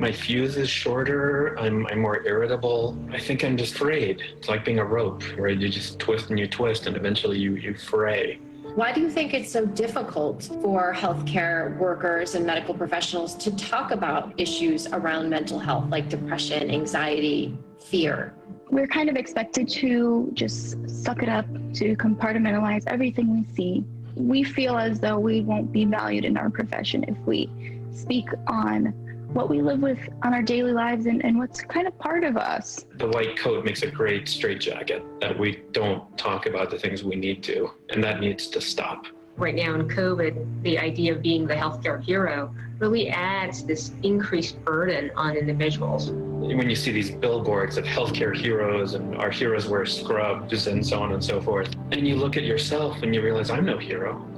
my fuse is shorter. I'm more irritable. I think I'm just frayed. It's like being a rope, where you just twist and eventually you fray. Why do you think it's so difficult for healthcare workers and medical professionals to talk about issues around mental health, like depression, anxiety, fear? We're kind of expected to just suck it up, to compartmentalize everything we see. We feel as though we won't be valued in our profession if we speak on what we live with on our daily lives and what's kind of part of us. The white coat makes a great straitjacket that we don't talk about the things we need to, and that needs to stop. Right now in COVID, the idea of being the healthcare hero really adds this increased burden on individuals. When you see these billboards of healthcare heroes and our heroes wear scrubs and so on and so forth, and you look at yourself and you realize I'm no hero.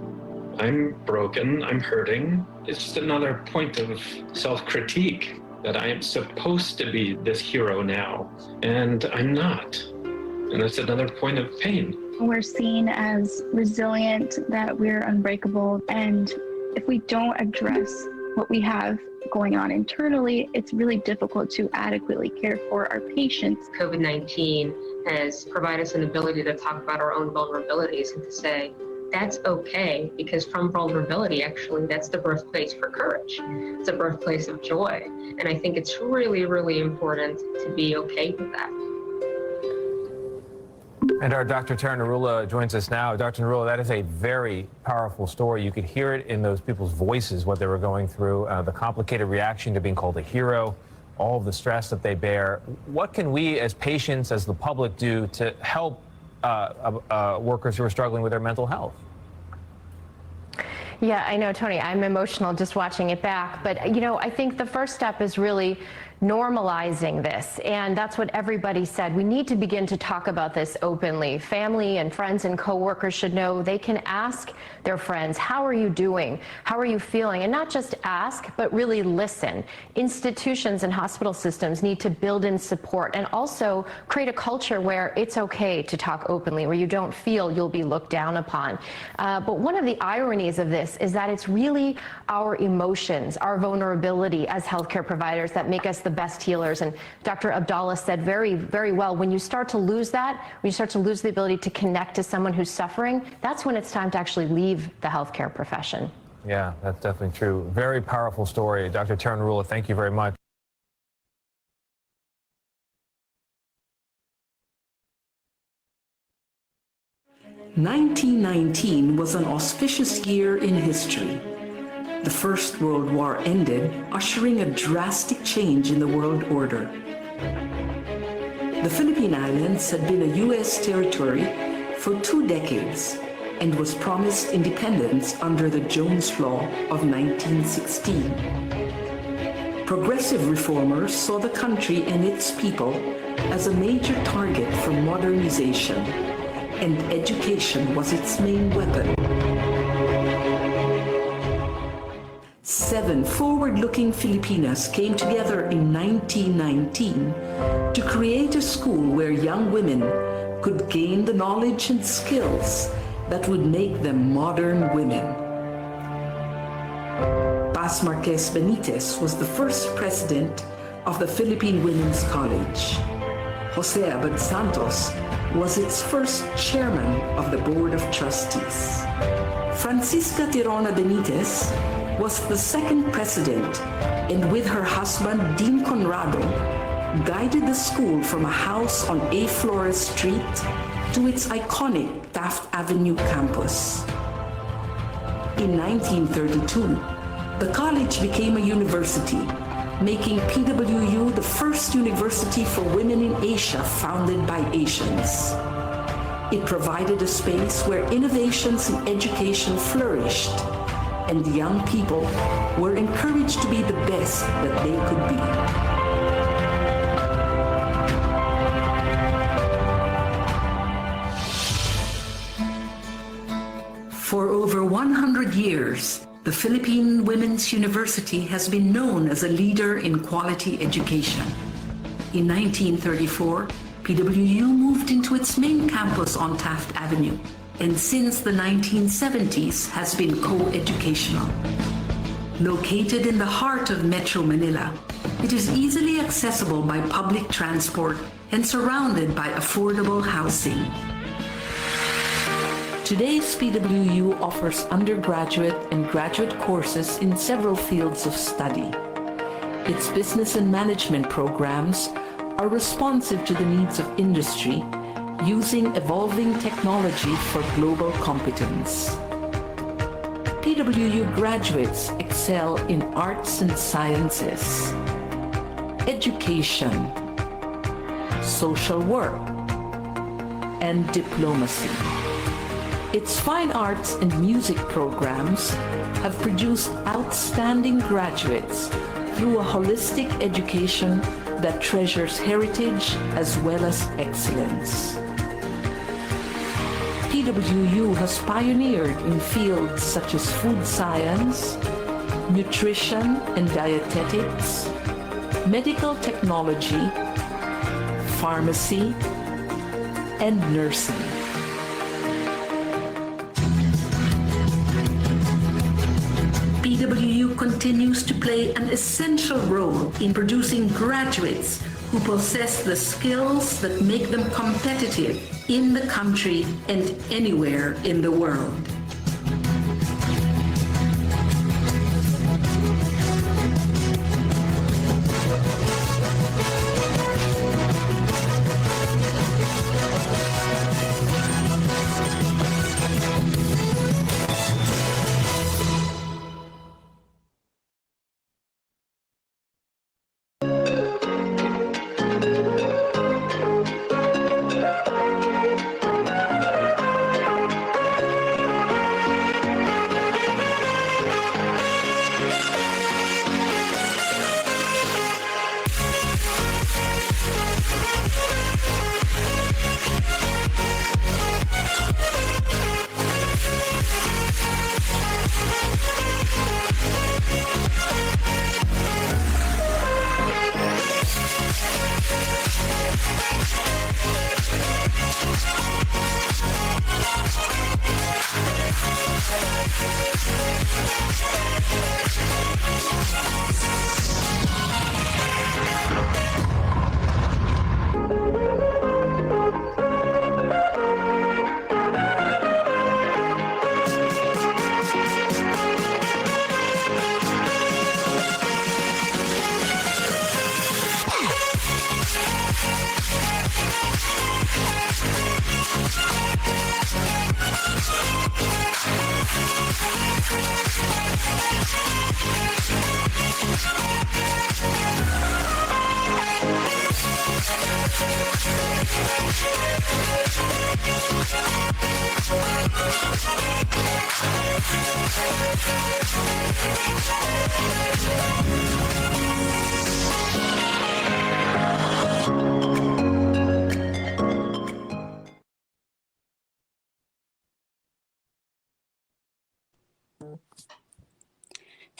I'm broken, I'm hurting. It's just another point of self-critique that I am supposed to be this hero now, and I'm not. And that's another point of pain. We're seen as resilient, that we're unbreakable, and if we don't address what we have going on internally, it's really difficult to adequately care for our patients. COVID-19 has provided us an ability to talk about our own vulnerabilities and to say, that's okay, because from vulnerability, actually, that's the birthplace for courage. It's a birthplace of joy. And I think it's really, really important to be okay with that. And our Dr. Tara Narula joins us now. Dr. Narula, that is a very powerful story. You could hear it in those people's voices, what they were going through, the complicated reaction to being called a hero, all of the stress that they bear. What can we as patients, as the public, do to help workers who are struggling with their mental health? Yeah, I know, Tony, I'm emotional just watching it back. But, you know, I think the first step is really normalizing this, and that's what everybody said. We need to begin to talk about this openly. Family and friends and coworkers should know they can ask their friends, how are you doing? How are you feeling? And not just ask, but really listen. Institutions and hospital systems need to build in support and also create a culture where it's okay to talk openly, where you don't feel you'll be looked down upon. But one of the ironies of this is that it's really our emotions, our vulnerability as healthcare providers that make us the best healers. And Dr. Abdallah said very, very well, when you start to lose that, when you start to lose the ability to connect to someone who's suffering, that's when it's time to actually leave the healthcare profession. Yeah, that's definitely true. Very powerful story. Dr. Tara Narula, thank you very much. "1919 was an auspicious year in history. The First World War ended, ushering a drastic change in the world order. The Philippine Islands had been a U.S. territory for 2 decades and was promised independence under the Jones Law of 1916. Progressive reformers saw the country and its people as a major target for modernization, and education was its main weapon. 7 forward-looking Filipinas came together in 1919 to create a school where young women could gain the knowledge and skills that would make them modern women. Paz Marquez Benitez was the first president of the Philippine Women's College. Jose Abad Santos was its first chairman of the Board of Trustees. Francisca Tirona Benitez was the second president, and with her husband, Dean Conrado, guided the school from a house on A. Flores Street to its iconic Taft Avenue campus. In 1932, the college became a university, making PWU the first university for women in Asia founded by Asians. It provided a space where innovations in education flourished, and young people were encouraged to be the best that they could be. For over 100 years, the Philippine Women's University has been known as a leader in quality education. In 1934, PWU moved into its main campus on Taft Avenue, and since the 1970s has been co-educational. Located in the heart of Metro Manila, It is easily accessible by public transport and surrounded by affordable housing. Today's PWU offers undergraduate and graduate courses in several fields of study. Its business and management programs are responsive to the needs of industry, using evolving technology for global competence. PWU graduates excel in arts and sciences, education, social work, and diplomacy. Its fine arts and music programs have produced outstanding graduates through a holistic education that treasures heritage as well as excellence. PWU has pioneered in fields such as food science, nutrition and dietetics, medical technology, pharmacy, and nursing. PWU continues to play an essential role in producing graduates who possess the skills that make them competitive in the country and anywhere in the world.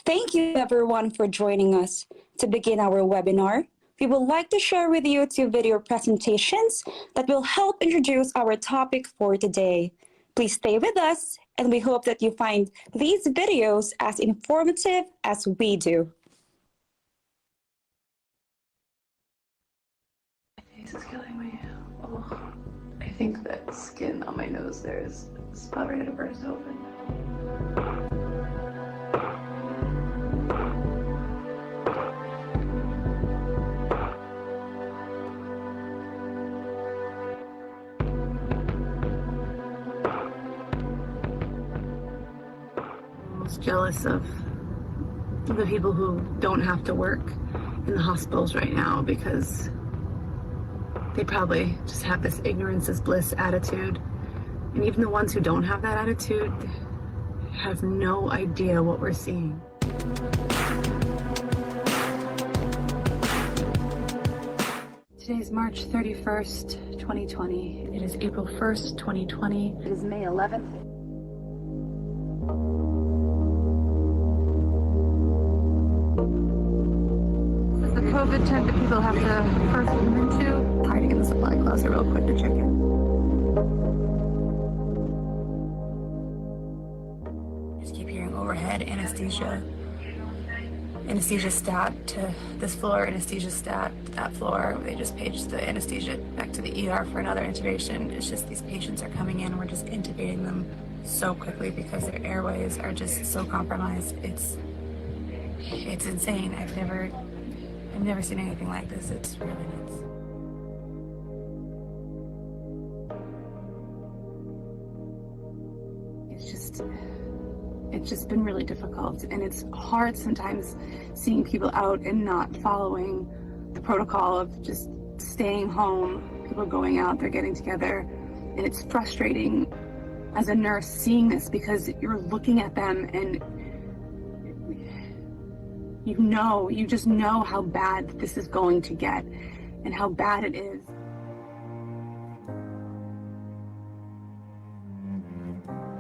Thank you everyone for joining us. To begin our webinar, we would like to share with you 2 video presentations that will help introduce our topic for today. Please stay with us, and we hope that you find these videos as informative as we do. My face is killing me. Oh, I think that skin on my nose there is about ready to burst open. Jealous of the people who don't have to work in the hospitals right now, because they probably just have this ignorance is bliss attitude. And even the ones who don't have that attitude have no idea what we're seeing. Today is March 31st, 2020. It is April 1st, 2020. It is May 11th. COVID tent that people have to first move into. Trying to get the supply closet real quick to check in. Just keep hearing overhead anesthesia. anesthesia stat to this floor, anesthesia stat to that floor. They just paged the anesthesia back to the ER for another intubation. It's just these patients are coming in and we're just intubating them so quickly because their airways are just so compromised. It's insane. I've never seen anything like this. It's really nuts. It's just been really difficult, and it's hard sometimes seeing people out and not following the protocol of just staying home. People going out, they're getting together, and it's frustrating as a nurse seeing this because you're looking at them and you just know how bad this is going to get and how bad it is.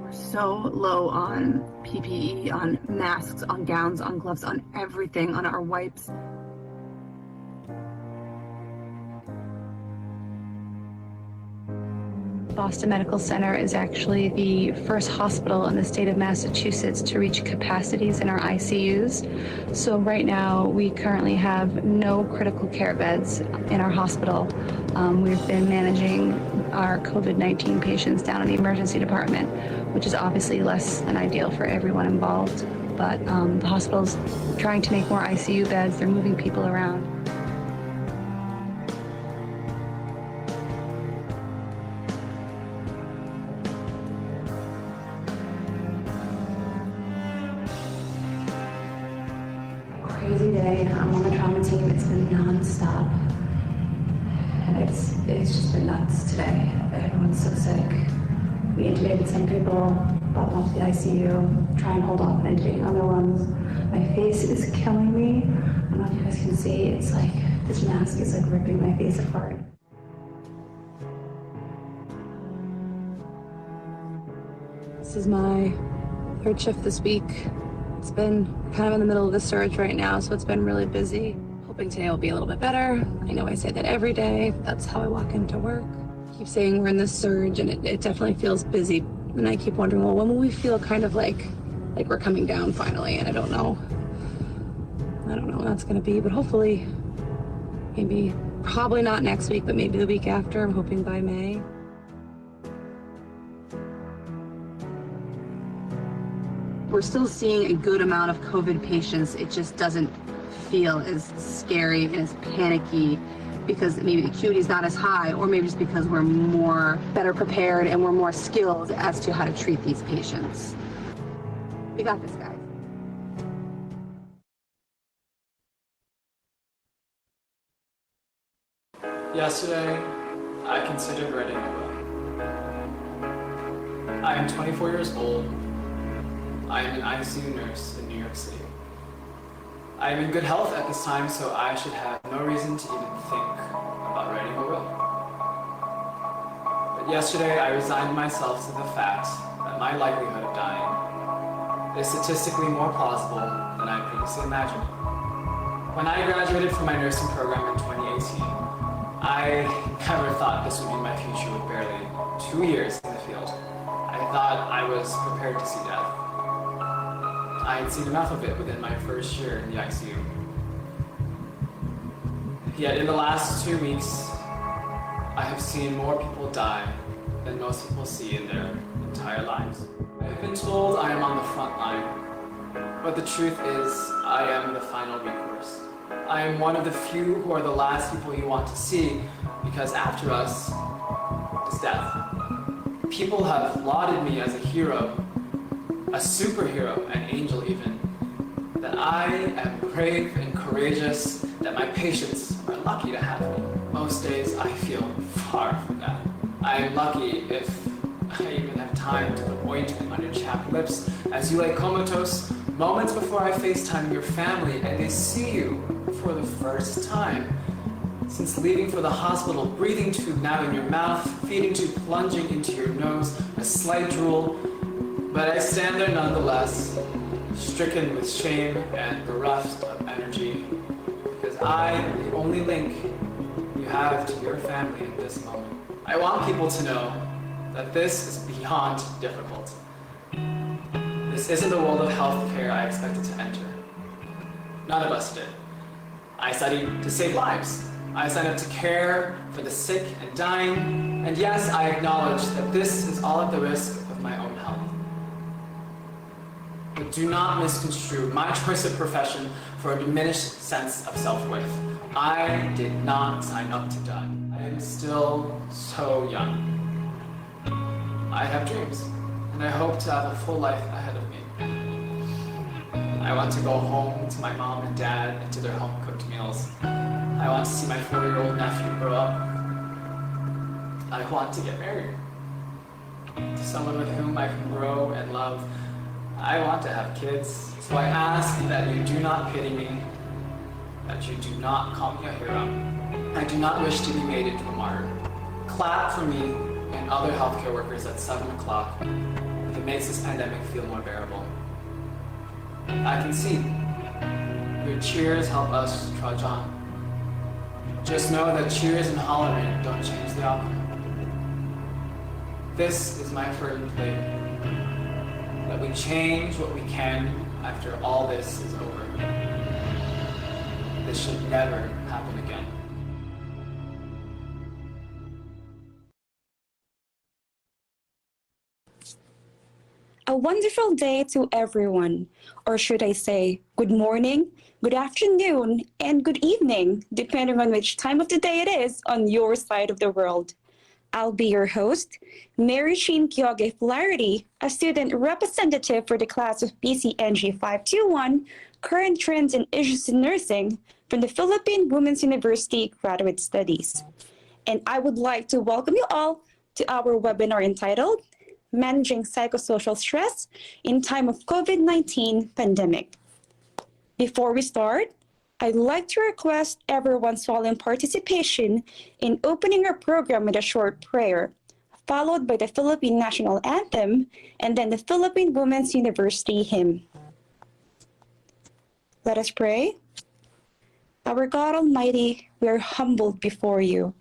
We're so low on PPE, on masks, on gowns, on gloves, on everything, on our wipes. Boston Medical Center is actually the first hospital in the state of Massachusetts to reach capacities in our ICUs. So right now, we currently have no critical care beds in our hospital. We've been managing our COVID-19 patients down in the emergency department, which is obviously less than ideal for everyone involved. But the hospital's trying to make more ICU beds. They're moving people around. Crazy day. I'm on the trauma team. It's been non-stop. And it's just been nuts today. Everyone's so sick. We intubated some people, brought them up to the ICU, try and hold off on intubating other ones. My face is killing me. I don't know if you guys can see. It's like this mask is like ripping my face apart. This is my third shift this week. It's been kind of in the middle of the surge right now, so it's been really busy. Hoping today will be a little bit better. I know I say that every day. That's how I walk into work. I keep saying we're in this surge, and it definitely feels busy. And I keep wondering, well, when will we feel kind of like we're coming down finally? And I don't know when that's going to be, but hopefully, maybe, probably not next week, but maybe the week after. I'm hoping by May. We're still seeing a good amount of COVID patients. It just doesn't feel as scary and as panicky because maybe the acuity is not as high, or maybe just because we're better prepared and we're more skilled as to how to treat these patients. We got this, guys. Yesterday, I considered writing a book. I am 24 years old. I am an ICU nurse in New York City. I am in good health at this time, so I should have no reason to even think about writing a will. But yesterday, I resigned myself to the fact that my likelihood of dying is statistically more plausible than I previously imagined. When I graduated from my nursing program in 2018, I never thought this would be my future with barely 2 years in the field. I thought I was prepared to see death. I had seen enough of it within my first year in the ICU. Yet in the last 2 weeks, I have seen more people die than most people see in their entire lives. I have been told I am on the front line, but the truth is I am the final recourse. I am one of the few who are the last people you want to see, because after us is death. People have lauded me as a hero, a superhero, an angel even, that I am brave and courageous, that my patients are lucky to have me. Most days I feel far from that. I am lucky if I even have time to put ointment on your chapped lips as you lay comatose moments before I FaceTime your family and they see you for the first time. Since leaving for the hospital, breathing tube now in your mouth, feeding tube plunging into your nose, a slight drool, but I stand there nonetheless, stricken with shame and bereft of energy, because I am the only link you have to your family in this moment. I want people to know that this is beyond difficult. This isn't the world of healthcare I expected to enter. None of us did. I studied to save lives. I signed up to care for the sick and dying, and yes, I acknowledge that this is all at the risk of my own health. But do not misconstrue my choice of profession for a diminished sense of self-worth. I did not sign up to die. I am still so young. I have dreams, and I hope to have a full life ahead of me. I want to go home to my mom and dad and to their home-cooked meals. I want to see my 4-year-old nephew grow up. I want to get married to someone with whom I can grow and love. I want to have kids, so I ask that you do not pity me, that you do not call me a hero. I do not wish to be made into a martyr. Clap for me and other healthcare workers at 7 o'clock if it makes this pandemic feel more bearable. I can see your cheers help us trudge on. Just know that cheers and hollering don't change the outcome. This is my fervent plea, that we change what we can after all this is over. This should never happen again. A wonderful day to everyone, or should I say, good morning, good afternoon, and good evening, depending on which time of the day it is on your side of the world. I'll be your host, Mary Sheen Kyoge Flaherty, a student representative for the class of PCNG 521, Current Trends and Issues in Nursing from the Philippine Women's University Graduate Studies. And I would like to welcome you all to our webinar entitled Managing Psychosocial Stress in Time of COVID-19 Pandemic. Before we start, I'd like to request everyone's solemn participation in opening our program with a short prayer, followed by the Philippine National Anthem, and then the Philippine Women's University hymn. Let us pray. Our God Almighty, we are humbled before you,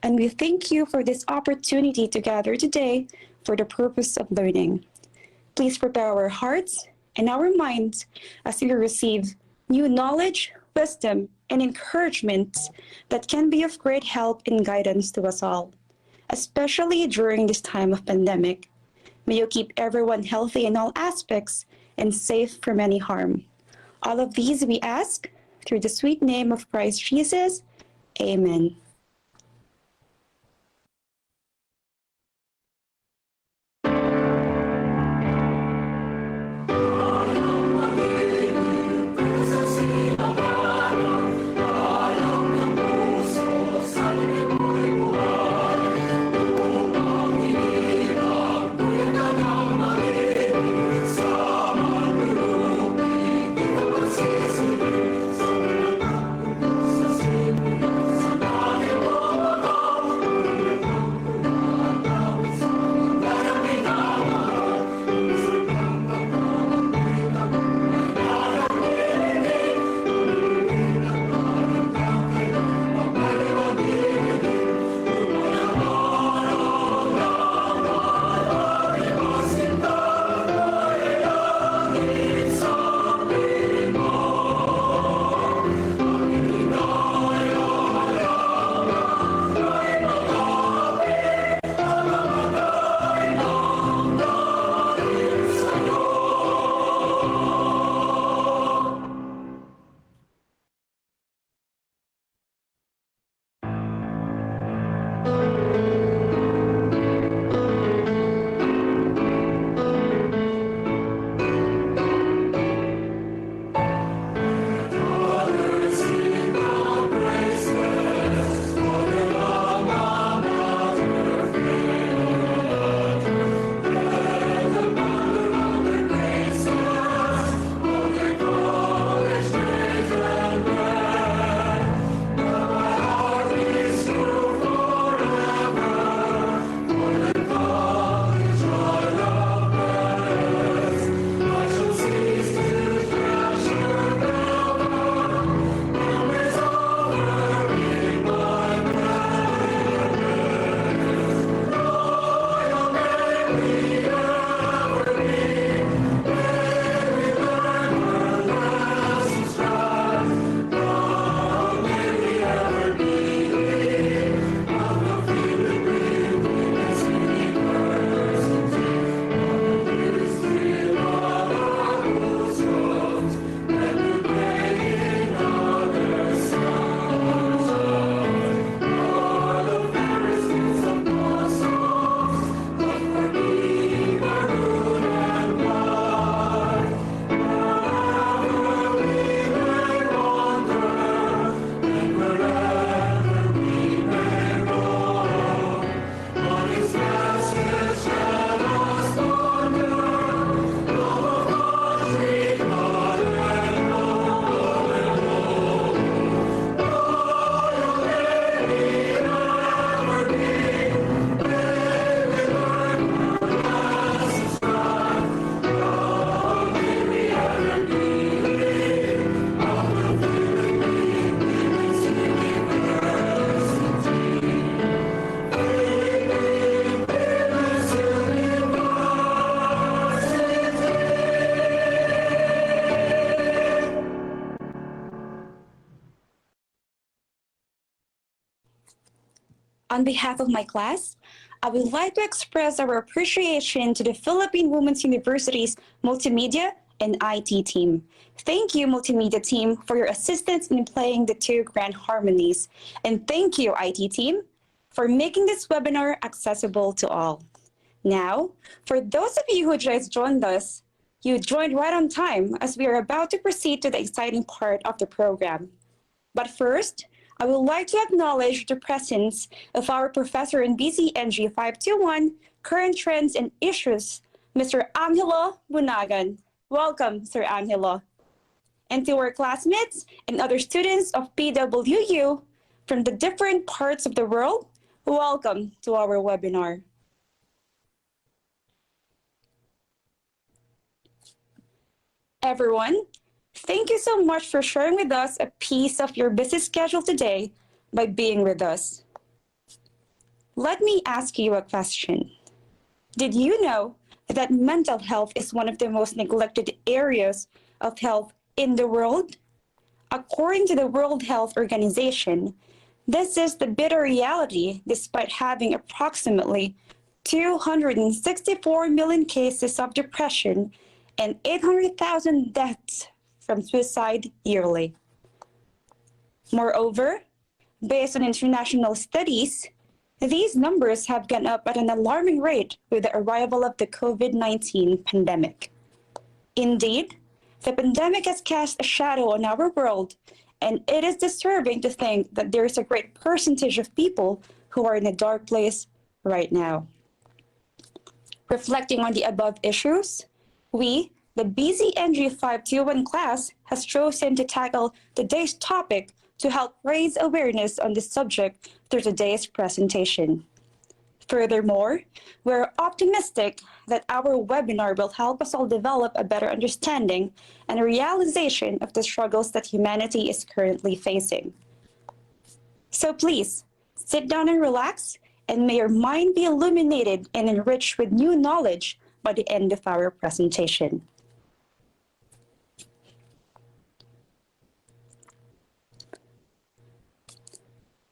and we thank you for this opportunity to gather today for the purpose of learning. Please prepare our hearts and our minds as we receive new knowledge, wisdom, and encouragement that can be of great help and guidance to us all, especially during this time of pandemic. May you keep everyone healthy in all aspects and safe from any harm. All of these we ask through the sweet name of Christ Jesus. Amen. On behalf of my class, I would like to express our appreciation to the Philippine Women's University's Multimedia and IT team. Thank you, Multimedia team, for your assistance in playing the two grand harmonies. And thank you, IT team, for making this webinar accessible to all. Now, for those of you who just joined us, you joined right on time as we are about to proceed to the exciting part of the program. But first, I would like to acknowledge the presence of our professor in BCNG 521, Current Trends and Issues, Mr. Angelo Bunagan. Welcome, Sir Angelo. And to our classmates and other students of PWU from the different parts of the world, welcome to our webinar. Everyone, thank you so much for sharing with us a piece of your busy schedule today by being with us. Let me ask you a question. Did you know that mental health is one of the most neglected areas of health in the world? According to the World Health Organization, this is the bitter reality despite having approximately 264 million cases of depression and 800,000 deaths from suicide yearly. Moreover, based on international studies, these numbers have gone up at an alarming rate with the arrival of the COVID-19 pandemic. Indeed, the pandemic has cast a shadow on our world, and it is disturbing to think that there is a great percentage of people who are in a dark place right now. Reflecting on the above issues, we, the BCNG 521 class, has chosen to tackle today's topic to help raise awareness on this subject through today's presentation. Furthermore, we're optimistic that our webinar will help us all develop a better understanding and a realization of the struggles that humanity is currently facing. So please, sit down and relax, and may your mind be illuminated and enriched with new knowledge by the end of our presentation.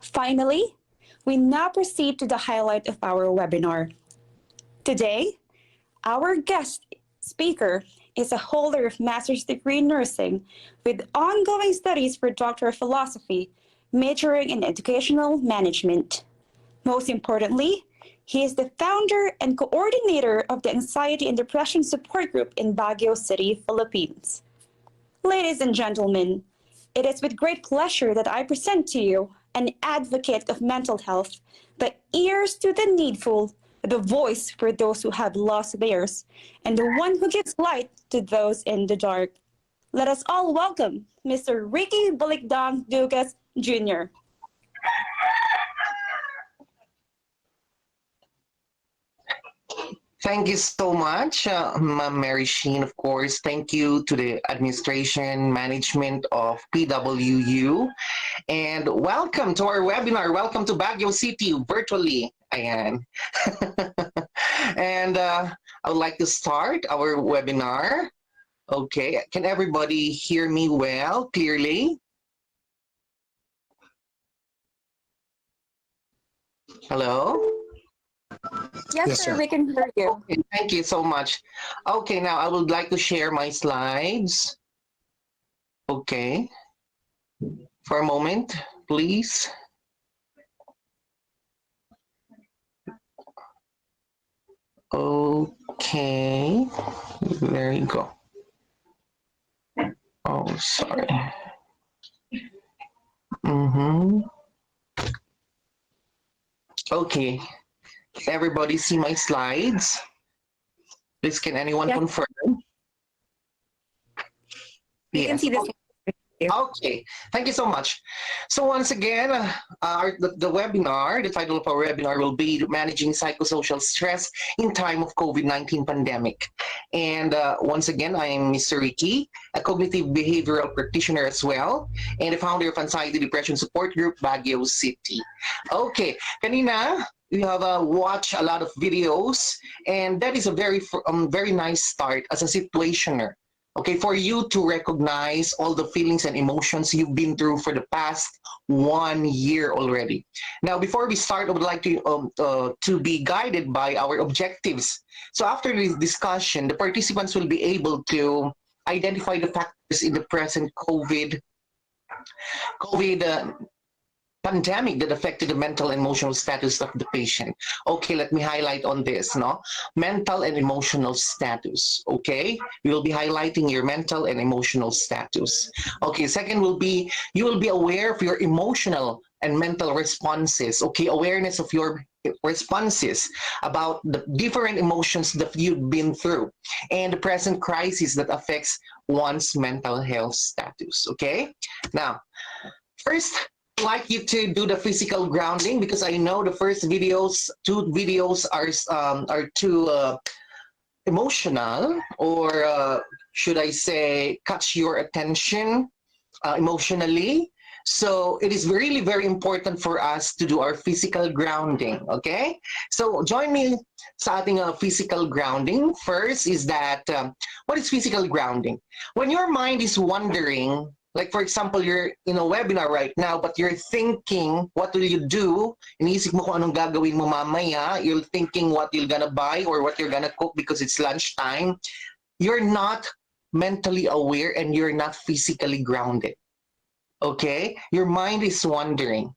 Finally, we now proceed to the highlight of our webinar. Today, our guest speaker is a holder of master's degree in nursing with ongoing studies for Doctor of Philosophy, majoring in educational management. Most importantly, he is the founder and coordinator of the Anxiety and Depression Support Group in Baguio City, Philippines. Ladies and gentlemen, it is with great pleasure that I present to you an advocate of mental health, the ears to the needful, the voice for those who have lost theirs, and the one who gives light to those in the dark. Let us all welcome Mr. Ricky Balikdang Dugas Jr. Thank you so much, Ma'am Mary Sheen, of course. Thank you to the administration, management of PWU. And welcome to our webinar. Welcome to Baguio City, virtually. Ayan. And I would like to start our webinar. Okay, can everybody hear me well, clearly? Hello? Yes, sir, we can hear you. Okay, thank you so much. Okay, now I would like to share my slides. Okay. For a moment, please. Okay. There you go. Oh, sorry. Okay. Everybody see my slides? Please, can anyone confirm? We can see this. Okay, thank you so much. So once again, the webinar, the title of our webinar will be Managing Psychosocial Stress in Time of COVID-19 Pandemic. And once again, I am Mr. Ricky, a cognitive behavioral practitioner as well, and the founder of Anxiety Depression Support Group, Baguio City. Okay, kanina, we have watched a lot of videos, and that is a very nice start as a situationer. Okay, for you to recognize all the feelings and emotions you've been through for the past 1 year already. Now, before we start, I would like to be guided by our objectives. So after this discussion, the participants will be able to identify the factors in the present COVID pandemic that affected the mental and emotional status of the patient. Okay, let me highlight on this, no? Mental and emotional status, okay? We will be highlighting your mental and emotional status. Okay, second will be, you will be aware of your emotional and mental responses, okay? Awareness of your responses about the different emotions that you've been through and the present crisis that affects one's mental health status, okay? Now, first, I'd like you to do the physical grounding because I know the first videos, 2 videos are too emotional, or should I say catch your attention emotionally. So it is really very important for us to do our physical grounding, okay? So join me sa ating physical grounding. First is that, what is physical grounding? When your mind is wandering, like for example, you're in a webinar right now, but you're thinking, what will you do? Iniisip mo kung anong gagawin mo mamaya. You're thinking what you're gonna buy or what you're gonna cook because it's lunchtime. You're not mentally aware and you're not physically grounded. Okay? Your mind is wandering.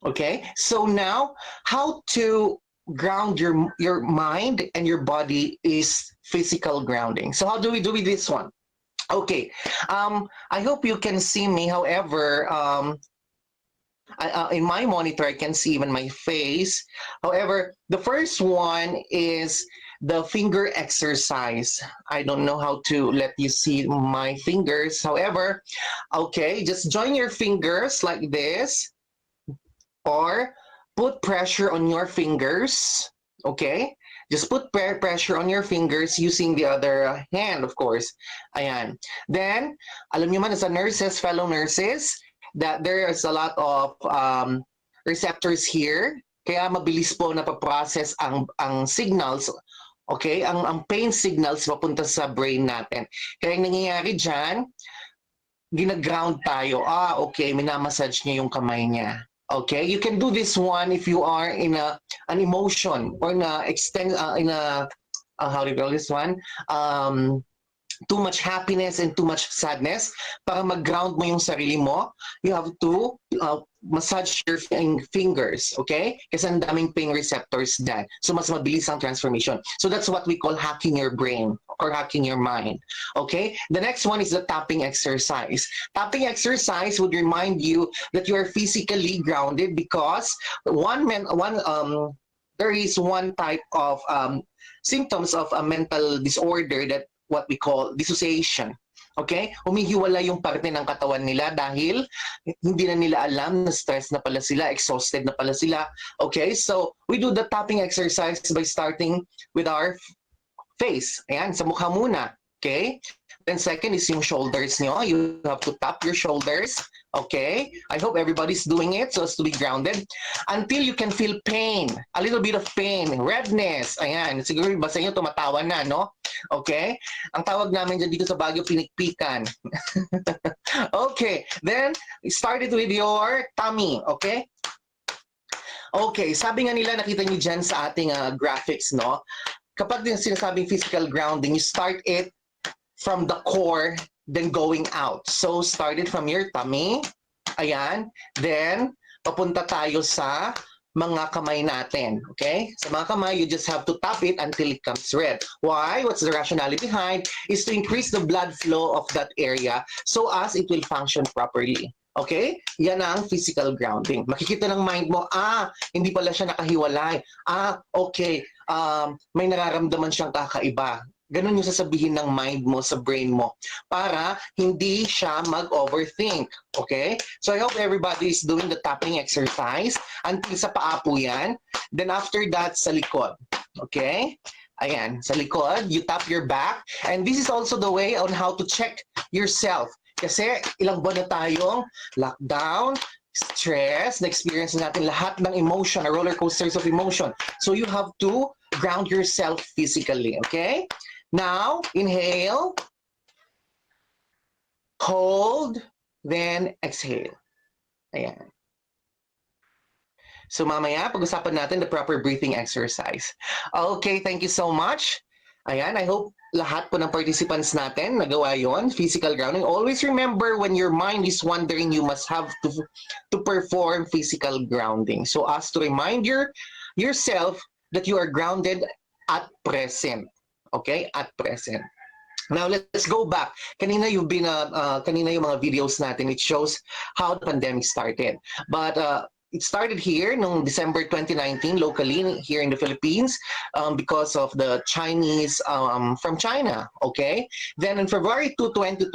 Okay? So now, how to ground your mind and your body is physical grounding. So how do we do with this one? Okay, I hope you can see me. However, in my monitor, I can see even my face. However, the first one is the finger exercise. I don't know how to let you see my fingers. However, okay, just join your fingers like this or put pressure on your fingers, okay? Just put pressure on your fingers using the other hand, of course. Ayan. Then, alam niyo man as a nurses, fellow nurses, that there is a lot of receptors here. Kaya mabilis po napaprocess ang signals, okay? Ang pain signals papunta sa brain natin. Kaya yung nangyayari dyan, ginaground tayo. Okay, minamassage niya yung kamay niya. Okay, you can do this one if you are in an emotion or in a how do you call this one? Too much happiness and too much sadness. Para mag-ground mo yung sarili mo, you have to massage your fingers, okay? Kasi ang daming pain receptors dyan. So mas mabilis ang transformation. So that's what we call hacking your brain or hacking your mind, okay? The next one is the tapping exercise. Tapping exercise would remind you that you are physically grounded because there is one type of symptoms of a mental disorder that what we call dissociation. Okay? Humihiwala yung parte ng katawan nila dahil hindi na nila alam na stress na pala sila, exhausted na pala sila. Okay? So, we do the tapping exercise by starting with our face. Ayan, sa mukha muna. Okay? Then second is yung shoulders nyo. You have to tap your shoulders. Okay? I hope everybody's doing it so as to be grounded. Until you can feel pain. A little bit of pain. Redness. Ayan. Siguro iba sa inyo tumatawa na, no? Okay? Ang tawag namin dyan dito sa Baguio, pinikpikan. Okay. Then, start it with your tummy. Okay? Okay. Sabi nga nila, nakita nyo dyan sa ating graphics, no? Kapag din sinasabing physical grounding, you start it from the core, then going out. So, start it from your tummy. Ayan. Then, papunta tayo sa mga kamay natin. Okay? Sa mga kamay, you just have to tap it until it comes red. Why? What's the rationale behind? Is to increase the blood flow of that area so as it will function properly. Okay? Yan ang physical grounding. Makikita ng mind mo, hindi pala siya nakahiwalay. Okay, may nararamdaman siyang kakaiba. Ganun yung sasabihin ng mind mo sa brain mo para hindi siya mag-overthink. Okay? So I hope everybody is doing the tapping exercise until sa paa po yan. Then after that, sa likod. Okay? Ayan, sa likod, you tap your back. And this is also the way on how to check yourself. Kasi ilang buwan na tayong lockdown, stress, na-experience natin lahat ng emotion, roller coasters of emotion. So you have to ground yourself physically, okay? Now, inhale. hold, then exhale. Ayan. So mamaya, pag-usapan natin the proper breathing exercise. Okay, thank you so much. Ayan, I hope lahat po ng participants natin nagawa yon, physical grounding. Always remember, when your mind is wandering, you must have to perform physical grounding. So as to remind yourself that you are grounded at present. Okay, at present. Now let's go back. Kanina yung mga videos natin, it shows how the pandemic started. But it started here noong December 2019 locally here in the Philippines because of the Chinese from China, okay? Then in February 2, 2020,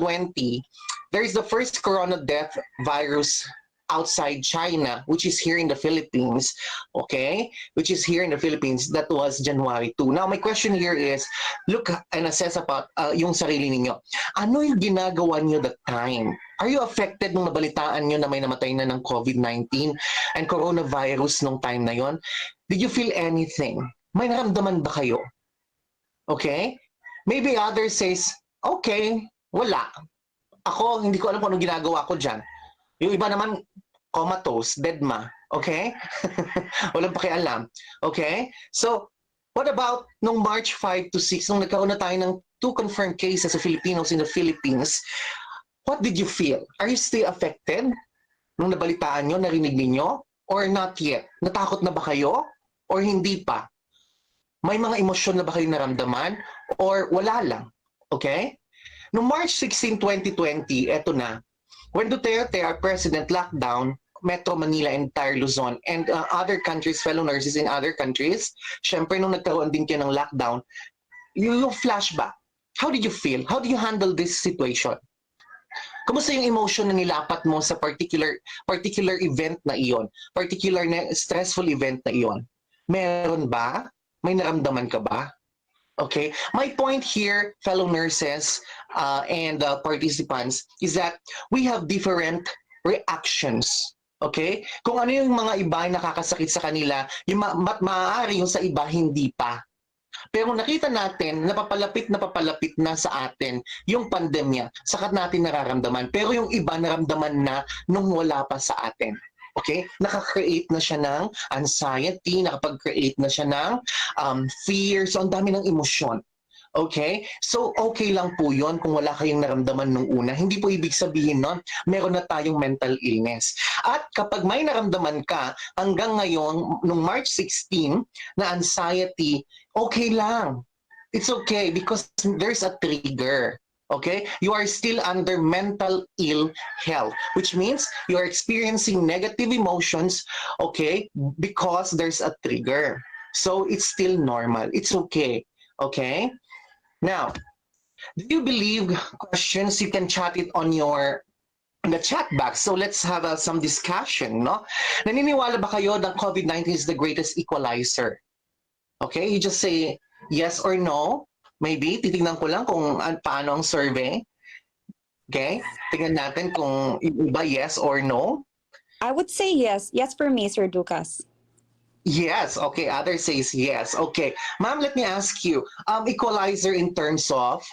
there is the first corona death virus outside China, which is here in the Philippines, okay? Which is here in the Philippines. That was January 2. Now, my question here is, look and assess about yung sarili ninyo. Ano yung ginagawa niyo that time? Are you affected nung nabalitaan nyo na may namatay na ng COVID-19 and coronavirus nung time na yon? Did you feel anything? May naramdaman ba kayo? Okay? Maybe others says, okay, wala. Ako, hindi ko alam kung anong ginagawa ko dyan. Yung iba naman, comatose, deadma. Okay? Walang pakialam. Okay? So, what about nung March 5 to 6, nung nagkaroon na tayo ng 2 confirmed cases of Filipinos in the Philippines, what did you feel? Are you still affected? Nung nabalitaan nyo, narinig ninyo? Or not yet? Natakot na ba kayo? Or hindi pa? May mga emosyon na ba kayo naramdaman? Or wala lang? Okay? Noong March 16, 2020, eto na. When Duterte, our president, locked down Metro Manila, entire Luzon, and other countries, fellow nurses in other countries, syempre nung nagkaroon din kayo ng lockdown, yung flashback, how did you feel? How do you handle this situation? Kumusta yung emotion na nilapat mo sa particular event na iyon? Particular stressful event na iyon? Meron ba? May naramdaman ka ba? Okay. My point here, fellow nurses and participants, is that we have different reactions. Okay? Kung ano yung mga iba ay nakakasakit sa kanila, yung maaari yung sa iba hindi pa. Pero nakita natin, napapalapit na sa atin yung pandemya, sakat natin nararamdaman. Pero yung iba naramdaman na nung wala pa sa atin. Okay? Nakaka-create na siya ng anxiety, nakapag-create na siya ng fear. So, ang dami ng emosyon. Okay? So, okay lang po yun kung wala kayong naramdaman nung una. Hindi po ibig sabihin nun, meron na tayong mental illness. At kapag may naramdaman ka, hanggang ngayon, nung March 16, na anxiety, okay lang. It's okay because there's a trigger. Okay? You are still under mental ill health, which means you are experiencing negative emotions, okay, because there's a trigger. So it's still normal. It's okay. Okay? Now, do you believe questions? You can chat it on the chat box. So let's have some discussion, no? Naniniwala ba kayo that COVID-19 is the greatest equalizer? Okay? You just say yes or no. Maybe, titignan ko lang kung paano ang survey. Okay? Tingnan natin kung iba yes or no. I would say yes. Yes for me, Sir Lucas. Yes. Okay. Others says yes. Okay. Ma'am, let me ask you, equalizer in terms of?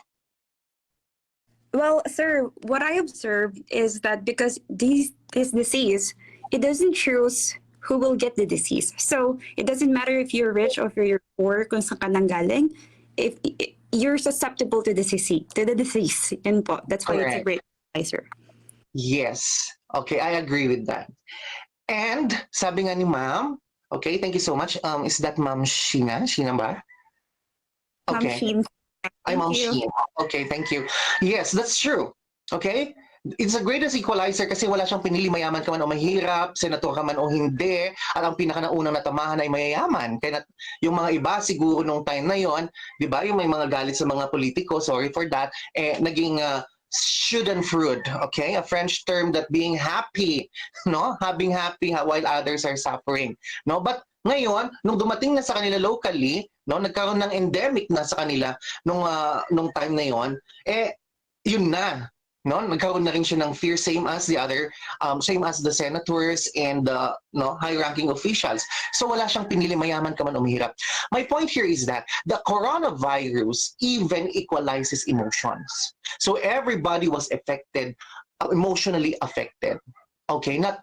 Well, sir, what I observed is that because this disease, it doesn't choose who will get the disease. So it doesn't matter if you're rich or if you're poor, kung saan ka nanggaling. If you're susceptible to the disease, yun po. That's why it's a great equalizer. Yes. Okay, I agree with that. And sabi nga ni ma'am, okay, thank you so much. Is that Ma'am Sheena? Sheena ba? Okay. Ma'am Sheen. Ay, Ma'am Sheen. Okay, thank you. Yes, that's true. Okay? It's the greatest equalizer kasi wala siyang pinili, mayaman ka man o mahirap, senator ka man o hindi, at ang pinaka-naunang natamahan ay mayayaman. Kaya yung mga iba siguro nung time na yon, di ba, yung may mga galit sa mga politiko, sorry for that, naging schadenfreude, okay? A French term that being happy, no? Having happy while others are suffering, no? But ngayon, nung dumating na sa kanila locally, no, nagkaroon ng endemic na sa kanila nung time na yon, yun na. No, nagkaroon na rin siya ng fear, same as the senators and the high-ranking officials. So wala siyang pinili, mayaman ka man o mahirap. My point here is that the coronavirus even equalizes emotions. So everybody was affected, emotionally affected. Okay, not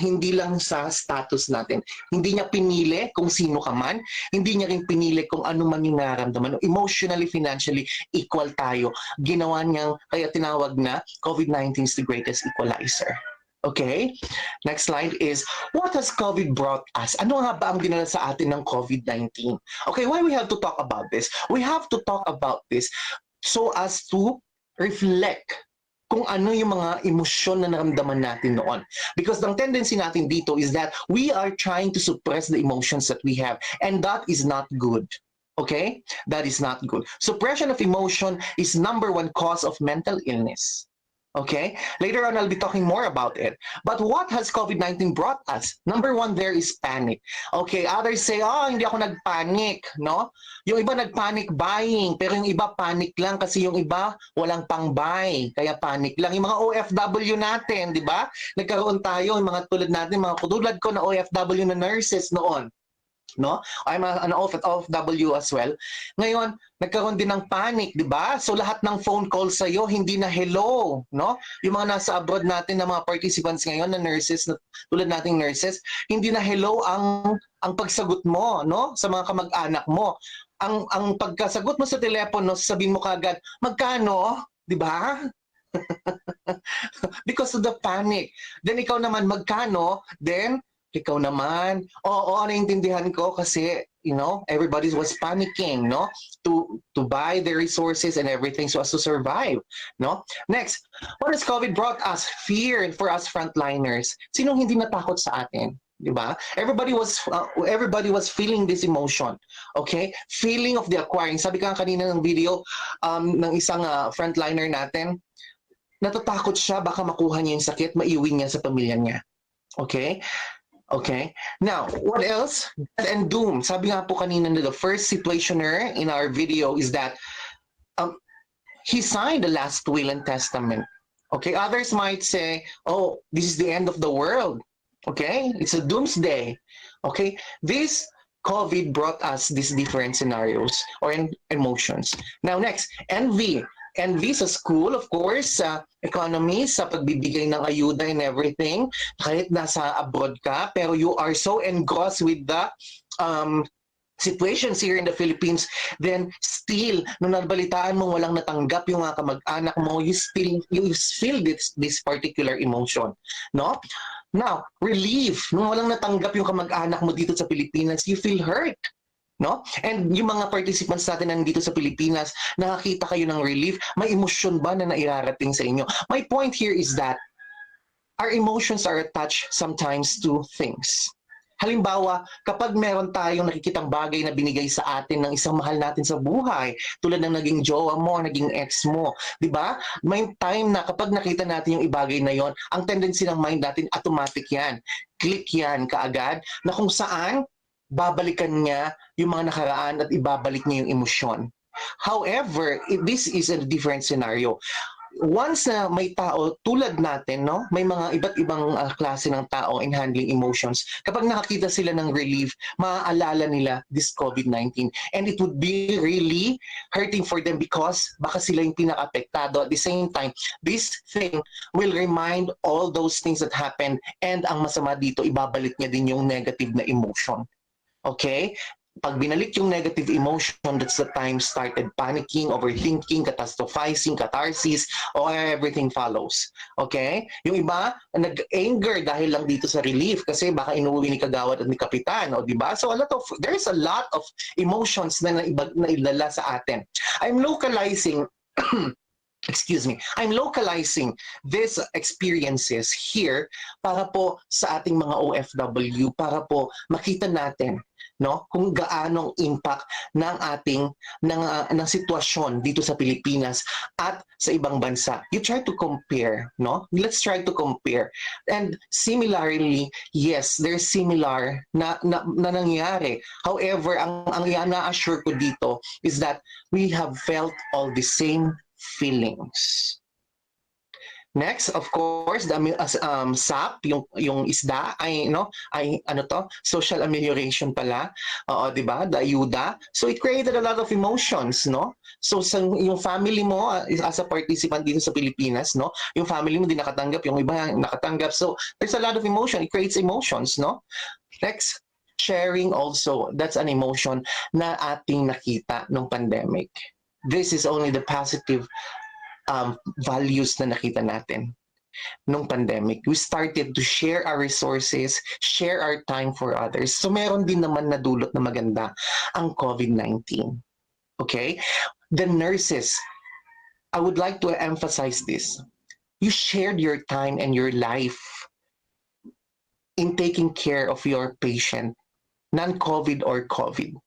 hindi lang sa status natin. Hindi niya pinili kung sino ka man, hindi niya rin pinili kung ano man yung nararamdaman. Emotionally, financially, equal tayo. Ginawa niyang, kaya tinawag na COVID-19 is the greatest equalizer. Okay? Next slide is, what has COVID brought us? Ano nga ba ang dinala sa atin ng COVID-19? Okay, why we have to talk about this? We have to talk about this so as to reflect kung ano yung mga emosyon na naramdaman natin noon. Because the tendency natin dito is that we are trying to suppress the emotions that we have, and that is not good. Okay? That is not good. Suppression of emotion is #1 cause of mental illness. Okay? Later on, I'll be talking more about it. But what has COVID-19 brought us? #1 there is panic. Okay, others say, hindi ako nagpanic, no? Yung iba nagpanic buying, pero yung iba panic lang kasi yung iba walang pang-buy, kaya panic lang. Yung mga OFW natin, di ba? Nagkaroon tayo, yung mga tulad natin, mga katulad ko na OFW na nurses noon. No? I'm an OFW as well. Ngayon, nagkaroon din ng panic, di ba? So lahat ng phone calls sa iyo hindi na hello, no? Yung mga nasa abroad natin na mga participants ngayon na nurses, tulad nating nurses, hindi na hello ang pagsagot mo, no? Sa mga kamag-anak mo. Ang pagkasagot mo sa telepono, sabihin mo kagad, magkano? Di ba? Because of the panic. Then ikaw naman, magkano? Then ikaw naman, naiintindihan ko kasi, everybody was panicking, no? To buy the resources and everything so as to survive, no? Next, what has COVID brought us? Fear for us frontliners. Sinong hindi natakot sa atin? Diba? Everybody was feeling this emotion. Okay? Feeling of the acquiring. Sabi ka kanina ng video ng isang frontliner natin, natatakot siya, baka makuha niya yung sakit, maiuwi niya sa pamilya niya. Okay? Okay. Now, what else? Death and doom. Sabi nga po kanina na the first situationer in our video is that he signed the last will and testament. Okay. Others might say, this is the end of the world. Okay. It's a doomsday. Okay. This COVID brought us these different scenarios or emotions. Now, next, envy. Envy sa school, of course, sa economy, sa pagbibigay ng ayuda and everything. Kahit nasa abroad ka, pero you are so engrossed with the situations here in the Philippines, then still, nung nabalitaan mo walang natanggap yung mga kamag-anak mo, you feel this particular emotion. No? Now, relief. Nung walang natanggap yung kamag-anak mo dito sa Pilipinas, you feel hurt. No? And yung mga participants natin nandito sa Pilipinas, nakakita kayo ng relief, may emosyon ba na nairarating sa inyo? My point here is that our emotions are attached sometimes to things. Halimbawa, kapag meron tayong nakikitang bagay na binigay sa atin ng isang mahal natin sa buhay, tulad ng naging jowa mo, naging ex mo, di ba? May time na kapag nakita natin yung ibagay na yon, ang tendency ng mind natin, automatic yan. Click yan kaagad, na kung saan babalikan niya yung mga nakaraan at ibabalik niya yung emosyon. However, this is a different scenario. Once na may tao tulad natin, no, may mga iba't ibang klase ng tao in handling emotions. Kapag nakakita sila ng relief, maaalala nila this COVID-19. And it would be really hurting for them because baka sila yung pinaka-apektado. At the same time, this thing will remind all those things that happened, and ang masama dito, ibabalik niya din yung negative na emotion. Okay? Pag binalik yung negative emotion, that's the time started panicking, overthinking, catastrophizing, catharsis, or everything follows. Okay? Yung iba, nag-anger dahil lang dito sa relief kasi baka inuwi ni Kagawad at ni Kapitan, o diba? So there's a lot of emotions na nailala sa atin. I'm localizing I'm localizing these experiences here para po sa ating mga OFW, para po makita natin, no, kung gaano ang impact ng ating ng sitwasyon dito sa Pilipinas at sa ibang bansa. You try to compare, no? Let's try to compare. And similarly, yes, there's similar na nangyari. However, ang na-assure ko dito is that we have felt all the same feelings. Next, of course, the SAP, yung isda, ay ano to, social amelioration pala. Oo, 'di ba? The ayuda. So it created a lot of emotions, no? So yung family mo as a participant dito sa Pilipinas, no? Yung family mo di nakatanggap, yung iba nakatanggap. So there's a lot of emotion. It creates emotions, no? Next, sharing also. That's an emotion na ating nakita nung pandemic. This is only the positive values na nakita natin nung pandemic. We started to share our resources, share our time for others. So meron din naman na dulot na maganda ang COVID-19. Okay? The nurses, I would like to emphasize this. You shared your time and your life in taking care of your patient, non-COVID or COVID.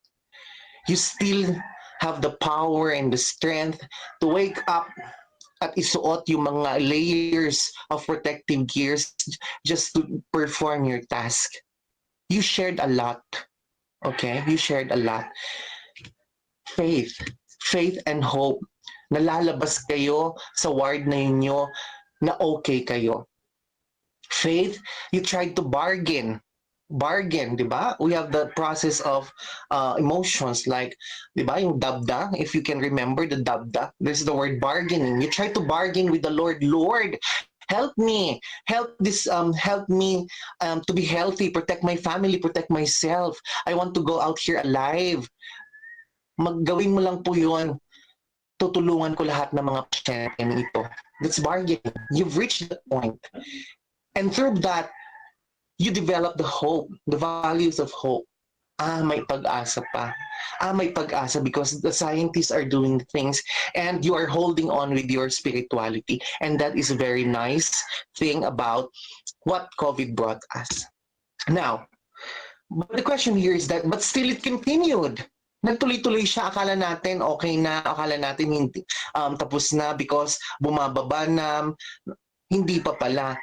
You still have the power and the strength to wake up at isuot yung mga layers of protective gears just to perform your task. You shared a lot. Okay? You shared a lot. Faith and hope. Nalalabas kayo sa ward na inyo na okay kayo. Faith, you tried to bargain, di ba? We have the process of emotions like, di ba, yung dabda, if you can remember the dabda, there's the word bargaining. You try to bargain with the Lord. Lord, help me to be healthy, protect my family, protect myself. I want to go out here alive. Maggawin mo lang po yun. Tutulungan ko lahat ng mga pasyente ito. That's bargaining. You've reached that point. And through that, you develop the hope, the values of hope. May pag-asa pa. May pag-asa because the scientists are doing things and you are holding on with your spirituality. And that is a very nice thing about what COVID brought us. Now, but the question here is that, but still it continued. Nagtuloy-tuloy siya. Akala natin okay na, akala natin hindi, tapos na because bumababa na. Hindi pa pala.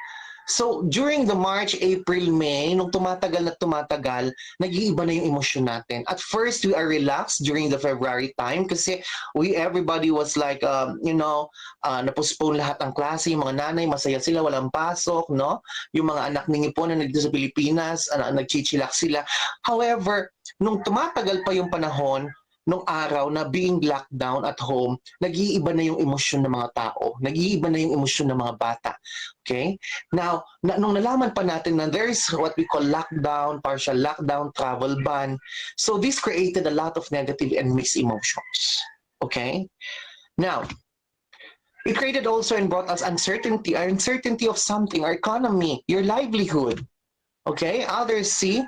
So, during the March, April, May, nung tumatagal, nag-iiba na yung emosyon natin. At first, we are relaxed during the February time kasi everybody was like, na-postpone lahat ang klase. Yung mga nanay, masaya sila, walang pasok, no? Yung mga anak ninyo po na nandito sa Pilipinas, nagchichilak sila. However, nung tumatagal pa yung panahon, nung araw na being locked down at home, nag-iiba na yung emosyon ng mga tao. Nag-iiba na yung emosyon ng mga bata. Okay? Now, nung nalaman pa natin na there's what we call lockdown, partial lockdown, travel ban. So this created a lot of negative and mixed emotions. Okay? Now, it created also and brought us uncertainty of something, our economy, your livelihood. Okay? Others see,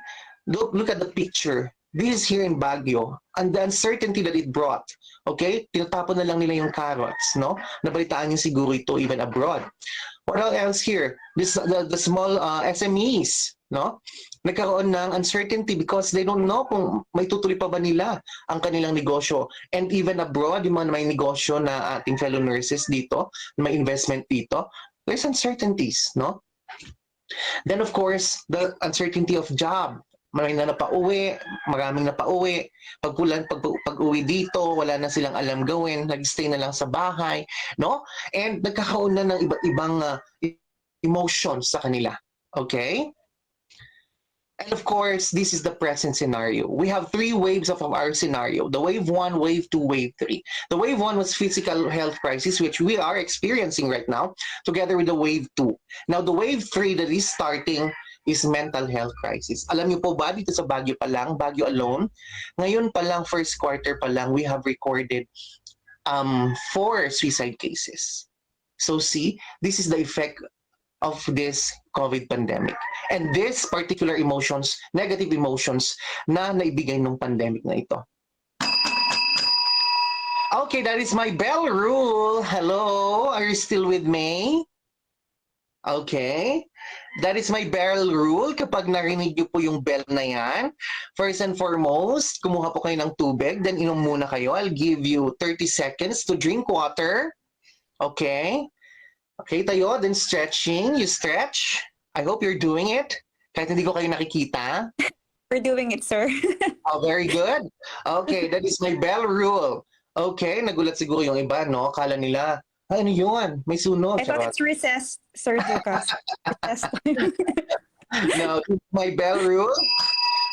look at the picture. This is here in Baguio, and the uncertainty that it brought. Okay? Tinatapon na lang nila yung carrots, no? Nabalitaan niyo siguro ito even abroad. What else here? The small SMEs, no? Nagkaroon ng uncertainty because they don't know kung may tutuloy pa ba nila ang kanilang negosyo. And even abroad, yung mga may negosyo na ating fellow nurses dito, may investment dito, there's uncertainties, no? Then of course, the uncertainty of job. Maraming na napauwi, maraming napauwi. Pag-uwi dito, wala na silang alam gawin, nag-stay na lang sa bahay, no? And nagkakaroon na ng iba't ibang emotions sa kanila. Okay? And of course, this is the present scenario. We have 3 waves of our scenario. The wave 1, wave 2, wave 3. The wave 1 was physical health crisis, which we are experiencing right now, together with the wave 2. Now, the wave 3 that is starting is mental health crisis. Alam niyo po ba, dito sa Baguio pa lang, Baguio alone, ngayon pa lang, first quarter pa lang, we have recorded 4 suicide cases. So see, this is the effect of this COVID pandemic. And this particular emotions, negative emotions, na naibigay ng pandemic na ito. Okay, that is my bell rule. Hello, are you still with me? Okay. That is my bell rule. Kapag narinig niyo po yung bell na yan, first and foremost, kumuha po kayo ng tubig, then inom muna kayo. I'll give you 30 seconds to drink water. Okay? Okay, tayo. Then stretching. You stretch. I hope you're doing it. Kahit hindi ko kayo nakikita. We're doing it, sir. Oh, very good. Okay, that is my bell rule. Okay, nagulat siguro yung iba, no? Akala nila, Ano yun? May sunog. I thought Charot. it's recess, Sir Lucas. Recess time. Now, my bell rule.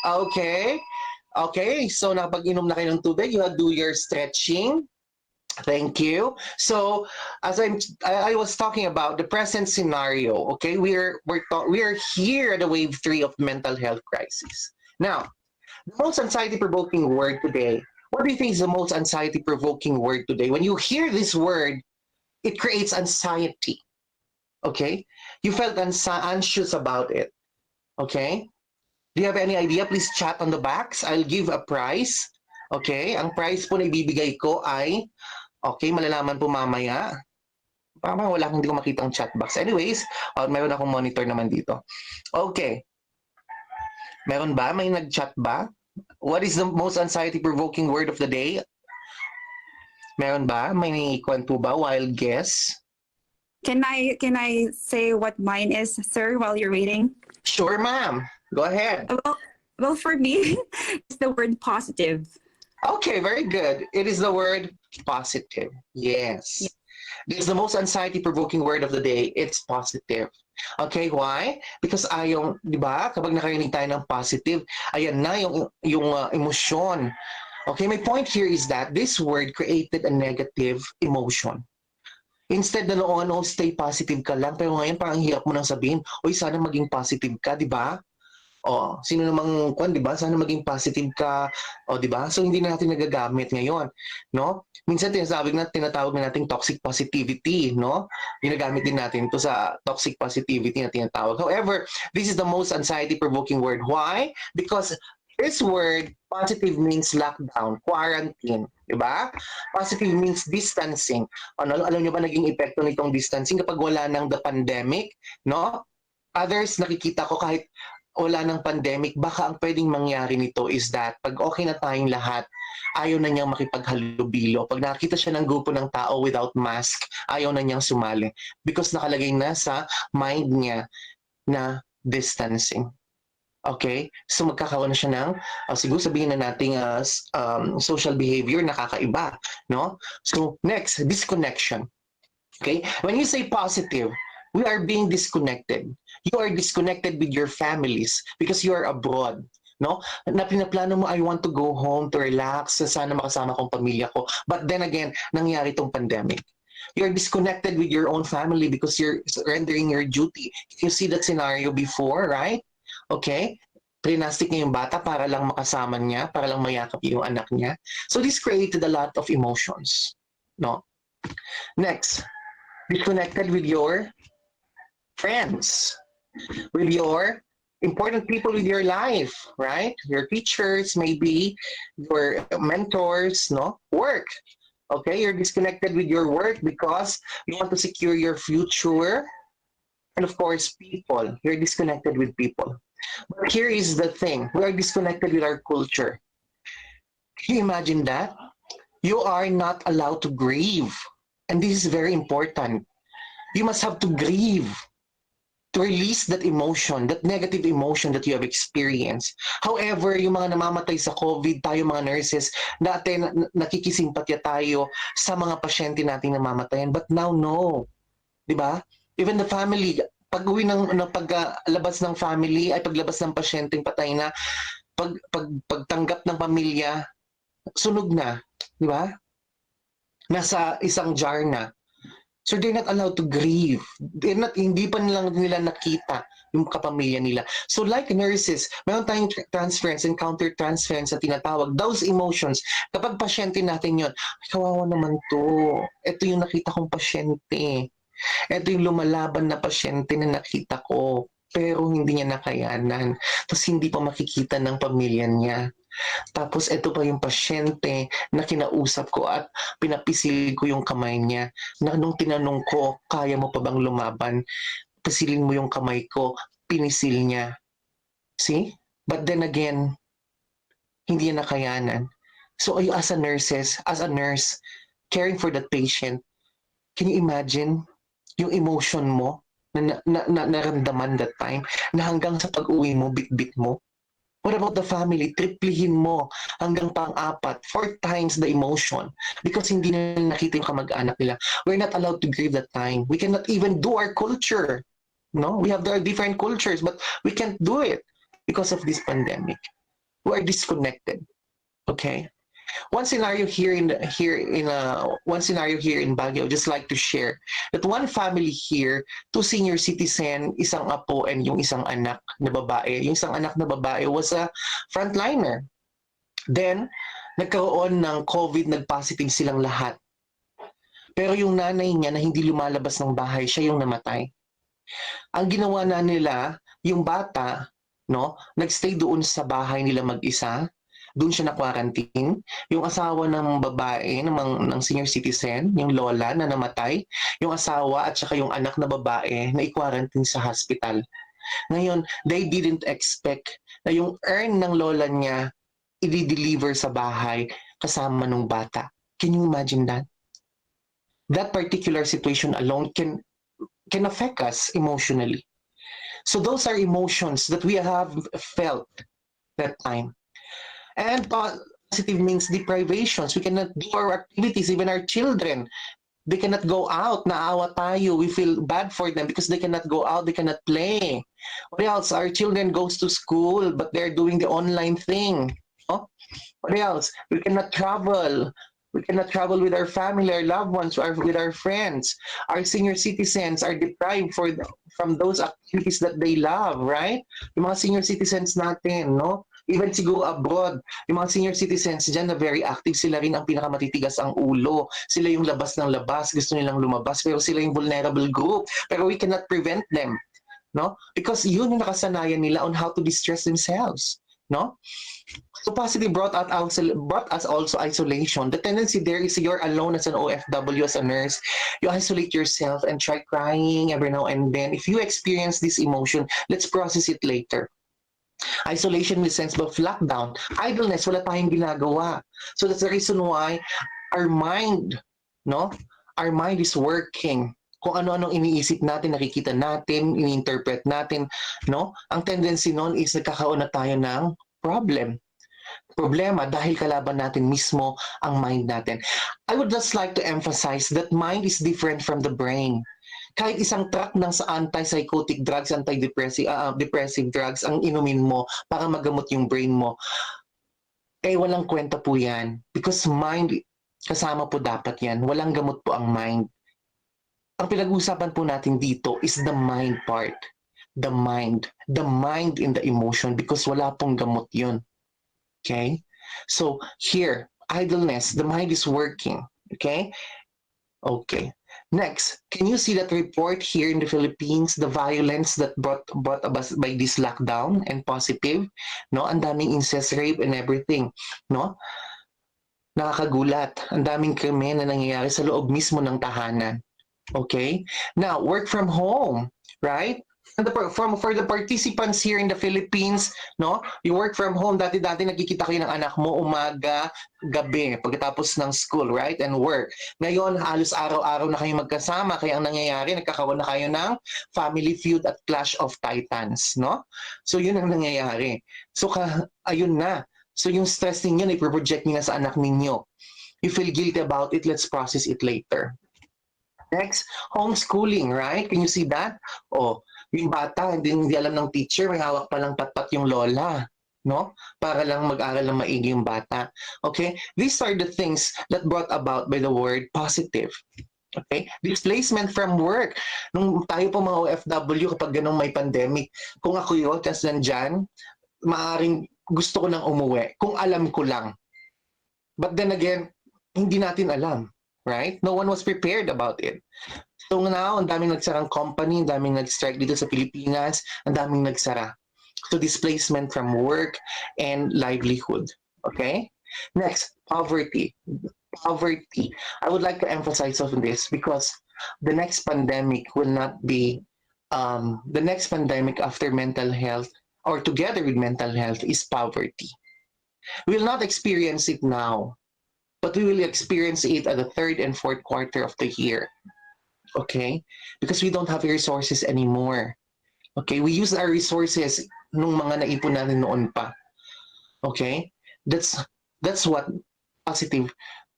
Okay. Okay, so nakapag-inom na kayo ng tubig, you do your stretching. Thank you. So, as I was talking about the present scenario, okay, we are here at the wave 3 of mental health crisis. Now, the most anxiety-provoking word today. What do you think is the most anxiety-provoking word today? When you hear this word, it creates anxiety. Okay, you felt anxious about it. Okay, do you have any idea? Please chat on the box. I'll give a prize. Okay, ang prize po na ibibigay ko ay okay, malalaman po mamaya. Parang wala akong hindi ko makita ang chat box. Anyways, mayroon akong monitor naman dito. Okay. Meron ba? May nag-chat ba? What is the most anxiety-provoking word of the day? Meron ba? May kwento ba? Wild guess? Can I say what mine is, sir, while you're waiting? Sure, ma'am. Go ahead. Well, for me, it's the word positive. Okay, very good. It is the word positive. Yes. This is the most anxiety-provoking word of the day. It's positive. Okay, why? Because ayaw, di ba, kapag nakarinig tayo ng positive, ayan na yung emosyon. Okay, my point here is that this word created a negative emotion. Instead na noon, stay positive ka lang, pero ngayon parang hirap mo nang sabihin, oy, sana maging positive ka, di ba? O, sino namang kwan, di ba? Sana maging positive ka, o, di ba? So, hindi na natin nagagamit ngayon, no? Minsan tinatawag na natin toxic positivity, no? Ginagamit din natin ito sa toxic positivity na tinatawag. However, this is the most anxiety-provoking word. Why? Because this word, positive means lockdown, quarantine, di ba? Positive means distancing. Ano, alam niyo ba naging epekto nitong distancing kapag wala nang the pandemic, no? Others, nakikita ko kahit wala ng pandemic, baka ang pwedeng mangyari nito is that pag okay na tayong lahat, ayaw na niyang makipaghalubilo. Pag nakita siya ng grupo ng tao without mask, ayaw na niyang sumali. Because nakalagay na sa mind niya na distancing. Okay? So magkakaroon na siya ng, siguro sabihin na nating social behavior na kakaiba. No? So next, disconnection. Okay? When you say positive, we are being disconnected. You are disconnected with your families because you are abroad. No? Na pinaplano mo, I want to go home to relax, sana makasama kong pamilya ko. But then again, nangyari itong pandemic. You're disconnected with your own family because you're rendering your duty. You see that scenario before, right? Okay? Prinastic niya yung bata para lang makasama niya, para lang mayakap yung anak niya. So this created a lot of emotions. No? Next, disconnected with your friends, with your important people with your life, right? Your teachers, maybe your mentors, no? Work. Okay, you're disconnected with your work because you want to secure your future. And of course, people. You're disconnected with people. But here is the thing. We are disconnected with our culture. Can you imagine that? You are not allowed to grieve. And this is very important. You must have to grieve, to release that emotion, that negative emotion that you have experienced. However, yung mga namamatay sa COVID, tayo mga nurses, dati nakikisimpatya tayo sa mga pasyente nating namamatayan. But now, no. Diba? Even the family, pag-uwi paglabas ng family, ay paglabas ng pasyenteng patay na, pagtanggap ng pamilya, sunog na. Diba? Nasa isang jar na. So they're not allowed to grieve. Hindi pa nila nakita yung kapamilya nila. So like nurses, meron tayong transference and counter-transference na tinatawag. Those emotions, kapag pasyente natin yun, kawawa naman to. Ito yung nakita kong pasyente. Ito yung lumalaban na pasyente na nakita ko. Pero hindi niya nakayanan. Tapos hindi pa makikita ng pamilya niya. Tapos ito pa yung pasyente na kinausap ko at pinapisil ko yung kamay niya. Na nung tinanong ko, kaya mo pa bang lumaban? Pisilin mo yung kamay ko, pinisil niya. See? But then again, hindi niya nakayanan. So you as a nurse, caring for that patient, can you imagine yung emotion mo na naramdaman that time, na hanggang sa pag-uwi mo, bit-bit mo? What about the family? Triplihin mo hanggang pang-apat, 4 times the emotion because hindi na nakita yung kamag-anak nila. We're not allowed to grieve that time. We cannot even do our culture. No, we have our different cultures, but we can't do it because of this pandemic. We are disconnected. Okay. One scenario here in Baguio, I'd just like to share that one family here, 2 senior citizen, isang apo and yung isang anak na babae. Yung isang anak na babae was a frontliner. Then, nagkaroon ng COVID, nag-positive silang lahat. Pero yung nanay niya na hindi lumalabas ng bahay, siya yung namatay. Ang ginawa na nila, yung bata, no, nagstay doon sa bahay nila mag-isa. Doon siya na-quarantine. Yung asawa ng babae, ng senior citizen, yung lola na namatay, yung asawa at saka yung anak na babae na i-quarantine sa hospital. Ngayon, they didn't expect na yung urn ng lola niya i-deliver sa bahay kasama ng bata. Can you imagine that? That particular situation alone can affect us emotionally. So those are emotions that we have felt that time. And positive means deprivations. We cannot do our activities, even our children. They cannot go out. Naawa tayo. We feel bad for them because they cannot go out, they cannot play. What else? Our children goes to school, but they're doing the online thing. Oh? What else? We cannot travel. We cannot travel with our family, our loved ones, or with our friends. Our senior citizens are deprived from those activities that they love, right? Yung mga senior citizens natin, no? Even siguro abroad, yung mga senior citizens dyan na very active, sila rin ang pinakamatitigas ang ulo. Sila yung labas ng labas, gusto nilang lumabas, pero sila yung vulnerable group. Pero we cannot prevent them, no? Because yun yung nakasanayan nila on how to distress themselves, no? So positive brought us also isolation. The tendency there is you're alone as an OFW, as a nurse. You isolate yourself and try crying every now and then. If you experience this emotion, let's process it later. Isolation in the sense of lockdown, idleness, wala tayong ginagawa. So that's the reason why our mind, no? Our mind is working. Kung ano-ano iniisip natin, nakikita natin, ini-interpret natin, no? Ang tendency nun is nagkakaroon na tayo ng problema dahil kalaban natin mismo ang mind natin. I would just like to emphasize that mind is different from the brain. Kahit isang truck ng sa anti-psychotic drugs, depressive drugs ang inumin mo para magamot yung brain mo, eh walang kwenta po yan. Because mind, kasama po dapat yan. Walang gamot po ang mind. Ang pinag-uusapan po natin dito is the mind part. The mind in the emotion because wala pong gamot yun. Okay? So here, idleness, the mind is working. Okay? Okay. Next, can you see that report here in the Philippines, the violence that brought about by this lockdown and positive, no? Ang daming incest, rape and everything, no? Nakakagulat. Ang daming krimen na nangyayari sa loob mismo ng tahanan. Okay? Now, work from home, right? For the participants here in the Philippines, no? You work from home, dati-dati nakikita kayo ng anak mo umaga, gabi, pagkatapos ng school, right? And work. Ngayon, halos araw-araw na kayo magkasama, kaya ang nangyayari, nagkakaroon na kayo ng family feud at clash of titans, no? So yun ang nangyayari. So ayun na. So yung stress ninyo, iproproject niyo na sa anak ninyo. You feel guilty about it, let's process it later. Next, homeschooling, right? Can you see that? Oh, yung bata, hindi alam ng teacher, may hawak pa lang patpat yung lola, no? Para lang mag-aral ng maigi yung bata. Okay? These are the things that brought about by the word positive. Okay? Displacement from work. Nung tayo po mga OFW, kapag ganun may pandemic, kung ako yun, tas nandyan, maaaring gusto ko nang umuwi, kung alam ko lang. But then again, hindi natin alam. Right? No one was prepared about it. So now, ang daming nagsarang company, ang daming nag-strike dito sa Pilipinas, ang daming nagsara. So displacement from work and livelihood. Okay? Next, poverty. Poverty. I would like to emphasize on this because the next pandemic will not be, the next pandemic after mental health or together with mental health is poverty. We will not experience it now, but we will experience it at the 3rd and 4th quarter of the year. Okay? Because we don't have resources anymore. Okay? We use our resources nung mga naipon natin noon pa. Okay? That's what positive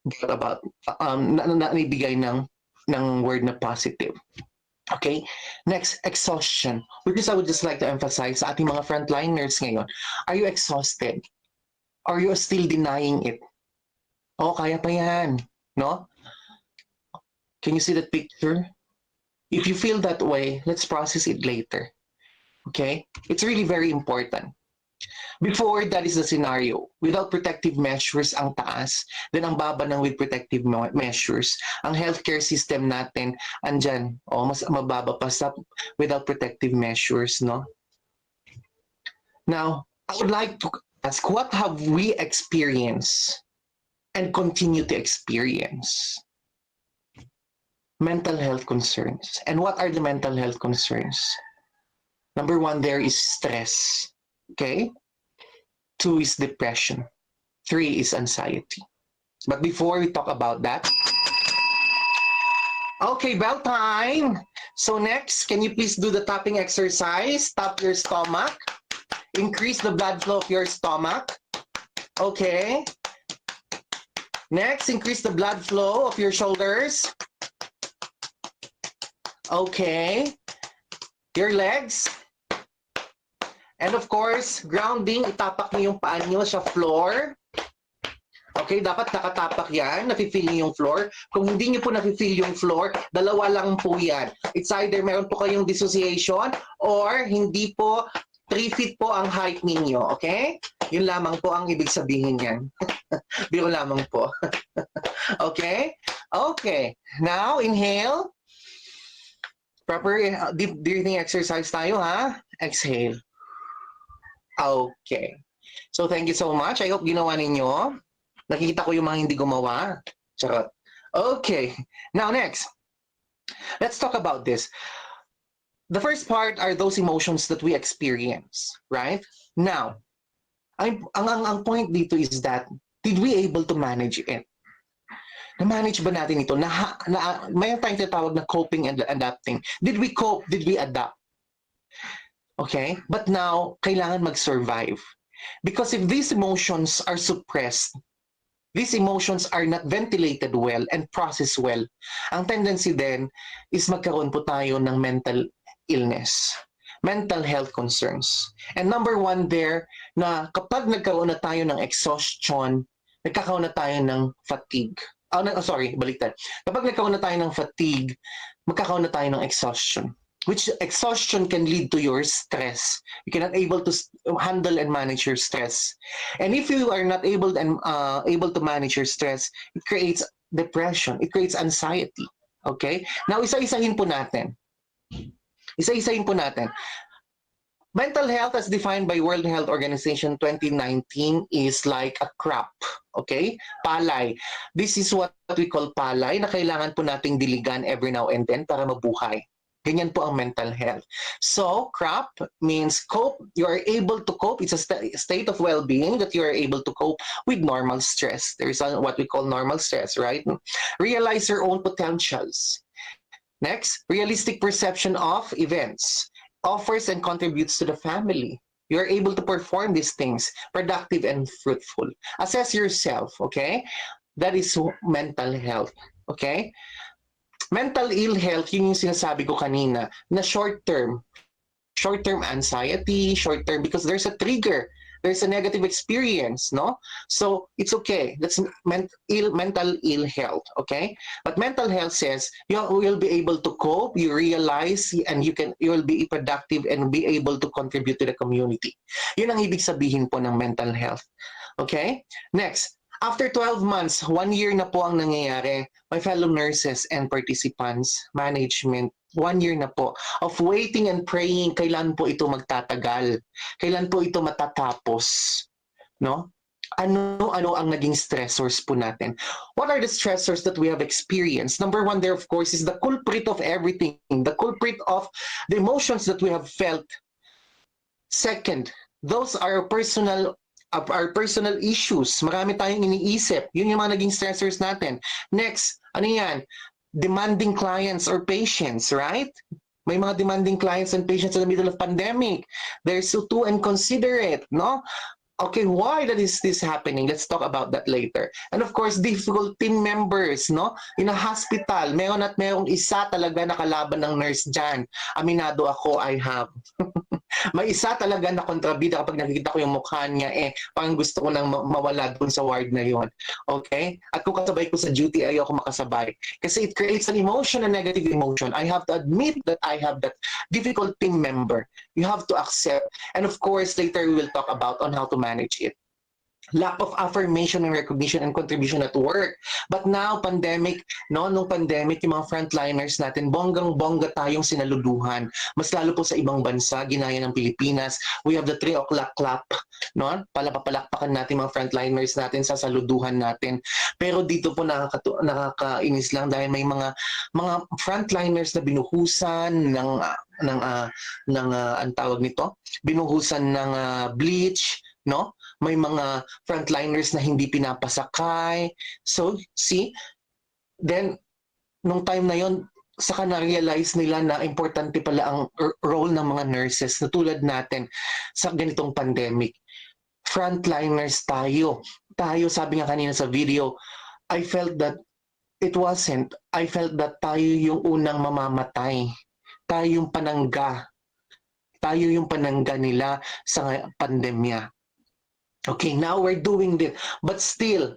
brought about. Naibigay ng word na positive. Okay? Next, exhaustion. Which is I would just like to emphasize sa ating mga frontliners ngayon. Are you exhausted? Are you still denying it? Oh, kaya pa yan. No? Can you see that picture? If you feel that way, let's process it later. Okay? It's really very important. Before, that is the scenario. Without protective measures ang taas, then ang baba ng with protective measures. Ang healthcare system natin, andyan, mas mababa pa sa without protective measures, no? Now, I would like to ask, what have we experienced and continue to experience? Mental health concerns. And what are the mental health concerns? Number one, there is stress. Okay? 2 is depression. 3 is anxiety. But before we talk about that, okay, bell time. So next, can you please do the tapping exercise? Tap your stomach. Increase the blood flow of your stomach. Okay. Next, increase the blood flow of your shoulders. Okay. Your legs. And of course, grounding, itapak niyo yung paa niyo sa floor. Okay, dapat nakatapak yan, nafe-feel niyo yung floor. Kung hindi niyo po nafe-feel yung floor, dalawa lang po yan. It's either meron po kayong dissociation or hindi po 3 feet po ang height ninyo, okay? Yun lamang po ang ibig sabihin yan. Biro lamang po. Okay? Okay. Now, inhale. Proper deep breathing exercise tayo, ha? Exhale. Okay. So, thank you so much. I hope ginawa ninyo. Nakikita ko yung mga hindi gumawa. Charot. Okay. Now, next. Let's talk about this. The first part are those emotions that we experience, right? Now, ang point dito is that, did we able to manage it? Na-manage ba natin ito? Mayroon tayong tinatawag na coping and adapting. Did we cope? Did we adapt? Okay? But now, kailangan mag-survive. Because if these emotions are suppressed, these emotions are not ventilated well and processed well, ang tendency then is magkaroon po tayo ng mental illness, mental health concerns. And number one there, na kapag nagkaroon na tayo ng exhaustion, nagkakaroon na tayo ng fatigue. Baliktad. Kapag nagkaroon na tayo ng fatigue, magkakaroon na tayo ng exhaustion. Which exhaustion can lead to your stress. You cannot able to handle and manage your stress. And if you are not able to manage your stress, it creates depression. It creates anxiety. Okay? Now, isa-isahin po natin. Mental health as defined by World Health Organization 2019 is like a crop. Okay? Palay. This is what we call palay na kailangan po nating diligan every now and then para mabuhay. Ganyan po ang mental health. So, crop means cope. You are able to cope. It's a state of well-being that you are able to cope with normal stress. There is what we call normal stress, right? Realize your own potentials. Next, realistic perception of events. Offers and contributes to the family. You are able to perform these things, productive and fruitful. Assess yourself, okay? That is mental health, okay? Mental ill health, yun yung sinasabi ko kanina, na short-term anxiety, short-term, because there's a trigger, there's a negative experience, no? So, it's okay. That's mental ill health, okay? But mental health says, you will be able to cope, you realize, and you will be productive and be able to contribute to the community. Yun ang ibig sabihin po ng mental health, okay? Next, after 12 months, 1 year na po ang nangyayari, my fellow nurses and participants, management, 1 year na po of waiting and praying, kailan po ito magtatagal? Kailan po ito matatapos? No? Ano ang naging stressors po natin? What are the stressors that we have experienced? Number one there, of course, is the culprit of everything, the culprit of the emotions that we have felt. Second, those are personal issues. Marami tayong iniisip. Yun yung mga naging stressors natin. Next, ano yan? Demanding clients or patients, right? May mga demanding clients and patients in the middle of pandemic. They're so too inconsiderate, no? Okay, why that is this happening? Let's talk about that later. And of course, difficult team members, no? In a hospital, merong isa talaga nakalaban ng nurse dyan. Aminado ako, I have. May isa talaga na kontrabida kapag nakikita ko yung mukha niya, parang gusto ko nang mawala dun sa ward na yon. Okay? At kung kasabay ko sa duty, ayaw ko makasabay. Kasi it creates an emotion, a negative emotion. I have to admit that I have that difficult team member. You have to accept. And of course, later we will talk about on how to manage it. Lack of affirmation and recognition and contribution at work. But now, pandemic, no, nung pandemic, yung mga frontliners natin, bonggang-bongga tayong sinaluduhan. Mas lalo po sa ibang bansa, ginaya ng Pilipinas. We have the 3 o'clock clap, no? Palapapalakpakan natin mga frontliners natin, sa saluduhan natin. Pero dito po nakakainis lang dahil may mga frontliners na binuhusan ng ang tawag nito, binuhusan ng bleach, no? May mga frontliners na hindi pinapasakay. So, see? Then, nung time na yon, saka na-realize nila na importante pala ang role ng mga nurses na tulad natin sa ganitong pandemic. Frontliners tayo. Sabi nga kanina sa video, I felt that it wasn't. I felt that tayo yung unang mamamatay. Tayo yung panangga. Tayo yung panangga nila sa pandemya. Okay, now we're doing this. But still,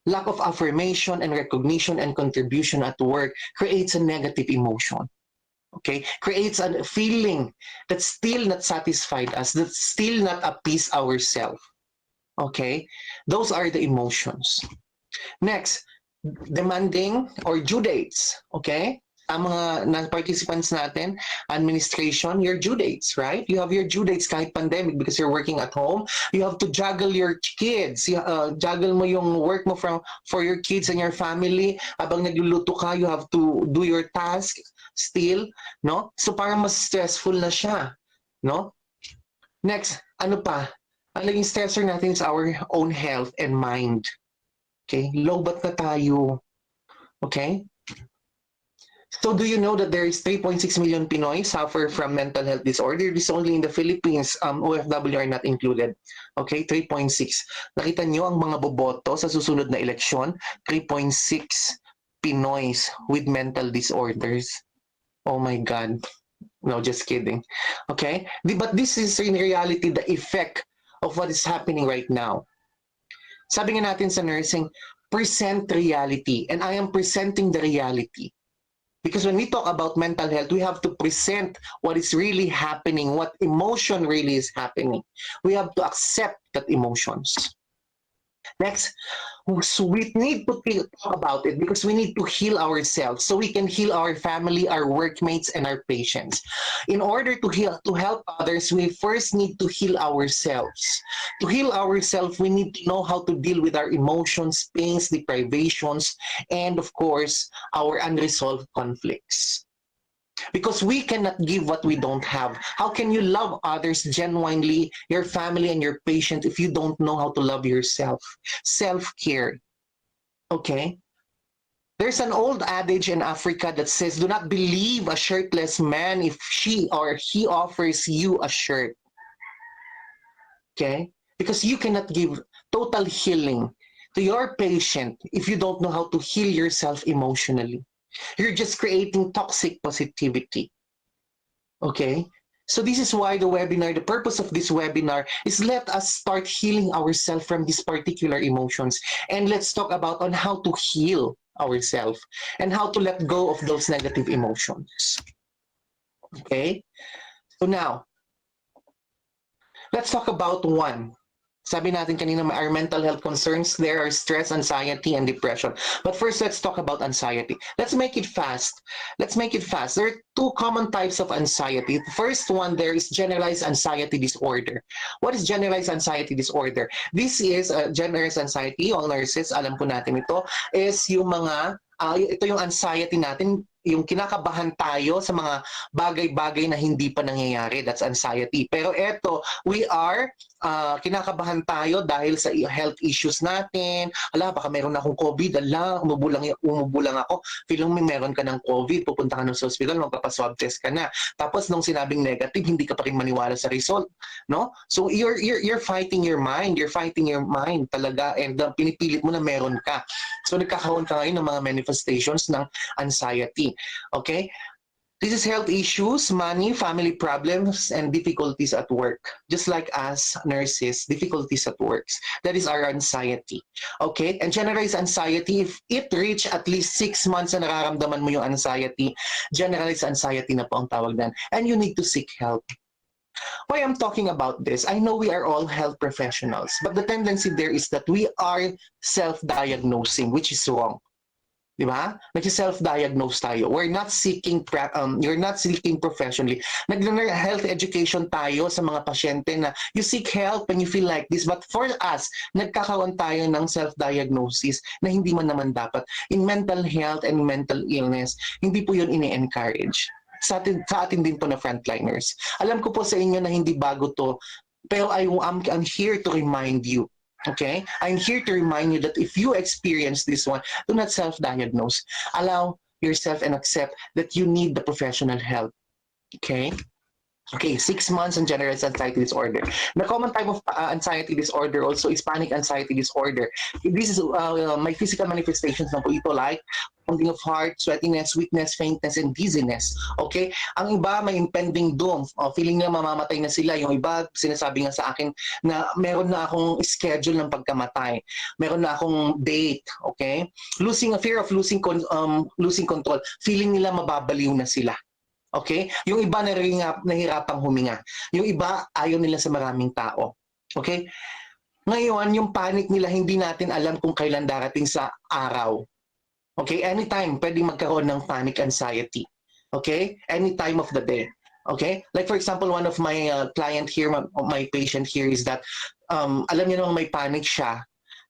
lack of affirmation and recognition and contribution at work creates a negative emotion. Okay, creates a feeling that still not satisfied us, that still not appease ourselves. Okay, those are the emotions. Next, demanding or due dates. Okay, ang mga participants natin, administration, your due dates, right? You have your due dates kahit pandemic because you're working at home. You have to juggle your kids. Juggle mo yung work mo for your kids and your family. Habang nagluluto ka, you have to do your task still, no? So parang mas stressful na siya, no? Next, ano pa? Ang naging stressor natin is our own health and mind. Okay? Lobat na tayo. Okay? So do you know that there is 3.6 million Pinoy suffer from mental health disorder? This is only in the Philippines. OFW are not included. Okay, 3.6. Nakita nyo ang mga boboto sa susunod na eleksyon, 3.6 Pinoys with mental disorders. Oh my God. No, just kidding. Okay? But this is in reality the effect of what is happening right now. Sabi nga natin sa nursing, present reality. And I am presenting the reality. Because when we talk about mental health, we have to present what is really happening, what emotion really is happening. We have to accept that emotions. Next, so we need to talk about it because we need to heal ourselves so we can heal our family, our workmates, and our patients. In order to help others, we first need to heal ourselves. To heal ourselves, we need to know how to deal with our emotions, pains, deprivations, and of course, our unresolved conflicts. Because we cannot give what we don't have. How can you love others genuinely, your family and your patient, if you don't know how to love yourself? Self-care. Okay? There's an old adage in Africa that says, do not believe a shirtless man if she or he offers you a shirt. Okay? Because you cannot give total healing to your patient if you don't know how to heal yourself emotionally. You're just creating toxic positivity. Okay? So this is why the purpose of this webinar is let us start healing ourselves from these particular emotions. And let's talk about on how to heal ourselves and how to let go of those negative emotions. Okay? So now, let's talk about one. Sabi natin kanina, our mental health concerns, there are stress, anxiety, and depression. But first, let's talk about anxiety. Let's make it fast. There are two common types of anxiety. The first one there is generalized anxiety disorder. What is generalized anxiety disorder? This is generalized anxiety. All nurses, alam po natin ito, is yung mga, ito yung anxiety natin, yung kinakabahan tayo sa mga bagay-bagay na hindi pa nangyayari. That's anxiety. Pero eto, we are kinakabahan tayo dahil sa health issues natin. Ala, baka meron akong COVID. Ala, umubulang ako. Feeling mo meron ka ng COVID, pupunta ka na sa hospital, magpapaswab test ka na. Tapos nung sinabing negative, hindi ka pa rin maniwala sa result, no? So you're fighting your mind. You're fighting your mind talaga, and pinipilit mo na meron ka. So nagkakaroon ka ngayon ng mga manifestations ng anxiety. Okay? This is health issues, money, family problems, and difficulties at work. Just like us nurses, difficulties at work. That is our anxiety. Okay? And generalized anxiety, if it reach at least 6 months na nararamdaman mo yung anxiety, generalized anxiety na po ang tawag dan. And you need to seek help. Why I'm talking about this, I know we are all health professionals, but the tendency there is that we are self-diagnosing, which is wrong. Di ba? Nag-self-diagnose tayo. You're not seeking professionally. Nag-health education tayo sa mga pasyente na you seek help when you feel like this. But for us, nagkakaroon tayo ng self-diagnosis na hindi man naman dapat. In mental health and mental illness, hindi po yun ini-encourage. Sa atin din po na frontliners. Alam ko po sa inyo na hindi bago to, pero I'm here to remind you. Okay? I'm here to remind you that if you experience this one, do not self-diagnose. Allow yourself and accept that you need the professional help. Okay? Okay, 6 months on generalized anxiety disorder. The common type of anxiety disorder also is panic anxiety disorder. This is my physical manifestations na po ito, like pounding of heart, sweatiness, weakness, faintness, and dizziness. Okay? Ang iba may impending doom. Feeling nila mamamatay na sila. Yung iba, sinasabi nga sa akin na meron na akong schedule ng pagkamatay. Meron na akong date. Okay? Fear of losing control. Feeling nila mababaliw na sila. Okay? Yung iba nahirapang huminga. Yung iba ayaw nila sa maraming tao. Okay? Ngayon, yung panic nila, hindi natin alam kung kailan darating sa araw. Okay? Anytime, pwedeng magkaroon ng panic anxiety. Okay? Any time of the day. Okay? Like for example, one of my client here, my patient here is that, alam niyo naman may panic siya.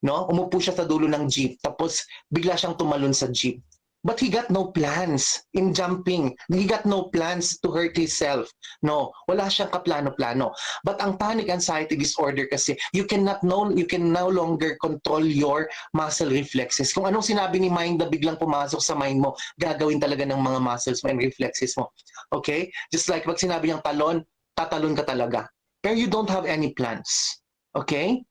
No? Umupo siya sa dulo ng jeep, tapos bigla siyang tumalon sa jeep. But he got no plans in jumping. He got no plans to hurt himself. No, wala siyang kaplano-plano. But ang panic anxiety disorder kasi, you can no longer control your muscle reflexes. Kung anong sinabi ni mind na biglang pumasok sa mind mo, gagawin talaga ng mga muscles mo and reflexes mo. Okay? Just like pag sinabi niyang talon, tatalon ka talaga. Pero you don't have any plans. Okay?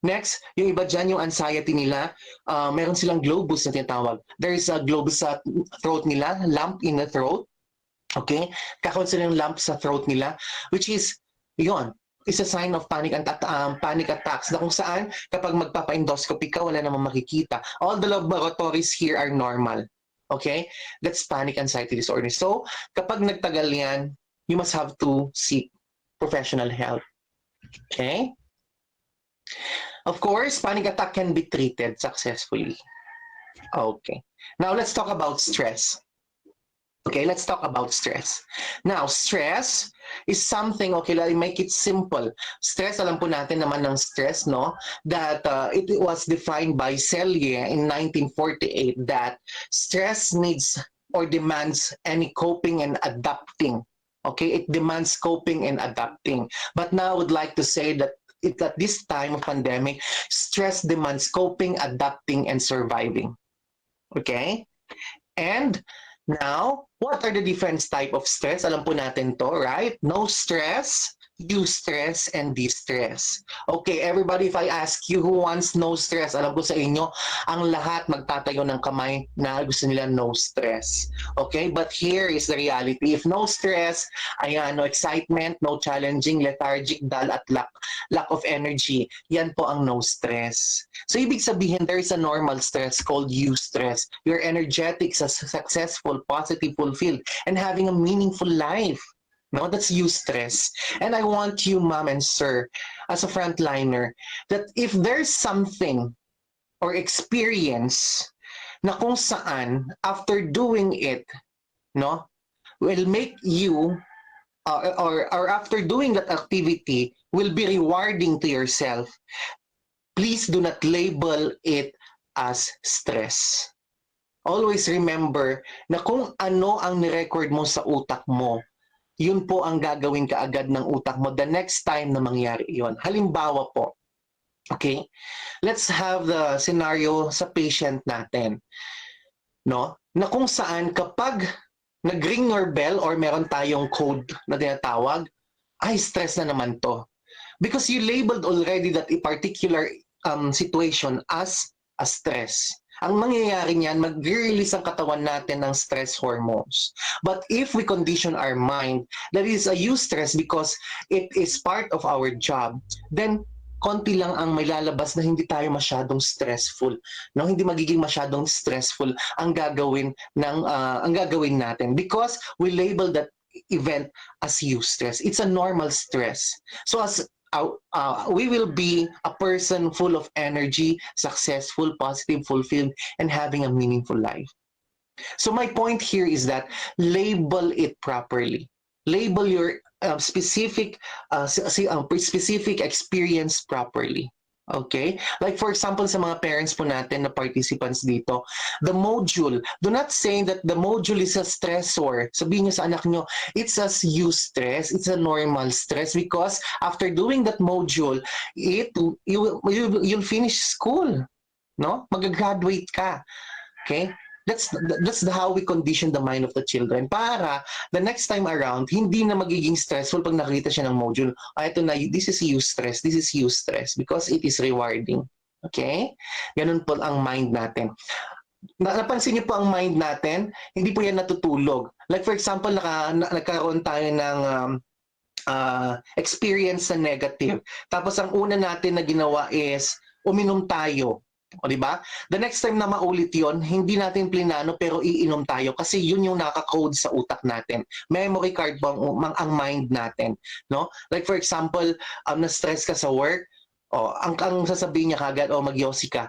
Next, yung iba dyan, yung anxiety nila, meron silang globus na tinatawag. There is a globus sa throat nila, lump in the throat. Okay? Kakaroon sila ng lump sa throat nila, which is, yun, is a sign of panic attacks na kung saan, kapag magpapa-endoscopy ka, wala namang makikita. All the laboratories here are normal. Okay? That's panic anxiety disorder. So, kapag nagtagal yan, you must have to seek professional help. Okay? Of course, panic attack can be treated successfully. Okay. Now, let's talk about stress. Okay, let's talk about stress. Now, stress is something, okay, let me make it simple. Stress, alam po natin naman ng stress, no? That it was defined by Selye in 1948 that stress needs or demands any coping and adapting. Okay, it demands coping and adapting. But now I would like to say that at this time of pandemic, stress demands coping, adapting, and surviving. Okay? And now, what are the different type of stress? Alam po natin to, right? No stress, eustress, and distress. Okay, everybody, if I ask you who wants no stress, alam ko sa inyo, ang lahat magtatayo ng kamay na gusto nila no stress. Okay, but here is the reality. If no stress, ayan, no excitement, no challenging, lethargic, dull, at lack of energy, yan po ang no stress. So, ibig sabihin, there is a normal stress called eustress. You're energetic, successful, positive, fulfilled, and having a meaningful life. No, that's eustress. And I want you, ma'am and sir, as a frontliner, that if there's something or experience na kung saan, after doing it, no, will make you, or after doing that activity, will be rewarding to yourself, please do not label it as stress. always remember na kung ano ang nirecord mo sa utak mo, yun po ang gagawin kaagad ng utak mo the next time na mangyari yun. Halimbawa po, okay, let's have the scenario sa patient natin, no? Na kung saan kapag nag-ring your bell or meron tayong code na tinatawag, ay stress na naman to. Because you labeled already that a particular situation as a stress. Ang mangyayari niyan, mag-release ang katawan natin ng stress hormones. But if we condition our mind that is a eustress because it is part of our job, then konti lang ang may lalabas na hindi tayo masyadong stressful, no? Hindi magiging masyadong stressful ang gagawin natin because we label that event as eustress. It's a normal stress. So as we will be a person full of energy, successful, positive, fulfilled, and having a meaningful life. So my point here is that label it properly. Label your specific experience properly. Okay? Like for example, sa mga parents po natin na participants dito, the module, do not say that the module is a stressor. Sabihin niyo sa anak niyo, it's a eustress, it's a normal stress because after doing that module, you'll finish school. No? Mag-graduate ka. Okay? That's how we condition the mind of the children para the next time around, hindi na magiging stressful pag nakita siya ng module. Ito na, this is eustress because it is rewarding. Okay? Ganun po ang mind natin. Napansin niyo po ang mind natin, hindi po yan natutulog. Like for example, nagkaroon tayo ng experience na negative. Tapos ang una natin na ginawa is uminom tayo. O diba? The next time na maulit yon, hindi natin plinano pero iinom tayo kasi yun yung nakaka-code sa utak natin. Memory card po ang mind natin, no? Like for example, na-stress ka sa work, ang sasabihin niya kagad, magyosi ka,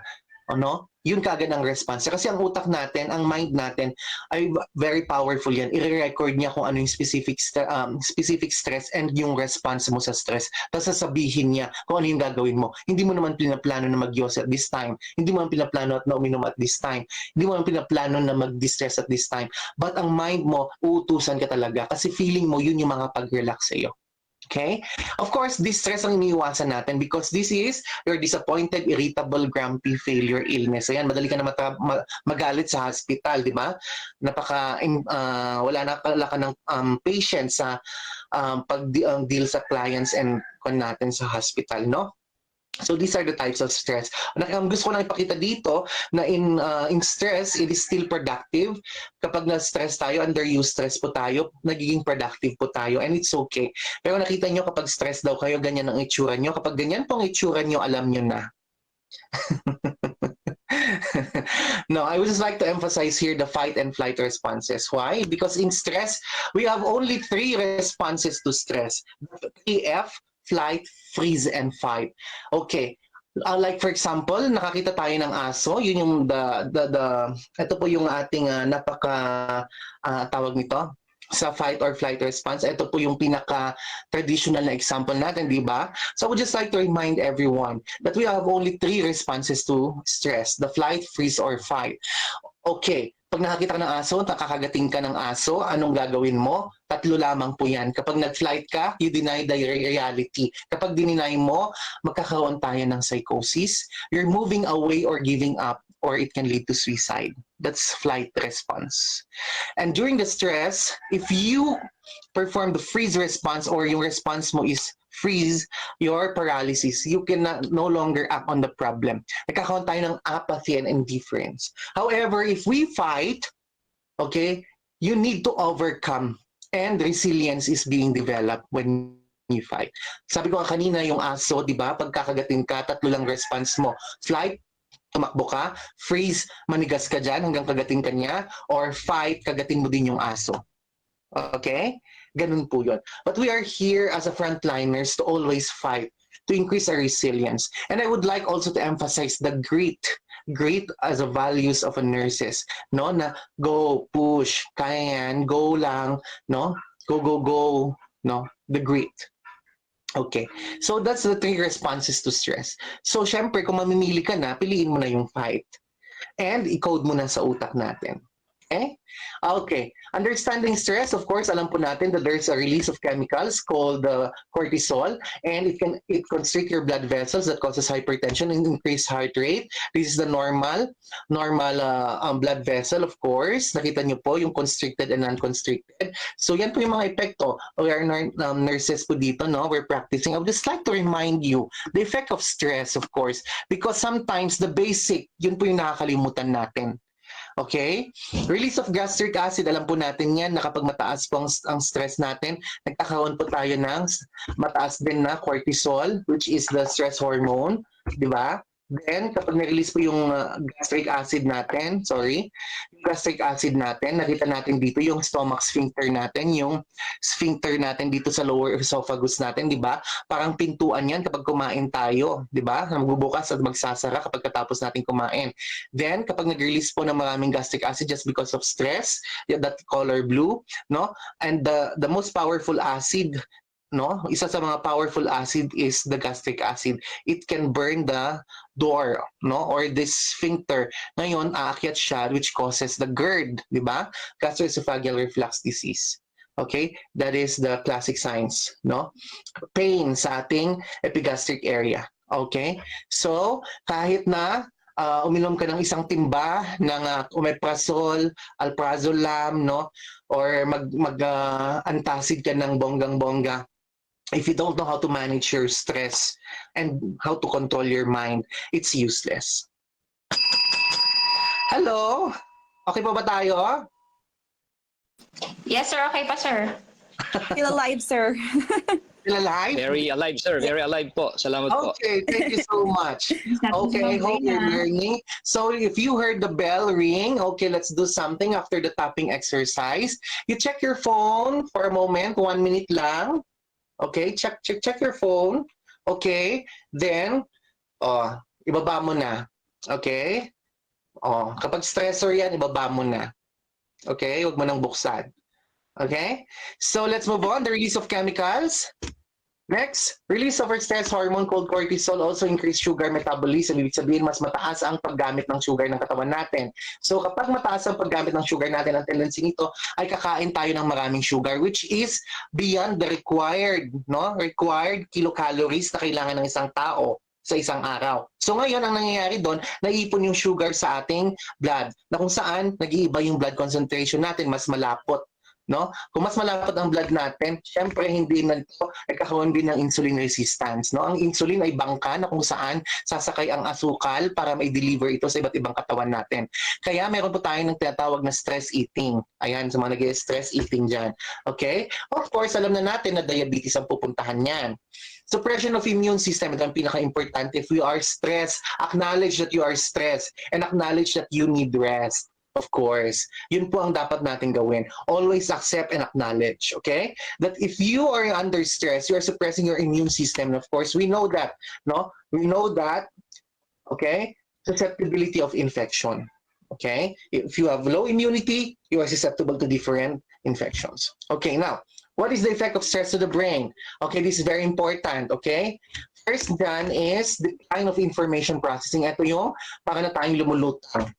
no? Yun kagad ang response. Kasi ang utak natin, ang mind natin ay very powerful yan. I-record niya kung ano yung specific stress and yung response mo sa stress. Tapos sasabihin niya kung ano yung gagawin mo. Hindi mo naman pinaplano na mag-yos at this time. Hindi mo naman pinaplano na uminom at this time. Hindi mo naman pinaplano na mag-distress at this time. But ang mind mo, uutusan ka talaga kasi feeling mo yun yung mga pag-relax sa iyo. Okay? Of course, this stress ang iniiwasan natin because this is your disappointed, irritable, grumpy, failure, illness. Ayan, madali ka na magalit sa hospital, di ba? Wala na pala ka ng patience sa pag-deal sa clients and natin sa hospital, no? So these are the types of stress. Gusto ko lang ipakita dito na in stress, it is still productive. Kapag na-stress tayo, under eustress po tayo, nagiging productive po tayo and it's okay. Pero nakita nyo kapag stress daw kayo, ganyan ang itsura nyo. Kapag ganyan pong itsura nyo, alam nyo na. No, I would just like to emphasize here the fight and flight responses. Why? Because in stress, we have only 3 responses to stress. 3F, flight, freeze, and fight. Okay. Like for example, nakakita tayo ng aso, yun yung ito po yung ating tawag nito sa fight or flight response. Ito po yung pinaka-traditional na example natin, di ba? So I would just like to remind everyone that we have only 3 responses to stress, the flight, freeze, or fight. Okay. Pag nakakita ka ng aso, nakakagating ka ng aso, anong gagawin mo? 3 lamang po yan. Kapag nag-flight ka, you deny the reality. Kapag dininay mo, magkakaroon tayo ng psychosis. You're moving away or giving up, or it can lead to suicide. That's flight response. And during the stress, if you perform the freeze response or yung response mo is freeze, your paralysis, you can no longer act on the problem. Nagkakaroon tayo ng apathy and indifference. However, if we fight, okay, you need to overcome and resilience is being developed when you fight. Sabi ko kanina yung aso, di ba? Pagkakagatin ka, 3 lang response mo. Flight, tumakbo ka. Freeze, manigas ka dyan hanggang kagatin ka niya. Or fight, kagatin mo din yung aso. Okay? Ganun po yun. But we are here as a frontliners to always fight, to increase our resilience. And I would like also to emphasize the grit as a values of a nurses. No? Na go, push, kaya yan, go lang, no? Go, no? The grit. Okay. So that's the 3 responses to stress. So syempre, kung mamimili ka na, piliin mo na yung fight. and i-code muna sa utak natin. Okay? Okay. Understanding stress, of course, alam po natin that there's a release of chemicals called cortisol, and it constrict your blood vessels that causes hypertension and increased heart rate. This is the normal blood vessel, of course. Nakita niyo po yung constricted and non-constricted. So yan po yung mga epekto. We are nurses po dito, no? We're practicing. I would just like to remind you the effect of stress, of course, because sometimes the basic, yun po yung nakakalimutan natin. Okay? Release of gastric acid, alam po natin yan na kapag mataas po ang stress natin, nagkakaroon po tayo ng mataas din na cortisol, which is the stress hormone, di ba? Then, kapag na-release po yung gastric acid natin, yung gastric acid natin, nakita natin dito yung stomach sphincter natin, yung sphincter natin dito sa lower esophagus natin, di ba? Parang pintuan yan kapag kumain tayo, di ba? Magbubukas at magsasara kapag katapos natin kumain. Then, kapag nag-release po ng maraming gastric acid just because of stress, that color blue, no? And the most powerful acid, no? Isa sa mga powerful acid is the gastric acid. It can burn the door, no? Or this sphincter. Ngayon, aakyat siya, which causes the GERD, di ba? Gastroesophageal reflux disease. Okay? That is the classic signs, no? Pain sa ating epigastric area. Okay? So, kahit na uminom ka ng isang timba ng omeprazole, alprazolam, no? Or antacid ka ng bonggang-bongga. If you don't know how to manage your stress and how to control your mind, it's useless. Hello? Okay pa ba tayo? Yes, sir. Okay pa, sir. Still alive, sir. Still alive? Very alive, sir. Very alive po. Salamat po. Okay, thank you so much. Okay, I hope you're learning. So if you heard the bell ring, okay, let's do something after the tapping exercise. You check your phone for a moment, 1 minute lang. Okay, check your phone. Okay, then, ibaba mo na. Okay? Kapag stressor yan, ibaba mo na. Okay, huwag mo nang buksan. Okay? So let's move on. The release of chemicals. Next, release of our stress hormone called cortisol also increase sugar metabolism. Ibig sabihin, mas mataas ang paggamit ng sugar ng katawan natin. So kapag mataas ang paggamit ng sugar natin, ang tendency nito ay kakain tayo ng maraming sugar, which is beyond the required kilocalories na kailangan ng isang tao sa isang araw. So ngayon, ang nangyayari doon, naiipon yung sugar sa ating blood, na kung saan nag-iiba yung blood concentration natin, mas malapot. No? Kung mas malapot ang blood natin, syempre hindi na ito nagkakaroon din ng insulin resistance. No? Ang insulin ay bangka na kung saan sasakay ang asukal para ma-deliver ito sa iba't ibang katawan natin. Kaya meron po tayo ng tinatawag na stress eating. Ayan, sa mga nag-stress eating dyan. Okay? Of course, alam na natin na diabetes ang pupuntahan yan. Suppression of immune system, ito ang pinaka-importante. If you are stressed, acknowledge that you are stressed and acknowledge that you need rest. Of course, yun po ang dapat natin gawin. Always accept and acknowledge, okay? That if you are under stress, you are suppressing your immune system. And of course, we know that, no? We know that, okay? Susceptibility of infection, okay? If you have low immunity, you are susceptible to different infections. Okay, now, what is the effect of stress to the brain? Okay, this is very important, okay? First dyan is the kind of information processing. Ito yung para na tayong lumulutang.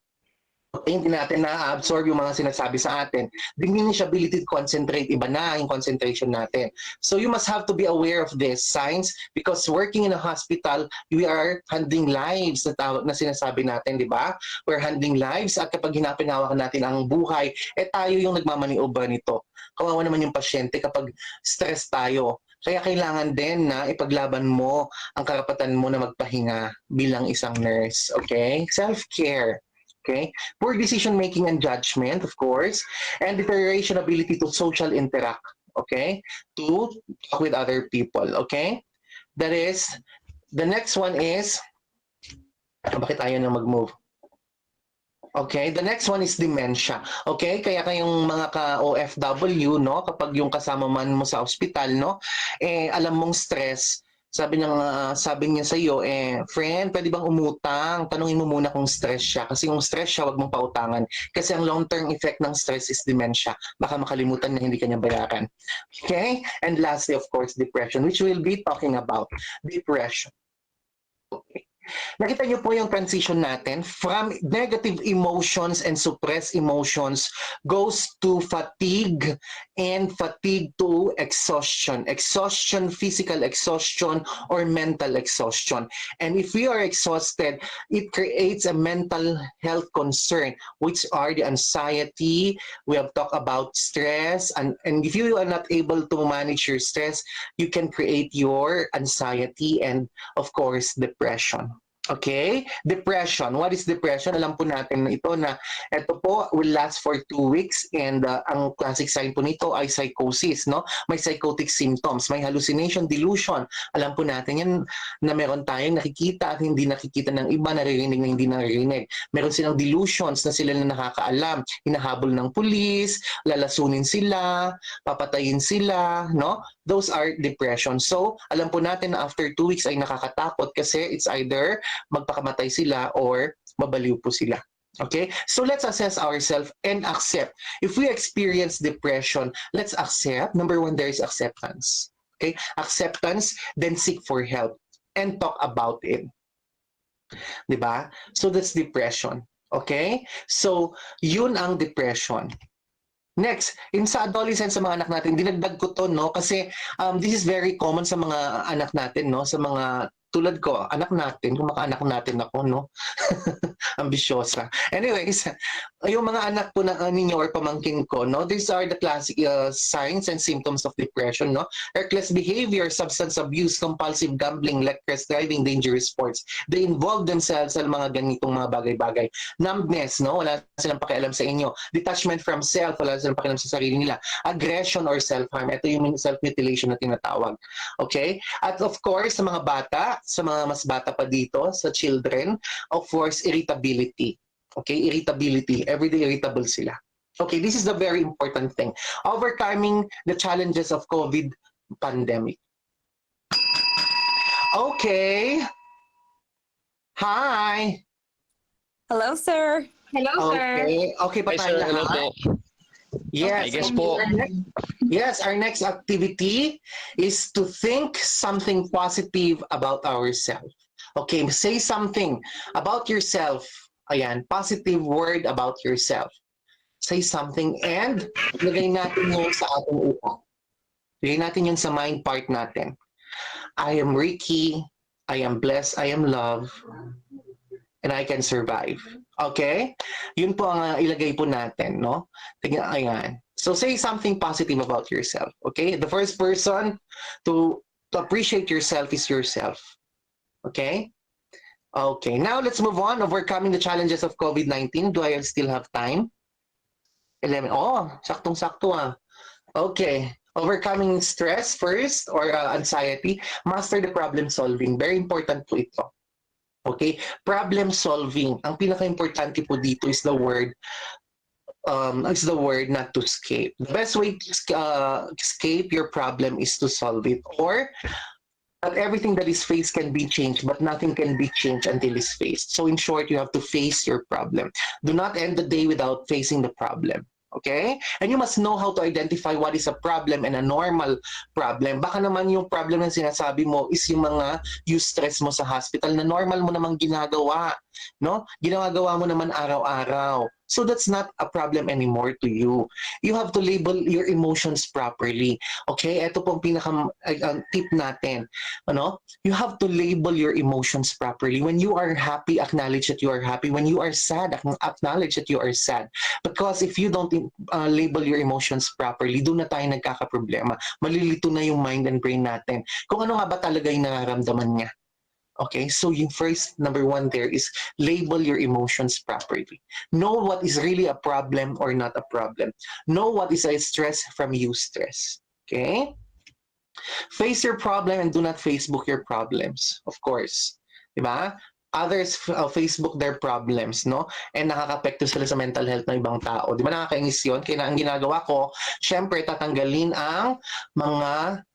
Hindi natin na-absorb yung mga sinasabi sa atin. Diminish ability to concentrate, iba na yung concentration natin. So you must have to be aware of this signs because working in a hospital, we are handling lives na sinasabi natin, di ba? We're handling lives at kapag hinapinawakan natin ang buhay, tayo yung nagmamaniobra nito. Kawawa naman yung pasyente kapag stress tayo. Kaya kailangan din na ipaglaban mo ang karapatan mo na magpahinga bilang isang nurse. Okay? Self-care. Okay? Poor decision-making and judgment, of course, and deterioration ability to social interact, okay? To talk with other people, okay? That is, the next one is, bakit ayaw na mag-move? Okay, the next one is dementia. Okay, kaya kayong mga ka-OFW, no, kapag yung kasama man mo sa ospital, no, alam mong stress, sabi niya sa iyo, friend, pwede bang umutang? Tanungin mo muna kung stress siya. Kasi kung stress siya, wag mong pautangan. Kasi ang long-term effect ng stress is dementia. Baka makalimutan na hindi kanya bayaran. Okay? And lastly, of course, depression, which we'll be talking about. Depression. Okay. Nakita niyo po yung transition natin from negative emotions and suppressed emotions goes to fatigue and fatigue to exhaustion. Exhaustion, physical exhaustion or mental exhaustion. And if we are exhausted, it creates a mental health concern, which are the anxiety. We have talked about stress. And if you are not able to manage your stress, you can create your anxiety and, of course, depression. Okay? Depression. What is depression? Alam po natin na ito will last for 2 weeks and ang classic sign po nito ay psychosis, no? May psychotic symptoms, may hallucination, delusion. Alam po natin yan na meron tayong nakikita at hindi nakikita ng iba, naririnig na hindi naririnig. Meron silang delusions na sila na nakakaalam, hinahabol ng pulis, lalasunin sila, papatayin sila, no? Those are depression. So, alam po natin na after 2 weeks ay nakakatakot kasi it's either magpakamatay sila or mabaliw po sila. Okay? So let's assess ourselves and accept. If we experience depression, let's accept. Number 1, there is acceptance. Okay? Acceptance, then seek for help and talk about it. Diba? So that's depression. Okay? So, yun ang depression. Next, sa adolescence sa mga anak natin, dinagdag ko to, no? Kasi this is very common sa mga anak natin, no? Sa mga tulad ko, anak natin, kung maka-anak natin ako, no? Ambisyosa. Anyways, yung mga anak po na ninyo or pamangkin ko, no? These are the classic signs and symptoms of depression, no? Reckless behavior, substance abuse, compulsive gambling, reckless driving, dangerous sports. They involve themselves sa mga ganitong mga bagay-bagay. Numbness, no? Wala silang pakialam sa inyo. Detachment from self, wala silang pakialam sa sarili nila. Aggression or self-harm. Ito yung self-mutilation na tinatawag. Okay? At of course, sa mga bata, sa mga mas bata pa dito, sa children, of course, irritability. Okay, irritability. Everyday irritable sila. Okay, this is the very important thing. Overcoming the challenges of COVID pandemic. Okay. Hi. Hello, sir. Hello, sir. Okay pa Hi, tayo sir. Hello lahat? po. Yes. I guess po. Yes, our next activity is to think something positive about ourselves. Okay, say something about yourself. Ayan, positive word about yourself. Say something and lagay natin yun sa ating utak. Lagay natin yun sa mind part natin. I am Ricky. I am blessed. I am loved. And I can survive. Okay? Yun po ang ilagay po natin, no? Tingnan, ayan. So say something positive about yourself. Okay? The first person to appreciate yourself is yourself. Okay? Okay. Now let's move on. Overcoming the challenges of COVID-19. Do I still have time? 11. Oh, saktong-sakto ah. Okay. Overcoming stress first or anxiety. Master the problem solving. Very important po ito. Okay? Problem solving. Ang pinaka-importante po dito is the word not to escape. The best way to escape your problem is to solve it. Or not everything that is faced can be changed, but nothing can be changed until it's faced. So in short, you have to face your problem. Do not end the day without facing the problem. Okay? And you must know how to identify what is a problem and a normal problem. Baka naman yung problem na sinasabi mo is yung mga stress mo sa hospital na normal mo namang ginagawa. No? Ginagawa mo naman araw-araw. So that's not a problem anymore to you. You have to label your emotions properly. Okay? Ito pong pinaka-tip natin. Ano? You have to label your emotions properly. When you are happy, acknowledge that you are happy. When you are sad, acknowledge that you are sad. Because if you don't label your emotions properly, doon na tayo nagkakaproblema. Malilito na yung mind and brain natin. Kung ano nga ba talaga yung nararamdaman niya. Okay, so yung first, number 1 there is label your emotions properly. Know what is really a problem or not a problem. Know what is a stress from eustress. Okay? Face your problem and do not Facebook your problems. Of course. Diba? Others Facebook their problems, no? And nakaka-apekto sila sa mental health ng ibang tao. Di ba nakakainis yun? Kaya ang ginagawa ko, syempre tatanggalin ang mga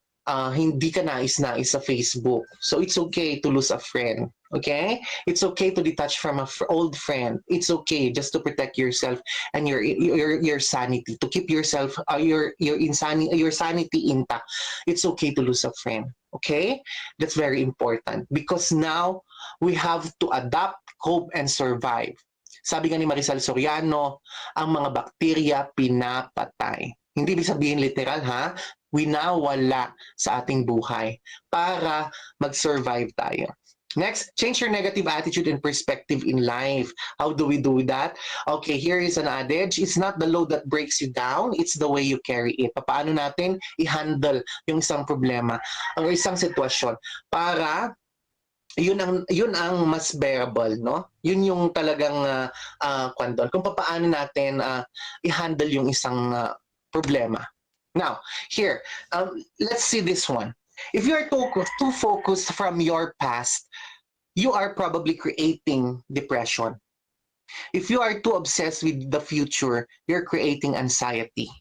hindi ka nais-nais sa Facebook. So it's okay to lose a friend. Okay? It's okay to detach from an old friend. It's okay just to protect yourself and your sanity, to keep yourself your sanity intact. It's okay to lose a friend. Okay? That's very important because now we have to adapt, cope, and survive. Sabi nga ni Marisol Soriano, ang mga bakterya pinapatay. Hindi ibig sabihin literal ha, winawala sa ating buhay para mag-survive tayo. Next, change your negative attitude and perspective in life. How do we do that? Okay, here is an adage. It's not the load that breaks you down, it's the way you carry it. Paano natin i-handle yung isang problema, ang isang sitwasyon para yun ang mas bearable, no? Yun yung talagang kung paano natin i-handle yung isang problema. Now, here, let's see this one. If you are too focused from your past, you are probably creating depression. If you are too obsessed with the future, you're creating anxiety.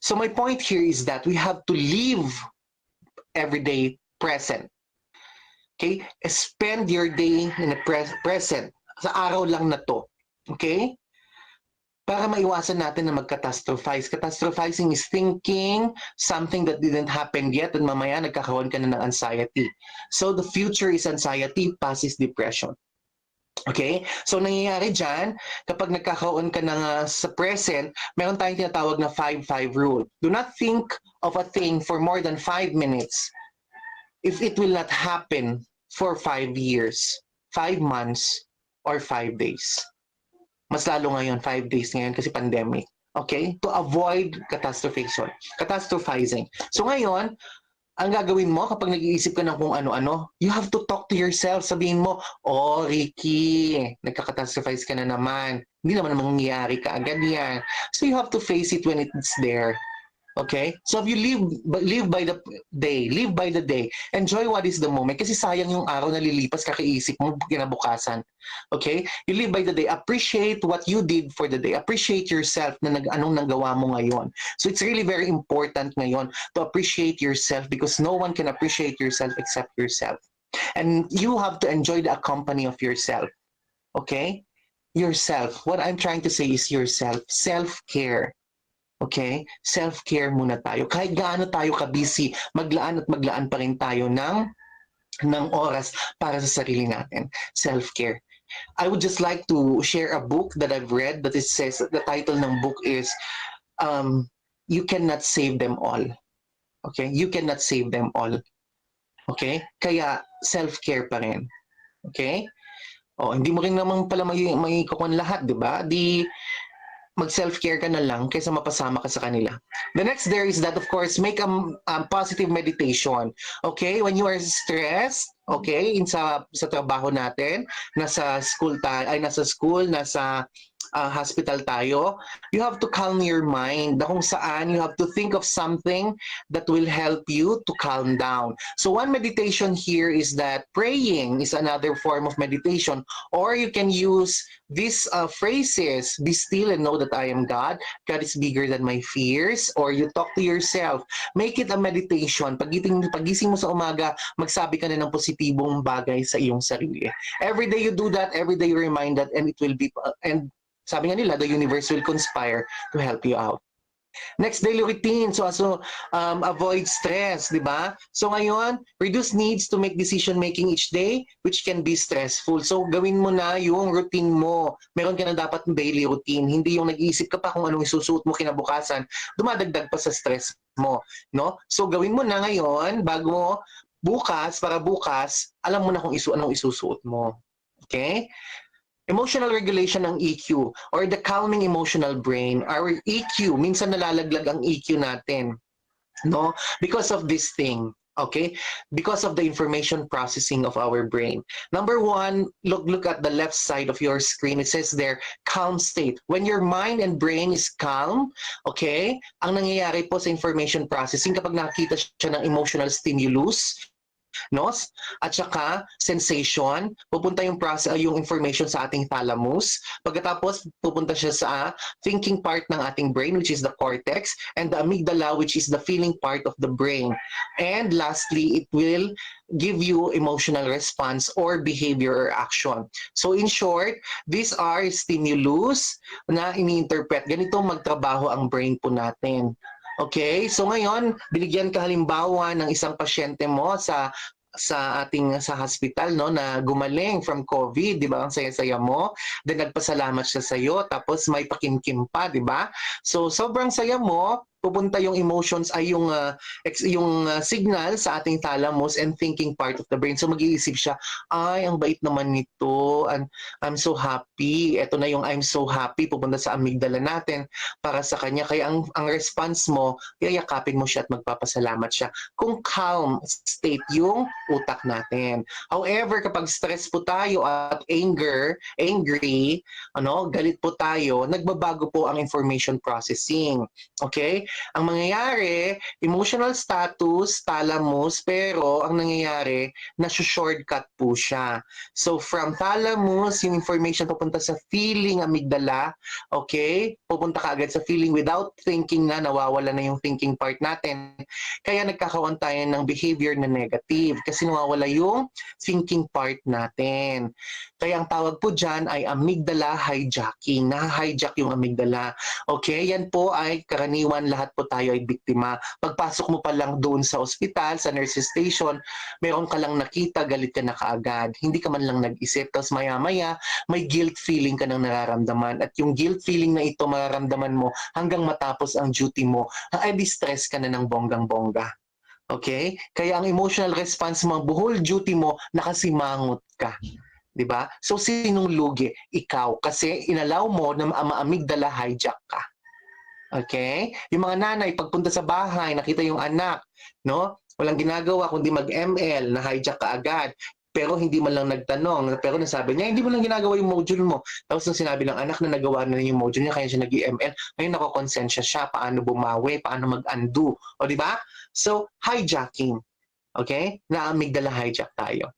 So my point here is that we have to live every day present. Okay? Spend your day in the present. Sa araw lang na to. Okay? Para maiwasan natin na mag-catastrophize. Catastrophizing is thinking something that didn't happen yet and mamaya nagkakaroon ka na ng anxiety. So the future is anxiety, past is depression. Okay? So nangyayari dyan, kapag nagkakaroon ka ng sa present, meron tayong tinatawag na 5-5 rule. Do not think of a thing for more than 5 minutes if it will not happen for 5 years, 5 months, or 5 days. Mas lalo ngayon, 5 days ngayon kasi pandemic. Okay? To avoid catastrophizing. So ngayon, ang gagawin mo kapag nag-iisip ka ng kung ano-ano, you have to talk to yourself. Sabihin mo, oh, Ricky, nagka-catastrophize ka na naman. Hindi naman mangyayari ka agad yan. So you have to face it when it's there. Okay? So if you live by the day, enjoy what is the moment. Kasi sayang yung araw na lilipas, kakaisip mo kinabukasan. Okay? You live by the day. Appreciate what you did for the day. Appreciate yourself na anong nagawa mo ngayon. So it's really very important ngayon to appreciate yourself because no one can appreciate yourself except yourself. And you have to enjoy the company of yourself. Okay? Yourself. What I'm trying to say is yourself. Self-care. Okay? Self-care muna tayo. Kahit gaano tayo ka-busy, maglaan pa rin tayo ng oras para sa sarili natin. Self-care. I would just like to share a book that I've read that it says, the title ng book is You Cannot Save Them All. Okay? You cannot save them all. Okay? Kaya self-care pa rin. Okay? O, hindi mo rin naman pala may kukuhan lahat, di ba? Mag-self-care ka na lang kaysa mapasama ka sa kanila. The next there is that, of course, make a positive meditation. Okay? When you are stressed, okay, sa trabaho natin, nasa school, nasa hospital tayo, you have to calm your mind. Na kung saan you have to think of something that will help you to calm down. So one meditation here is that praying is another form of meditation, or you can use these phrases, be still and know that I am God. God is bigger than my fears. Or you talk to yourself. Make it a meditation. Pagising mo sa umaga, magsabi ka na ng positibong bagay sa iyong sarili. Every day you do that, every day you remind that, and it will be, and sabi nga nila, the universe will conspire to help you out. Next, daily routine. So avoid stress, di ba? So ngayon, reduce needs to make decision making each day, which can be stressful. So gawin mo na yung routine mo. Meron ka na dapat daily routine. Hindi yung nag-iisip ka pa kung anong isusuot mo kinabukasan, dumadagdag pa sa stress mo. No? So gawin mo na ngayon, bago bukas, para bukas, alam mo na kung anong isusuot mo. Okay? Emotional regulation ng EQ or the calming emotional brain. Our EQ, minsan nalalaglag ang EQ natin, no? Because of this thing, okay? Because of the information processing of our brain. Number one, look at the left side of your screen. It says there, calm state. When your mind and brain is calm, okay, ang nangyayari po sa information processing kapag nakakita siya ng emotional stimulus, no? At saka sensation, pupunta yung information sa ating thalamus. Pagkatapos pupunta siya sa thinking part ng ating brain, which is the cortex, and the amygdala, which is the feeling part of the brain. And lastly, it will give you emotional response or behavior or action. So in short, these are stimulus na ini-interpret. Ganito magtrabaho ang brain po natin. Okay, so ngayon, binigyan ka halimbawa ng isang pasyente mo sa sa hospital, no, na gumaling from COVID, di ba? Ang saya-saya mo. Then nagpasalamat siya sa iyo, tapos may pakimkim pa, di ba? So sobrang saya mo, pupunta yung emotions ay yung signal sa ating thalamus and thinking part of the brain. So mag-iisip siya, ay ang bait naman nito, I'm so happy. Ito na yung I'm so happy, pupunta sa amygdala natin para sa kanya. Kaya ang response mo, yayakapin mo siya at magpapasalamat siya. Kung calm state yung utak natin. However, kapag stress po tayo at angry, galit po tayo, nagbabago po ang information processing. Okay? Ang mangyayari, emotional status, thalamus, pero ang nangyayari, nasa-shortcut po siya. So from thalamus, yung information pupunta sa feeling amygdala, okay? Pupunta ka agad sa feeling without thinking na nawawala na yung thinking part natin. Kaya nagkakaroon tayo ng behavior na negative kasi nawawala yung thinking part natin. Kaya ang tawag po dyan ay amygdala hijacking. Na-hijack yung amygdala. Okay? Yan po ay karaniwan, lahat po tayo ay biktima. Pagpasok mo pa lang doon sa ospital, sa nurses station, meron ka lang nakita, galit ka na kaagad. Hindi ka man lang nag-isip. Tapos maya-maya, may guilt feeling ka nang nararamdaman. At yung guilt feeling na ito mararamdaman mo hanggang matapos ang duty mo, ay distress ka na ng bonggang-bongga. Okay? Kaya ang emotional response mo, buhol duty mo, nakasimangot ka. Diba? So, sinong lugi? Ikaw. Kasi inalaw mo na ma-amygdala hijack ka. Okay? Yung mga nanay, pagpunta sa bahay, nakita yung anak, no? Walang ginagawa kundi mag-ML, na hijack ka agad. Pero hindi man lang nagtanong. Pero nasabi niya, hindi mo lang ginagawa yung module mo. Tapos nung sinabi ng anak na nagawa na yung module niya, kaya siya nag-ML, ngayon nakokonsensya siya, paano bumawi, paano mag-undo. O di ba? So, hijacking. Okay? Na-amygdala hijack tayo.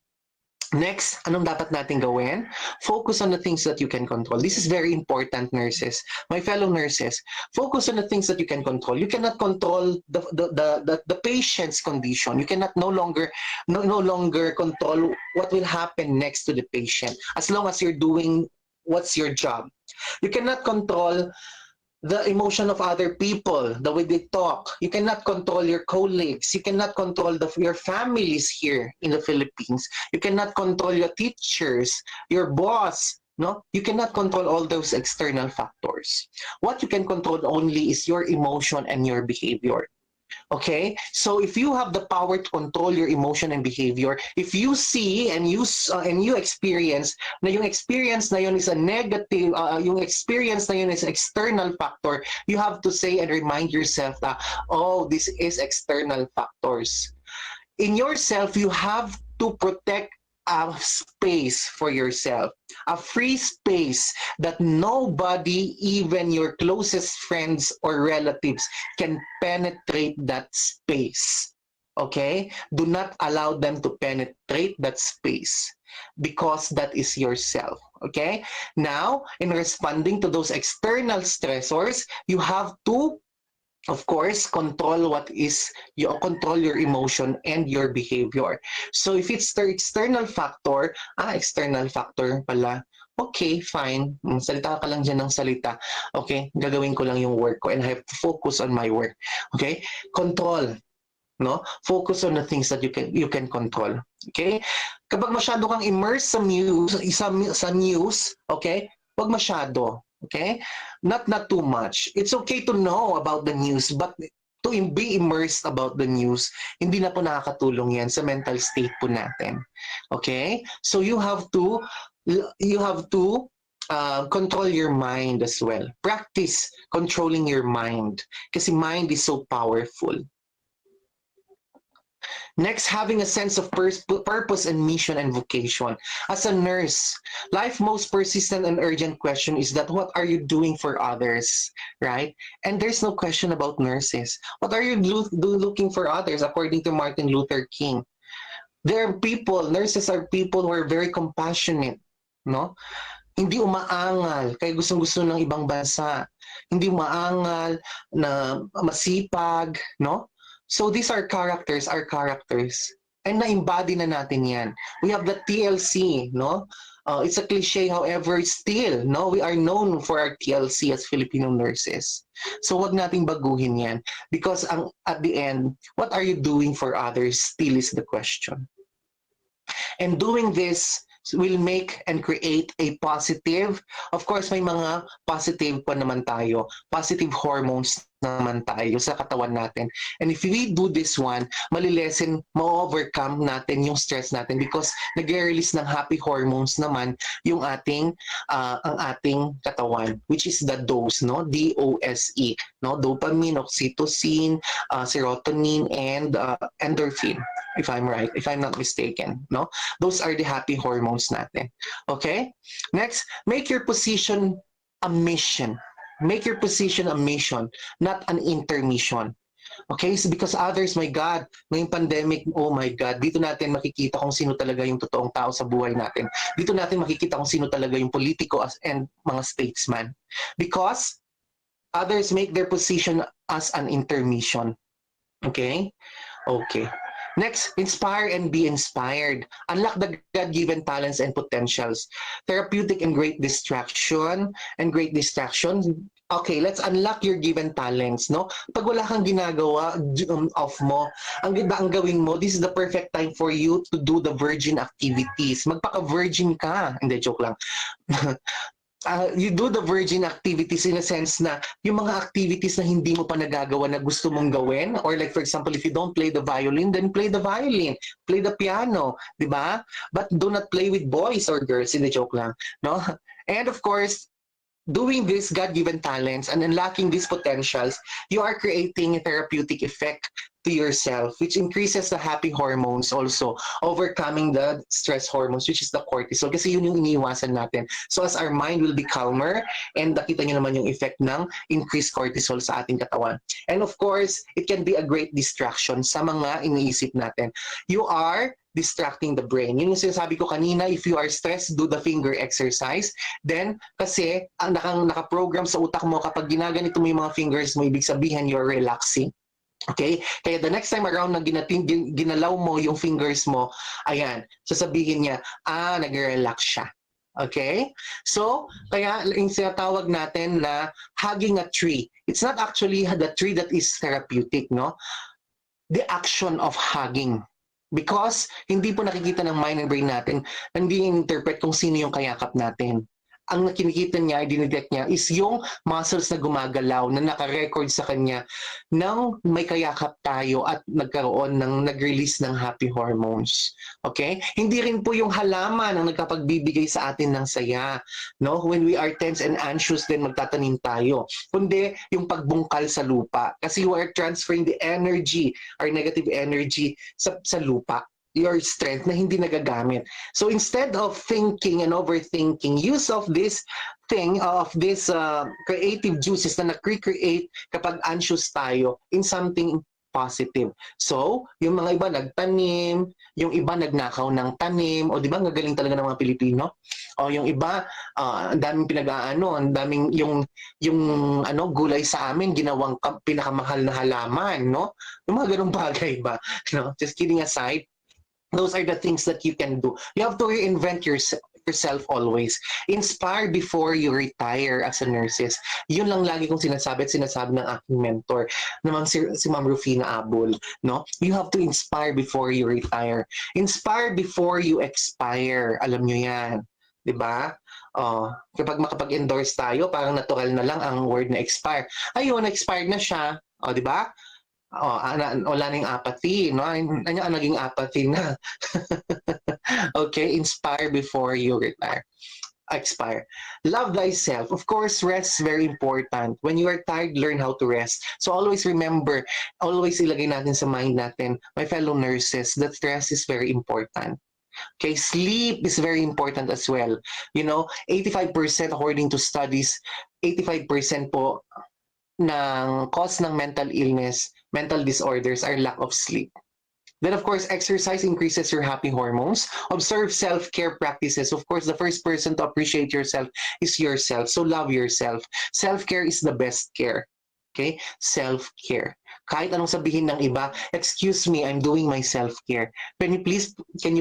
Next, anong dapat natin gawin? Focus on the things that you can control. This is very important, nurses. My fellow nurses, focus on the things that you can control. You cannot control the patient's condition. You cannot no longer control what will happen next to the patient as long as you're doing what's your job. You cannot control the emotion of other people, the way they talk. You cannot control your colleagues. You cannot control your families here in the Philippines. You cannot control your teachers, your boss. No, you cannot control all those external factors. What you can control only is your emotion and your behavior. Okay, so if you have the power to control your emotion and behavior, if you see and you experience na yung experience na yun is a negative, yung experience na yun is external factor, you have to say and remind yourself that, oh, this is external factors. In yourself, you have to protect a space for yourself, a free space that nobody, even your closest friends or relatives, can penetrate that space. Okay? Do not allow them to penetrate that space because that is yourself. Okay? Now, in responding to those external stressors, you have to, of course, control control your emotion and your behavior. So if it's the external factor pala, okay, fine. Salita ka lang dyan ng salita. Okay, gagawin ko lang yung work ko and I have to focus on my work. Okay, control. No? Focus on the things that you can control. Okay? Kapag masyado kang immersed sa news, okay? Wag masyado. Okay? Not too much. It's okay to know about the news, but to be immersed about the news, hindi na po nakakatulong yan sa mental state po natin. Okay? So you have to control your mind as well. Practice controlling your mind kasi mind is so powerful. Next, having a sense of purpose and mission and vocation. As a nurse, life's most persistent and urgent question is that what are you doing for others, right? And there's no question about nurses. What are you looking for others, according to Martin Luther King? Nurses are people who are very compassionate, no? Hindi umaangal, kaya gustong-gusto ng ibang bansa. Hindi umaangal, na masipag, no? So these are characters, and na-embody na natin yan. We have the TLC, no? It's a cliche, however, still, no? We are known for our TLC as Filipino nurses. So wag nating baguhin yan. Because at the end, what are you doing for others still is the question. And doing this will make and create a positive, of course may mga positive pa naman tayo, positive hormones naman tayo sa katawan natin. And if we do this one, malilesen, ma-overcome natin yung stress natin because nag-release ng happy hormones naman yung ating ang ating katawan, which is the DOSE, no? D-O-S-E, no? Dopamine, oxytocin, serotonin, and endorphin, if I'm right, if I'm not mistaken, no? Those are the happy hormones natin. Okay? Next, make your position a mission. Make your position a mission, not an intermission. Okay? So because others, my God, ngayong pandemic, oh my God, dito natin makikita kung sino talaga yung totoong tao sa buhay natin. Dito natin makikita kung sino talaga yung politiko and mga statesman. Because others make their position as an intermission. Okay? Okay. Next, inspire and be inspired. Unlock the God-given talents and potentials. Therapeutic and great distraction. Okay, let's unlock your given talents, no? Pag wala kang ginagawa, off mo, ang gawin mo, this is the perfect time for you to do the virgin activities. Magpaka-virgin ka. Hindi, joke lang. You do the virgin activities in a sense na yung mga activities na hindi mo pa nagagawa na gusto mong gawin, or like for example, if you don't play the violin, then play the violin, play the piano, di ba? But do not play with boys or girls, hindi, joke lang, no? And of course, doing these God-given talents and unlocking these potentials, you are creating a therapeutic effect to yourself, which increases the happy hormones also, overcoming the stress hormones, which is the cortisol, kasi yun yung iniiwasan natin. So as our mind will be calmer, and nakita nyo naman yung effect ng increased cortisol sa ating katawan. And of course, it can be a great distraction sa mga iniisip natin. You are distracting the brain. Yun yung sinasabi ko kanina, if you are stressed, do the finger exercise. Then, kasi ang nakaprogram sa utak mo, kapag ginaganito mo yung mga fingers mo, ibig sabihin you're relaxing. Okay? Kaya the next time around na ginalaw mo yung fingers mo, ayan, sasabihin niya, nag-relax siya. Okay? So, kaya yung sinatawag natin na hugging a tree. It's not actually the tree that is therapeutic, no? The action of hugging. Because hindi po nakikita ng mind and brain natin, hindi interpret kung sino yung kayakap natin. Ang nakinikita niya, dinidetect niya, is yung muscles na gumagalaw, na naka-record sa kanya nang may kayakap tayo at nagkaroon ng nag-release ng happy hormones. Okay? Hindi rin po yung halaman ang nagkapagbibigay sa atin ng saya. No? When we are tense and anxious, then magtatanim tayo. Kundi yung pagbungkal sa lupa. Kasi we are transferring the energy, our negative energy, sa lupa. Your strength na hindi nagagamit. So instead of thinking and overthinking, use of this thing, of this creative juices na na-create kapag anxious tayo in something positive. So, yung mga iba nagtanim, yung iba nagnakaw ng tanim, o di ba gagaling talaga ng mga Pilipino? O yung iba, ang daming ang daming yung gulay sa amin, ginawang pinakamahal na halaman, no? Yung mga ganung bagay ba? No? Just kidding aside, those are the things that you can do. You have to reinvent yourself always. Inspire before you retire as a nurses. Yun lang lagi kong sinasabi ng aking mentor, naman si Ma'am Rufina Abul. No? You have to inspire before you retire. Inspire before you expire. Alam nyo yan. Diba? Kapag makapag-endorse tayo, parang natural na lang ang word na expire. Ayun, expired na siya. Diba? Wala na yung apathy, no? Naging apathy na. Okay, inspire before you retire. Expire. Love thyself. Of course, rest is very important. When you are tired, learn how to rest. So always remember, always ilagay natin sa mind natin, my fellow nurses, that rest is very important. Okay, sleep is very important as well. You know, 85% according to studies, 85% po ng cause ng mental illness, mental disorders are lack of sleep. Then of course, exercise increases your happy hormones. Observe self-care practices. Of course, the first person to appreciate yourself is yourself. So love yourself. Self-care is the best care. Okay? Self-care. Kahit anong sabihin ng iba, excuse me, I'm doing my self-care. Can you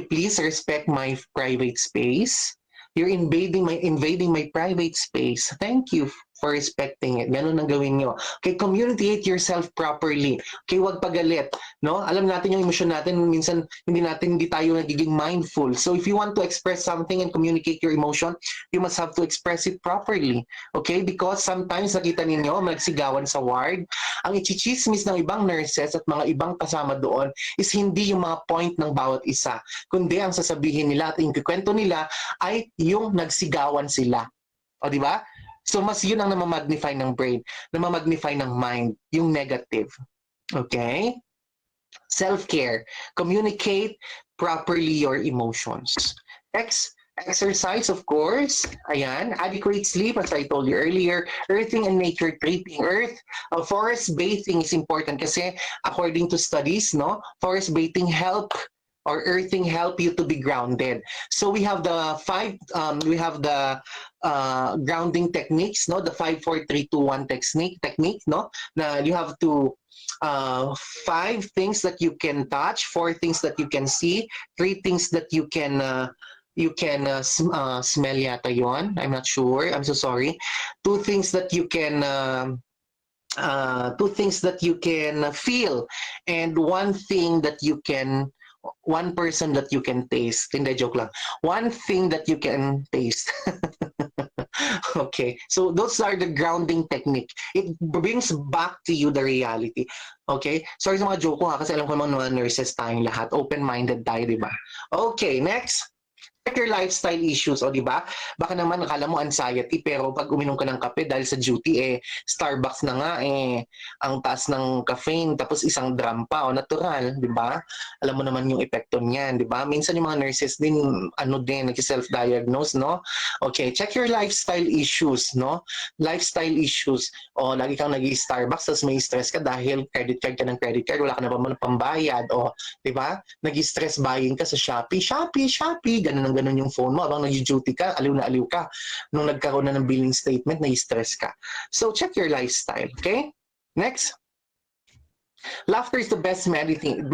please respect my private space? You're invading my private space. Thank you for respecting it. Ganun ang gawin nyo. Okay, communicate yourself properly. Okay, wag pagalit. No? Alam natin yung emosyon natin, minsan hindi tayo nagiging mindful. So if you want to express something and communicate your emotion, you must have to express it properly. Okay, because sometimes nakita ninyo, magsigawan sa ward, ang ichichismis ng ibang nurses at mga ibang kasama doon is hindi yung mga point ng bawat isa, kundi ang sasabihin nila at yung kikwento nila ay yung nagsigawan sila. O di ba? So mas yun ang namamagnify ng brain, namamagnify ng mind, yung negative. Okay? Self-care. Communicate properly your emotions. Exercise, of course. Ayan. Adequate sleep, as I told you earlier. Earthing and nature treating. Forest bathing is important kasi according to studies, no, forest bathing earthing help you to be grounded. So we have the grounding techniques, no, the 5 4 3 2 1 technique, no, na you have to 5 things that you can touch, 4 things that you can see, 3 things that you can smell yata yon. I'm not sure. I'm so sorry. 2 things that you can 2 things that you can feel, and 1 thing that you can, 1 person that you can taste. Hindi, joke lang. 1 thing that you can taste. Okay, so those are the grounding technique. It brings back to you the reality. Okay, sorry sa mga joke ko ha, kasi alam ko mga nurses tayong lahat. Open-minded tayo, di ba? Okay, next. Check your lifestyle issues, o di ba? Baka naman akala mo anxiety, pero pag uminom ka ng kape dahil sa duty, Starbucks na nga, ang taas ng caffeine, tapos isang drum pa, o natural, di ba? Alam mo naman yung epekto niyan, di ba? Minsan yung mga nurses din, nag-self-diagnose, no? Okay, check your lifestyle issues, no? Lifestyle issues, o lagi kang nag-Starbucks, tapos may stress ka dahil credit card ka ng credit card, wala ka na ba man pambayad, o di ba? Nag-stress buying ka sa Shopee, ganun yung phone mo. Habang nag-duty ka, aliw na aliw ka. Nung nagkaroon na ng billing statement, na-stress ka. So, check your lifestyle. Okay? Next. Laughter is the best medicine.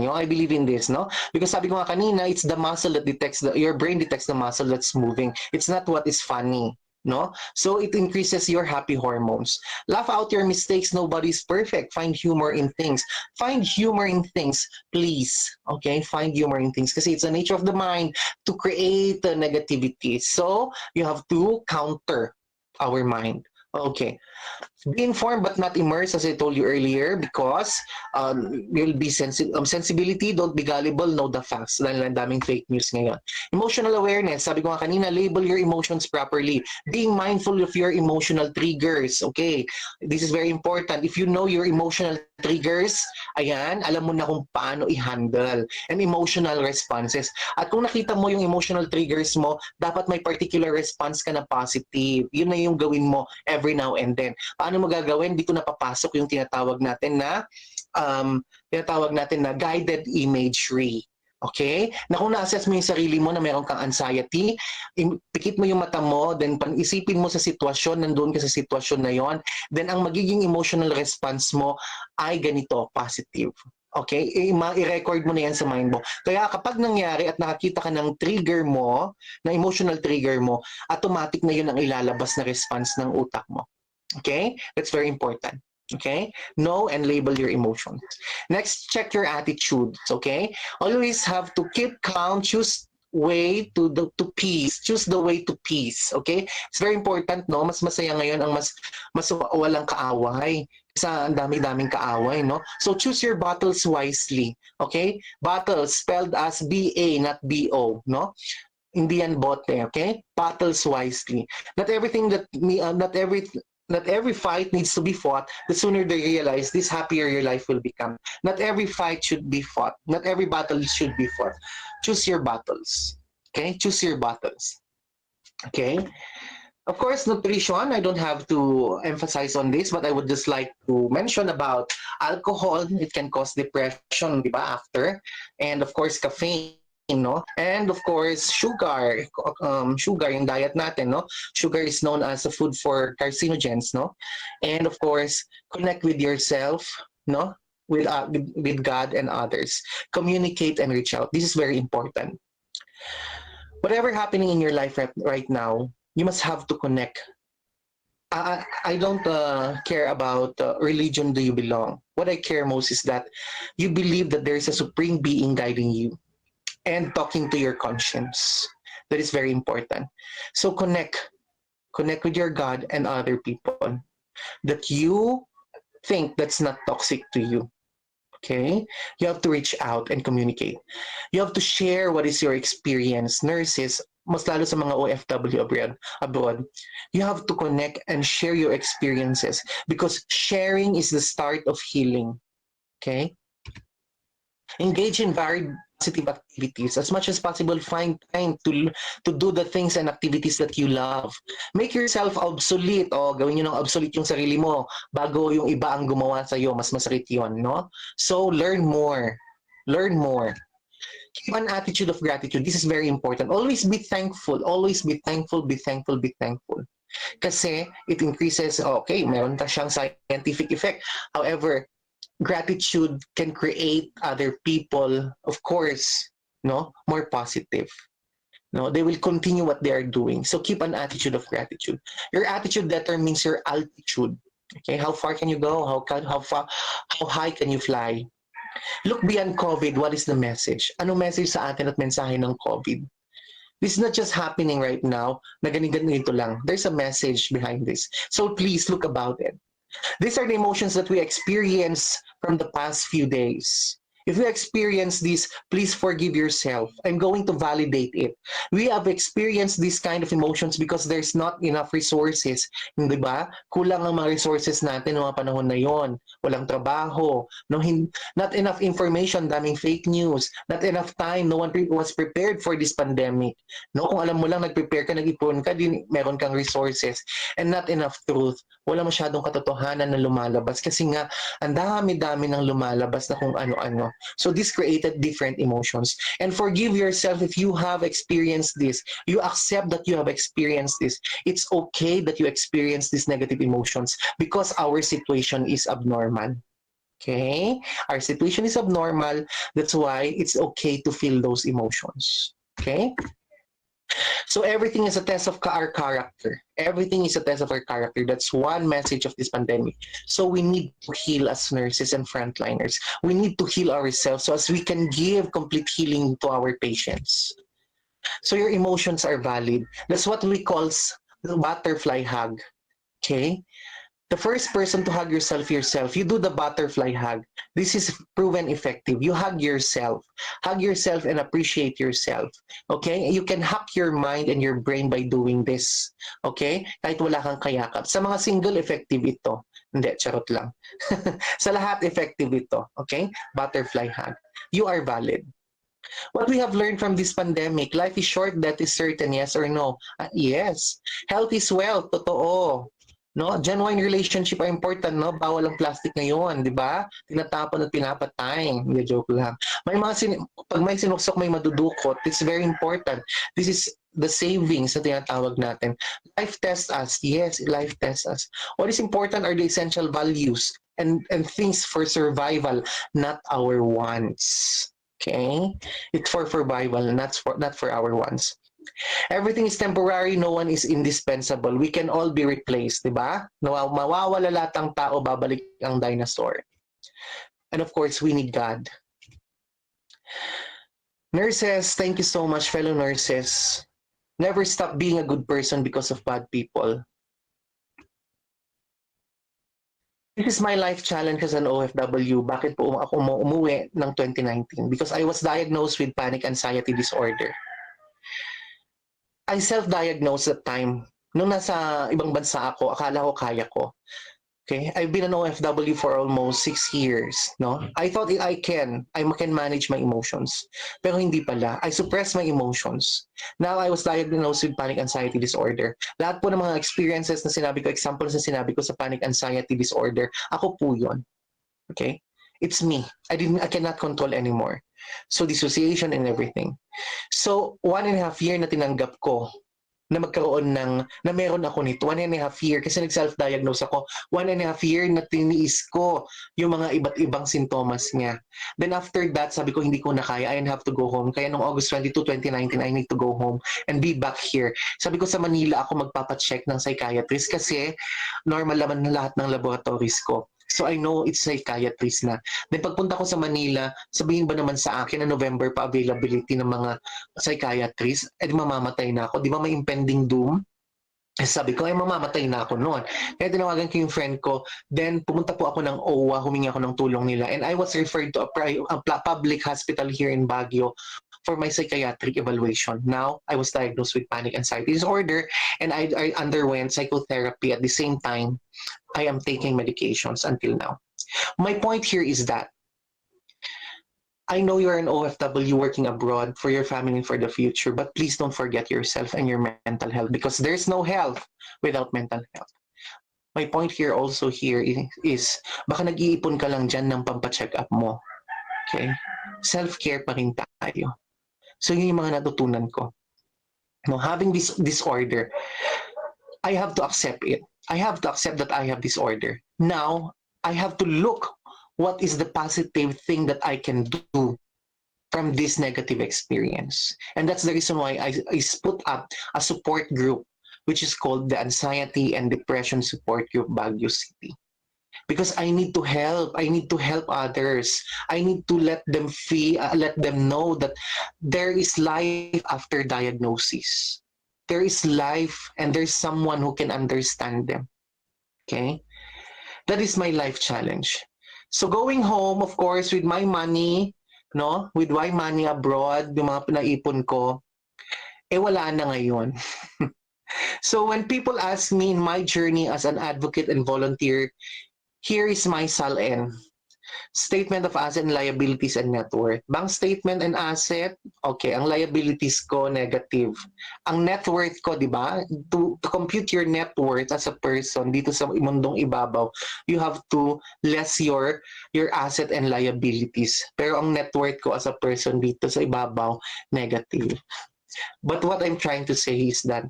You know, I believe in this, no? Because sabi ko nga kanina, it's the muscle that detects, your brain detects the muscle that's moving. It's not what is funny. No? So it increases your happy hormones. Laugh out your mistakes. Nobody's perfect. Find humor in things. Find humor in things, please. Okay? Find humor in things. Kasi it's the nature of the mind to create negativity. So you have to counter our mind. Okay. Be informed but not immersed, as I told you earlier, because you'll be sensibility, don't be gullible, know the facts. Dahil ang daming fake news ngayon. Emotional awareness, sabi ko nga kanina, label your emotions properly. Being mindful of your emotional triggers. Okay, this is very important. If you know your emotional triggers, ayan, alam mo na kung paano i-handle. And emotional responses. At kung nakita mo yung emotional triggers mo, dapat may particular response ka na positive. Yun na yung gawin mo every now and then. Paano mo gagawin? Dito na papasok yung tinatawag natin na guided imagery. Okay? Na kung na-assess mo yung sarili mo na meron kang anxiety, pikit mo yung mata mo, then isipin mo sa sitwasyon, nandoon ka sa sitwasyon na yon, then ang magiging emotional response mo ay ganito, positive. Okay? I-record mo na yan sa mind mo. Kaya kapag nangyari at nakakita ka ng trigger mo, na emotional trigger mo, automatic na yun ang ilalabas na response ng utak mo. Okay? That's very important. Okay? Know and label your emotions. Next, check your attitudes. Okay? Always have to keep calm, choose way to peace. Choose the way to peace. Okay? It's very important, no? Mas masaya ngayon ang mas walang kaaway. Sa ang dami-daming kaaway, no? So choose your battles wisely. Okay? Battles spelled as B-A, not B-O, no? Hindi yan bote, okay? Battles wisely. Not every fight needs to be fought. The sooner they realize this, happier your life will become. Not every fight should be fought. Not every battle should be fought. Choose your battles. Okay? Choose your battles. Okay? Of course, nutrition, I don't have to emphasize on this, but I would just like to mention about alcohol. It can cause depression, di ba, after. And of course, caffeine. No? And of course, sugar yung diet natin, no? Sugar is known as a food for carcinogens, no? And of course, connect with yourself, no? With God and others. Communicate and reach out. This is very important. Whatever happening in your life right now, you must have to connect I don't care about religion do you belong. What I care most is that you believe that there is a supreme being guiding you and talking to your conscience. That is very important. So connect with your God and other people that you think that's not toxic to you. Okay? You have to reach out and communicate. You have to share what is your experience. Nurses, mas lalo sa mga OFW abroad, you have to connect and share your experiences because sharing is the start of healing. Okay? Engage in varied positive activities. As much as possible, find time to do the things and activities that you love. Make yourself obsolete. O, gawin nyo ng obsolete yung sarili mo bago yung iba ang gumawa sa'yo. Mas masakit yun, no? So, learn more. Learn more. Keep an attitude of gratitude. This is very important. Always be thankful. Always be thankful, be thankful, be thankful. Kasi it increases, okay, meron na siyang scientific effect. However, gratitude can create other people, of course, no, more positive. No, they will continue what they are doing. So keep an attitude of gratitude. Your attitude determines your altitude. Okay, how far can you go? How high can you fly? Look beyond COVID. What is the message? Ano message sa atin at mensahe ng COVID? This is not just happening right now. Na ganito lang. There's a message behind this. So please look about it. These are the emotions that we experience from the past few days. If you experience this, please forgive yourself. I'm going to validate it. We have experienced this kind of emotions because there's not enough resources. Hindi ba? Kulang ang mga resources natin noong mga panahon na yon. Walang trabaho. No, not enough information, daming fake news. Not enough time. No one was prepared for this pandemic. No, kung alam mo lang, nag-prepare ka, nag-ipon ka, meron kang resources. And not enough truth. Wala masyadong katotohanan na lumalabas. Kasi nga, ang dami-dami ng lumalabas na kung ano-ano. So this created different emotions. And forgive yourself if you have experienced this. You accept that you have experienced this. It's okay that you experience these negative emotions because our situation is abnormal. Okay? Our situation is abnormal. That's why it's okay to feel those emotions. Okay? So everything is a test of our character. Everything is a test of our character. That's one message of this pandemic. So we need to heal as nurses and frontliners. We need to heal ourselves so as we can give complete healing to our patients. So your emotions are valid. That's what we call the butterfly hug. Okay? The first person to hug yourself, you do the butterfly hug. This is proven effective. You hug yourself and appreciate yourself. Okay? You can hack your mind and your brain by doing this. Okay? Kahit wala kang kayakap. Sa mga single, effective ito. Hindi, charot lang. Sa lahat, effective ito. Okay? Butterfly hug. You are valid. What we have learned from this pandemic, life is short, that is certain, yes or no? Yes. Health is wealth, totoo. No, genuine relationship are important, no? Bawal ang plastic ngayon, di ba? Tinatapon at pinapatay. Hindi, joke lang. Pag may sinusok, may madudukot. It's very important. This is the savings na tinatawag natin. Life tests us. Yes, life tests us. What is important are the essential values and things for survival, not our wants. Okay? It's for survival, not for our wants. Everything is temporary, no one is indispensable. We can all be replaced, di ba? Mawawala lahat ng tao, babalik ang dinosaur. And of course, we need God. Nurses, thank you so much, fellow nurses. Never stop being a good person because of bad people. This is my life challenge as an OFW. Bakit po ako umuwi ng 2019? Because I was diagnosed with panic anxiety disorder. I self-diagnosed at time. Nung nasa ibang bansa ako, akala ko kaya ko. Okay? I've been an OFW for almost 6 years. No? I thought I can manage my emotions. Pero hindi pala. I suppress my emotions. Now, I was diagnosed with panic anxiety disorder. Lahat po ng mga experiences na sinabi ko, examples na sinabi ko sa panic anxiety disorder, ako po yun. Okay? It's me. I cannot control anymore. So dissociation and everything. So 1.5 years na tinanggap ko na magkaroon na meron ako nito 1.5 year kasi nag-self-diagnose ako 1.5 year na tiniis ko yung mga iba't ibang sintomas niya. Then after that, sabi ko hindi ko na kaya, I have to go home. Kaya nung August 22, 2019, I need to go home and be back here. Sabi ko sa Manila ako magpapacheck ng psychiatrist kasi normal naman na lahat ng laboratories ko. So I know it's psychiatrist na. Then pagpunta ko sa Manila, sabihin ba naman sa akin na November pa availability ng mga psychiatrist, mamamatay na ako. Di ba may impending doom? Sabi ko, mamamatay na ako noon. Kaya tinawagan ko yung friend ko. Then pumunta po ako ng OWA, humingi ako ng tulong nila. And I was referred to a public hospital here in Baguio for my psychiatric evaluation. Now, I was diagnosed with panic anxiety disorder and I underwent psychotherapy at the same time. I am taking medications until now. My point here is that I know you're an OFW working abroad for your family and for the future, but please don't forget yourself and your mental health because there's no health without mental health. My point here also here is baka nag-iipon ka lang dyan ng pampacheck up mo. Okay? Self-care pa rin tayo. So yun yung mga natutunan ko. No, having this disorder, I have to accept it. I have to accept that I have disorder. Now, I have to look what is the positive thing that I can do from this negative experience. And that's the reason why I put up a support group, which is called the Anxiety and Depression Support Group Baguio City. Because I need to help. I need to help others. I need to let them let them know that there is life after diagnosis. There is life and there's someone who can understand them. Okay? That is my life challenge. So going home, of course, with my money, no? With my money abroad, yung mga pinaipon ko, wala na ngayon. So when people ask me in my journey as an advocate and volunteer, here is my SALN. Statement of Asset and Liabilities and Net Worth. Bank statement and asset, okay. Ang liabilities ko, negative. Ang net worth ko, di ba? To compute your net worth as a person dito sa mundong ibabaw, you have to less your asset and liabilities. Pero ang net worth ko as a person dito sa ibabaw, negative. But what I'm trying to say is that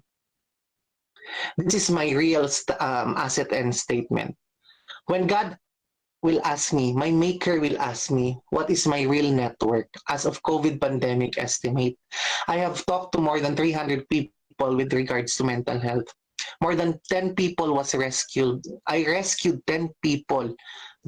this is my real asset and statement. When God will ask me, my maker will ask me, what is my real network as of COVID pandemic estimate? I have talked to more than 300 people with regards to mental health. More than 10 people was rescued. I rescued 10 people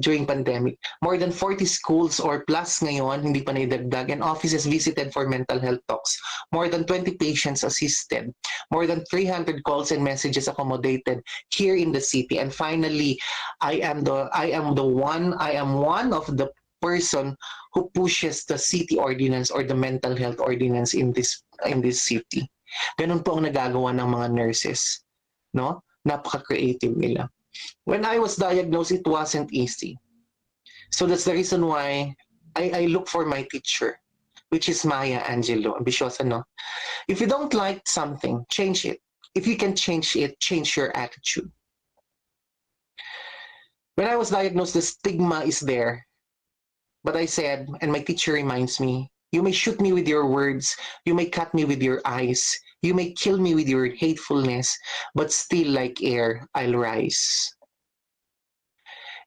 during pandemic. More than 40 schools or plus ngayon, hindi pa naidagdag, and offices visited for mental health talks. More than 20 patients assisted. More than 300 calls and messages accommodated here in the city. And finally, I am one of the person who pushes the city ordinance or the mental health ordinance in this city. Ganun po ang nagagawa ng mga nurses, no? Napaka-creative nila. When I was diagnosed, it wasn't easy. So that's the reason why I look for my teacher, which is Maya Angelou. Ambisyosa, no? If you don't like something, change it. If you can change it, change your attitude. When I was diagnosed, the stigma is there. But I said, and my teacher reminds me, you may shoot me with your words, you may cut me with your eyes, you may kill me with your hatefulness, but still like air, I'll rise.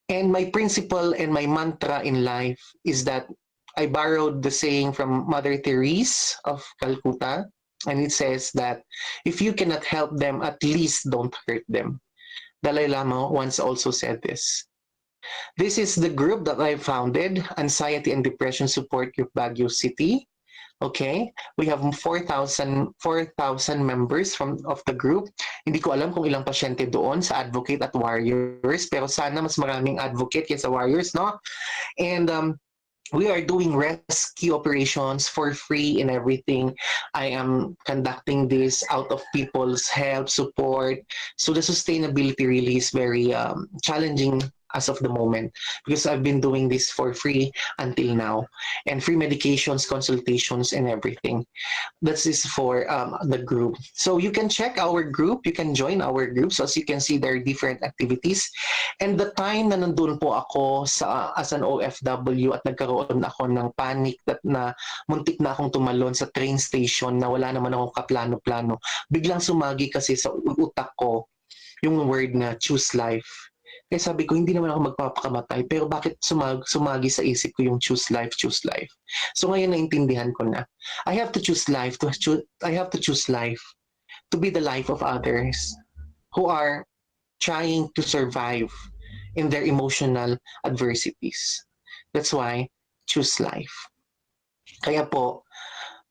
And my principle and my mantra in life is that I borrowed the saying from Mother Teresa of Calcutta, and it says that if you cannot help them, at least don't hurt them. Dalai Lama once also said this. This is the group that I founded, Anxiety and Depression Support Group Baguio City. Okay, we have 4,000 members of the group. Hindi ko alam kung ilang pasyente doon sa advocate at warriors, pero sana mas maraming advocate kaysa warriors, no? And we are doing rescue operations for free and everything. I am conducting this out of people's help, support. So the sustainability really is very challenging as of the moment because I've been doing this for free until now, and free medications, consultations, and everything. This is for the group. So you can check our group, you can join our group. So as you can see, there are different activities. And the time na nandun po ako as an OFW at nagkaroon ako ng panic na muntik na akong tumalon sa train station na wala naman akong kaplano-plano, biglang sumagi kasi sa utak ko yung word na choose life. Kaya sabi ko, hindi naman ako magpapakamatay, pero bakit sumagi sa isip ko yung choose life, choose life. So ngayon naintindihan ko na. I have to choose life to be the life of others who are trying to survive in their emotional adversities. That's why, choose life. Kaya po,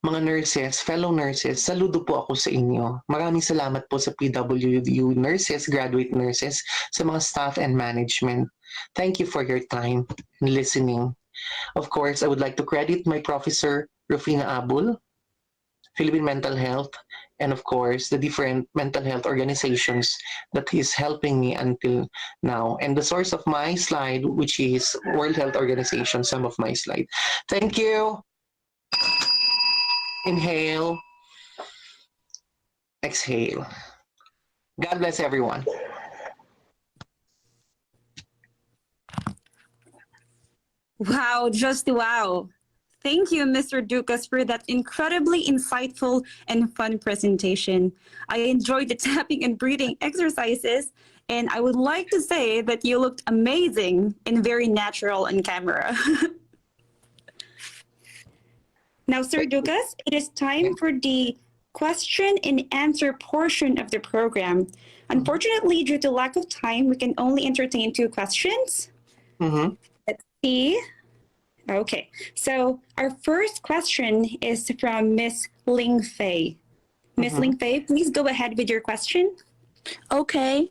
mga nurses, fellow nurses, saludo po ako sa inyo. Maraming salamat po sa PWU nurses, graduate nurses, sa mga staff and management. Thank you for your time and listening. Of course, I would like to credit my professor, Rufina Abul, Philippine Mental Health, and of course, the different mental health organizations that is helping me until now. And the source of my slide, which is World Health Organization, some of my slide. Thank you. Inhale, exhale. God bless everyone. Wow, just wow. Thank you, Mr. Ducas, for that incredibly insightful and fun presentation. I enjoyed the tapping and breathing exercises, and I would like to say that you looked amazing and very natural on camera. Now, Sir Ducas, it is time for the question and answer portion of the program. Unfortunately, due to lack of time, we can only entertain 2 questions. Let's see. Okay, so our first question is from Miss Ling Fei. Miss Ling Fei, please go ahead with your question. Okay.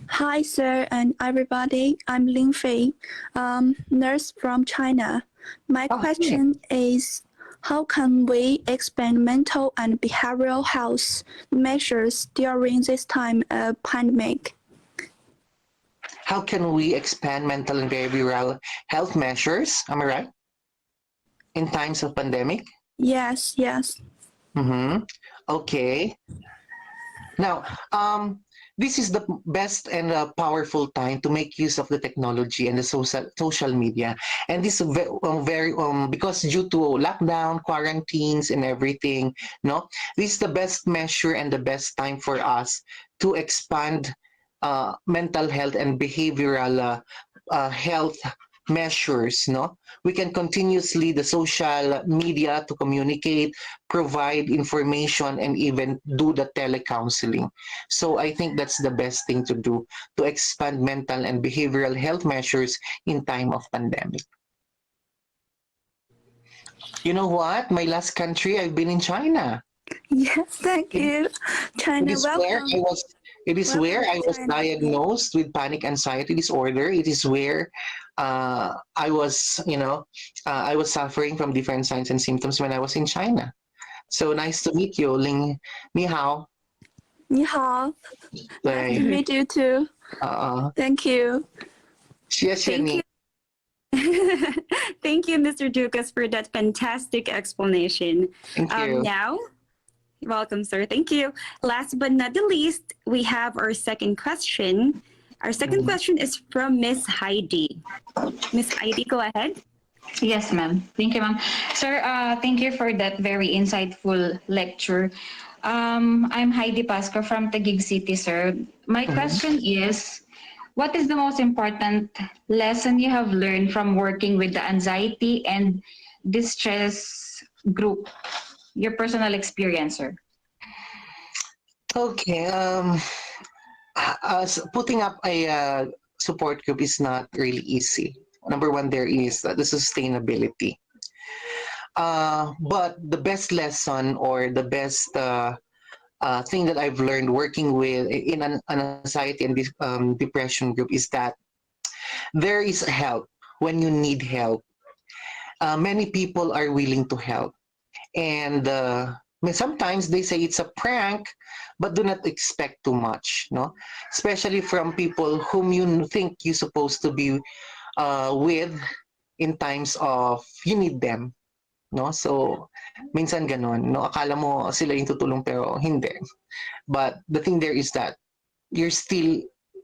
Hi, sir, and everybody. I'm Ling Fei, nurse from China. My question is, how can we expand mental and behavioral health measures during this time of pandemic? How can we expand mental and behavioral health measures? Am I right? In times of pandemic? Yes, yes. Okay. Now, this is the best and powerful time to make use of the technology and the social media. And this is very because due to lockdown, quarantines, and everything, no, this is the best measure and the best time for us to expand mental health and behavioral health measures. No, we can continuously the social media to communicate, provide information, and even do the telecounseling. So I think that's the best thing to do to expand mental and behavioral health measures in time of pandemic. You know what? My last country, I've been in China. Yes, thank you. China, welcome. It is where I was diagnosed with panic anxiety disorder. It is where I was, I was suffering from different signs and symptoms when I was in China. So nice to meet you, Ling. Ni hao. Ni hao. Nice to meet you too. Thank you. Thank you. Thank you, Mr. Ducas, for that fantastic explanation. Thank you. Now, welcome, sir. Thank you. Last but not the least, we have our second question. Our second question is from Miss Heidi. Miss Heidi, go ahead. Yes, ma'am. Thank you, ma'am. Sir, thank you for that very insightful lecture. I'm Heidi Pasco from Taguig City, sir. My question is, what is the most important lesson you have learned from working with the anxiety and distress group? Your personal experience, sir. Okay. Putting up a support group is not really easy. Number one, there is the sustainability. But the best lesson or the best thing that I've learned working with in an anxiety and depression group is that there is help when you need help. Many people are willing to help. And Sometimes they say it's a prank, but do not expect too much, no? Especially from people whom you think you're supposed to be with in times of you need them, no? So minsan ganon, no? Akala mo sila yung tutulong pero hindi. But the thing there is that you're still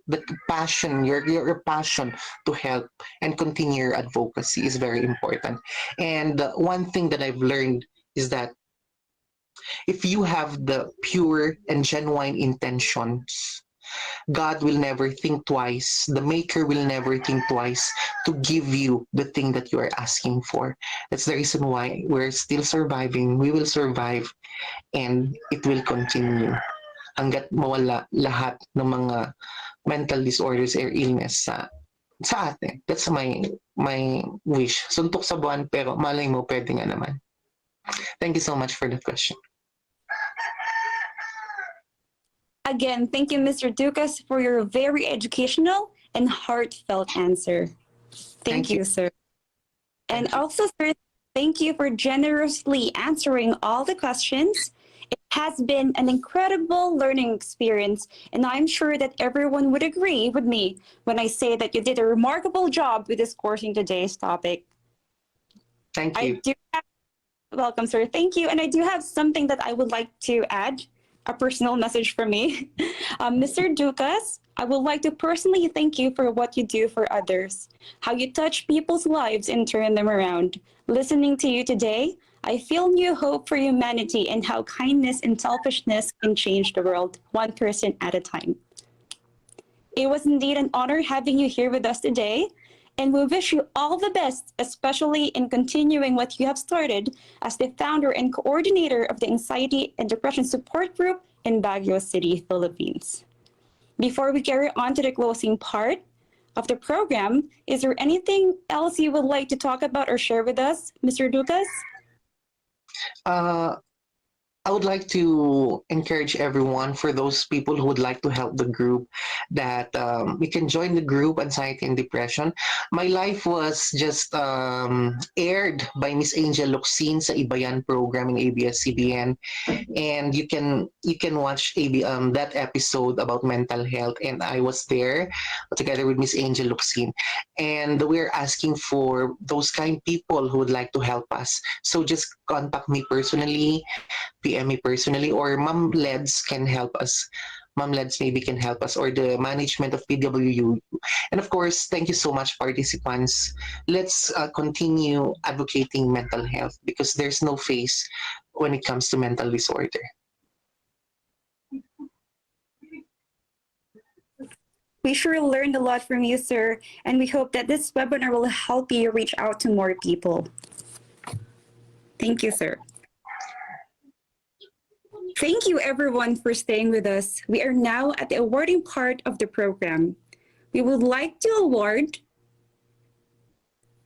the passion, your passion to help and continue your advocacy is very important. And one thing that I've learned is that if you have the pure and genuine intentions, God will never think twice. The Maker will never think twice to give you the thing that you are asking for. That's the reason why we're still surviving. We will survive and it will continue hanggat mawala lahat ng mga mental disorders or illness sa atin. That's my wish. Suntok sa buwan pero malay mo pwede nga naman. Thank you so much for the question. Again, thank you, Mr. Ducas, for your very educational and heartfelt answer. Thank you, sir. And also, sir, thank you for generously answering all the questions. It has been an incredible learning experience, and I'm sure that everyone would agree with me when I say that you did a remarkable job with discoursing today's topic. Thank you. Welcome, sir. Thank you. And I do have something that I would like to add, a personal message from me. Mr. Ducas, I would like to personally thank you for what you do for others, how you touch people's lives and turn them around. Listening to you today, I feel new hope for humanity and how kindness and selfishness can change the world, one person at a time. It was indeed an honor having you here with us today, and we wish you all the best, especially in continuing what you have started as the founder and coordinator of the Anxiety and Depression Support Group in Baguio City, Philippines. Before we carry on to the closing part of the program, is there anything else you would like to talk about or share with us, Mr. Ducas? I would like to encourage everyone, for those people who would like to help the group, that we can join the group Anxiety and Depression. My life was just aired by Miss Angel Locsin sa Ibayan program in ABS-CBN, and you can watch that episode about mental health, and I was there together with Miss Angel Locsin, and we're asking for those kind people who would like to help us. So just contact me personally, PM me personally, or Ma'am Leds can help us. Ma'am Leds maybe can help us, or the management of PWU. And of course, thank you so much, participants. Let's continue advocating mental health, because there's no face when it comes to mental disorder. We sure learned a lot from you, sir, and we hope that this webinar will help you reach out to more people. Thank you, sir. Thank you, everyone, for staying with us. We are now at the awarding part of the program. We would like to award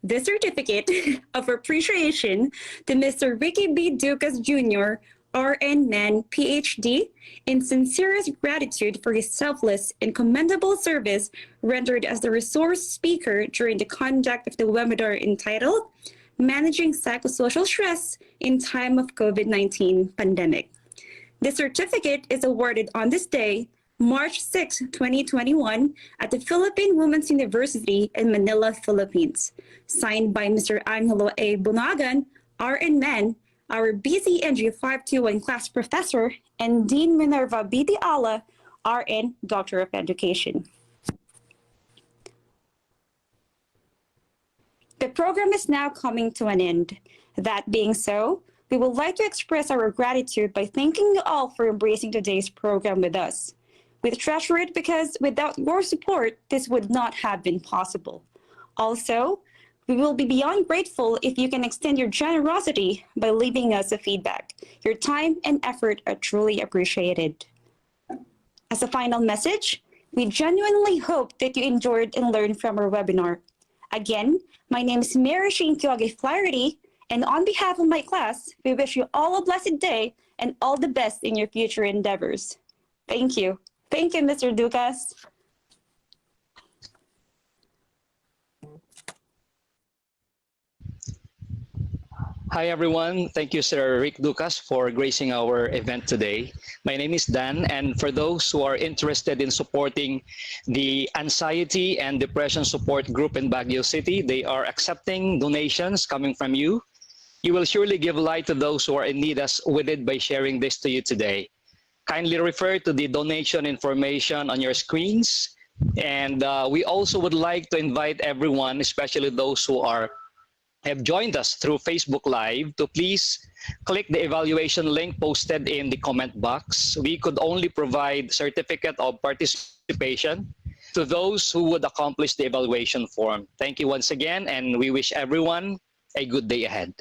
the certificate of appreciation to Mr. Ricky B. Ducas Jr., RN Man, PhD, in sincerest gratitude for his selfless and commendable service rendered as the resource speaker during the conduct of the webinar entitled Managing Psychosocial Stress in Time of COVID-19 Pandemic. The certificate is awarded on this day, March 6, 2021, at the Philippine Women's University in Manila, Philippines. Signed by Mr. Angelo A. Bunagan, RN Man, our BCNG 521 class professor, and Dean Minerva B. De Ala, RN, Doctor of Education. The program is now coming to an end. That being so, we would like to express our gratitude by thanking you all for embracing today's program with us. We treasure it because without your support, this would not have been possible. Also, we will be beyond grateful if you can extend your generosity by leaving us a feedback. Your time and effort are truly appreciated. As a final message, we genuinely hope that you enjoyed and learned from our webinar. Again, my name is Mary Shane Kyoge Flaherty, and on behalf of my class, we wish you all a blessed day and all the best in your future endeavors. Thank you. Thank you, Mr. Ducas. Hi everyone. Thank you, Sir Rick Ducas, for gracing our event today. My name is Dan, and for those who are interested in supporting the anxiety and depression support group in Baguio City, they are accepting donations coming from you. You will surely give light to those who are in need as we did by sharing this to you today. Kindly refer to the donation information on your screens. And we also would like to invite everyone, especially those who have joined us through Facebook Live, to please click the evaluation link posted in the comment box. We could only provide certificate of participation to those who would accomplish the evaluation form. Thank you once again, and we wish everyone a good day ahead.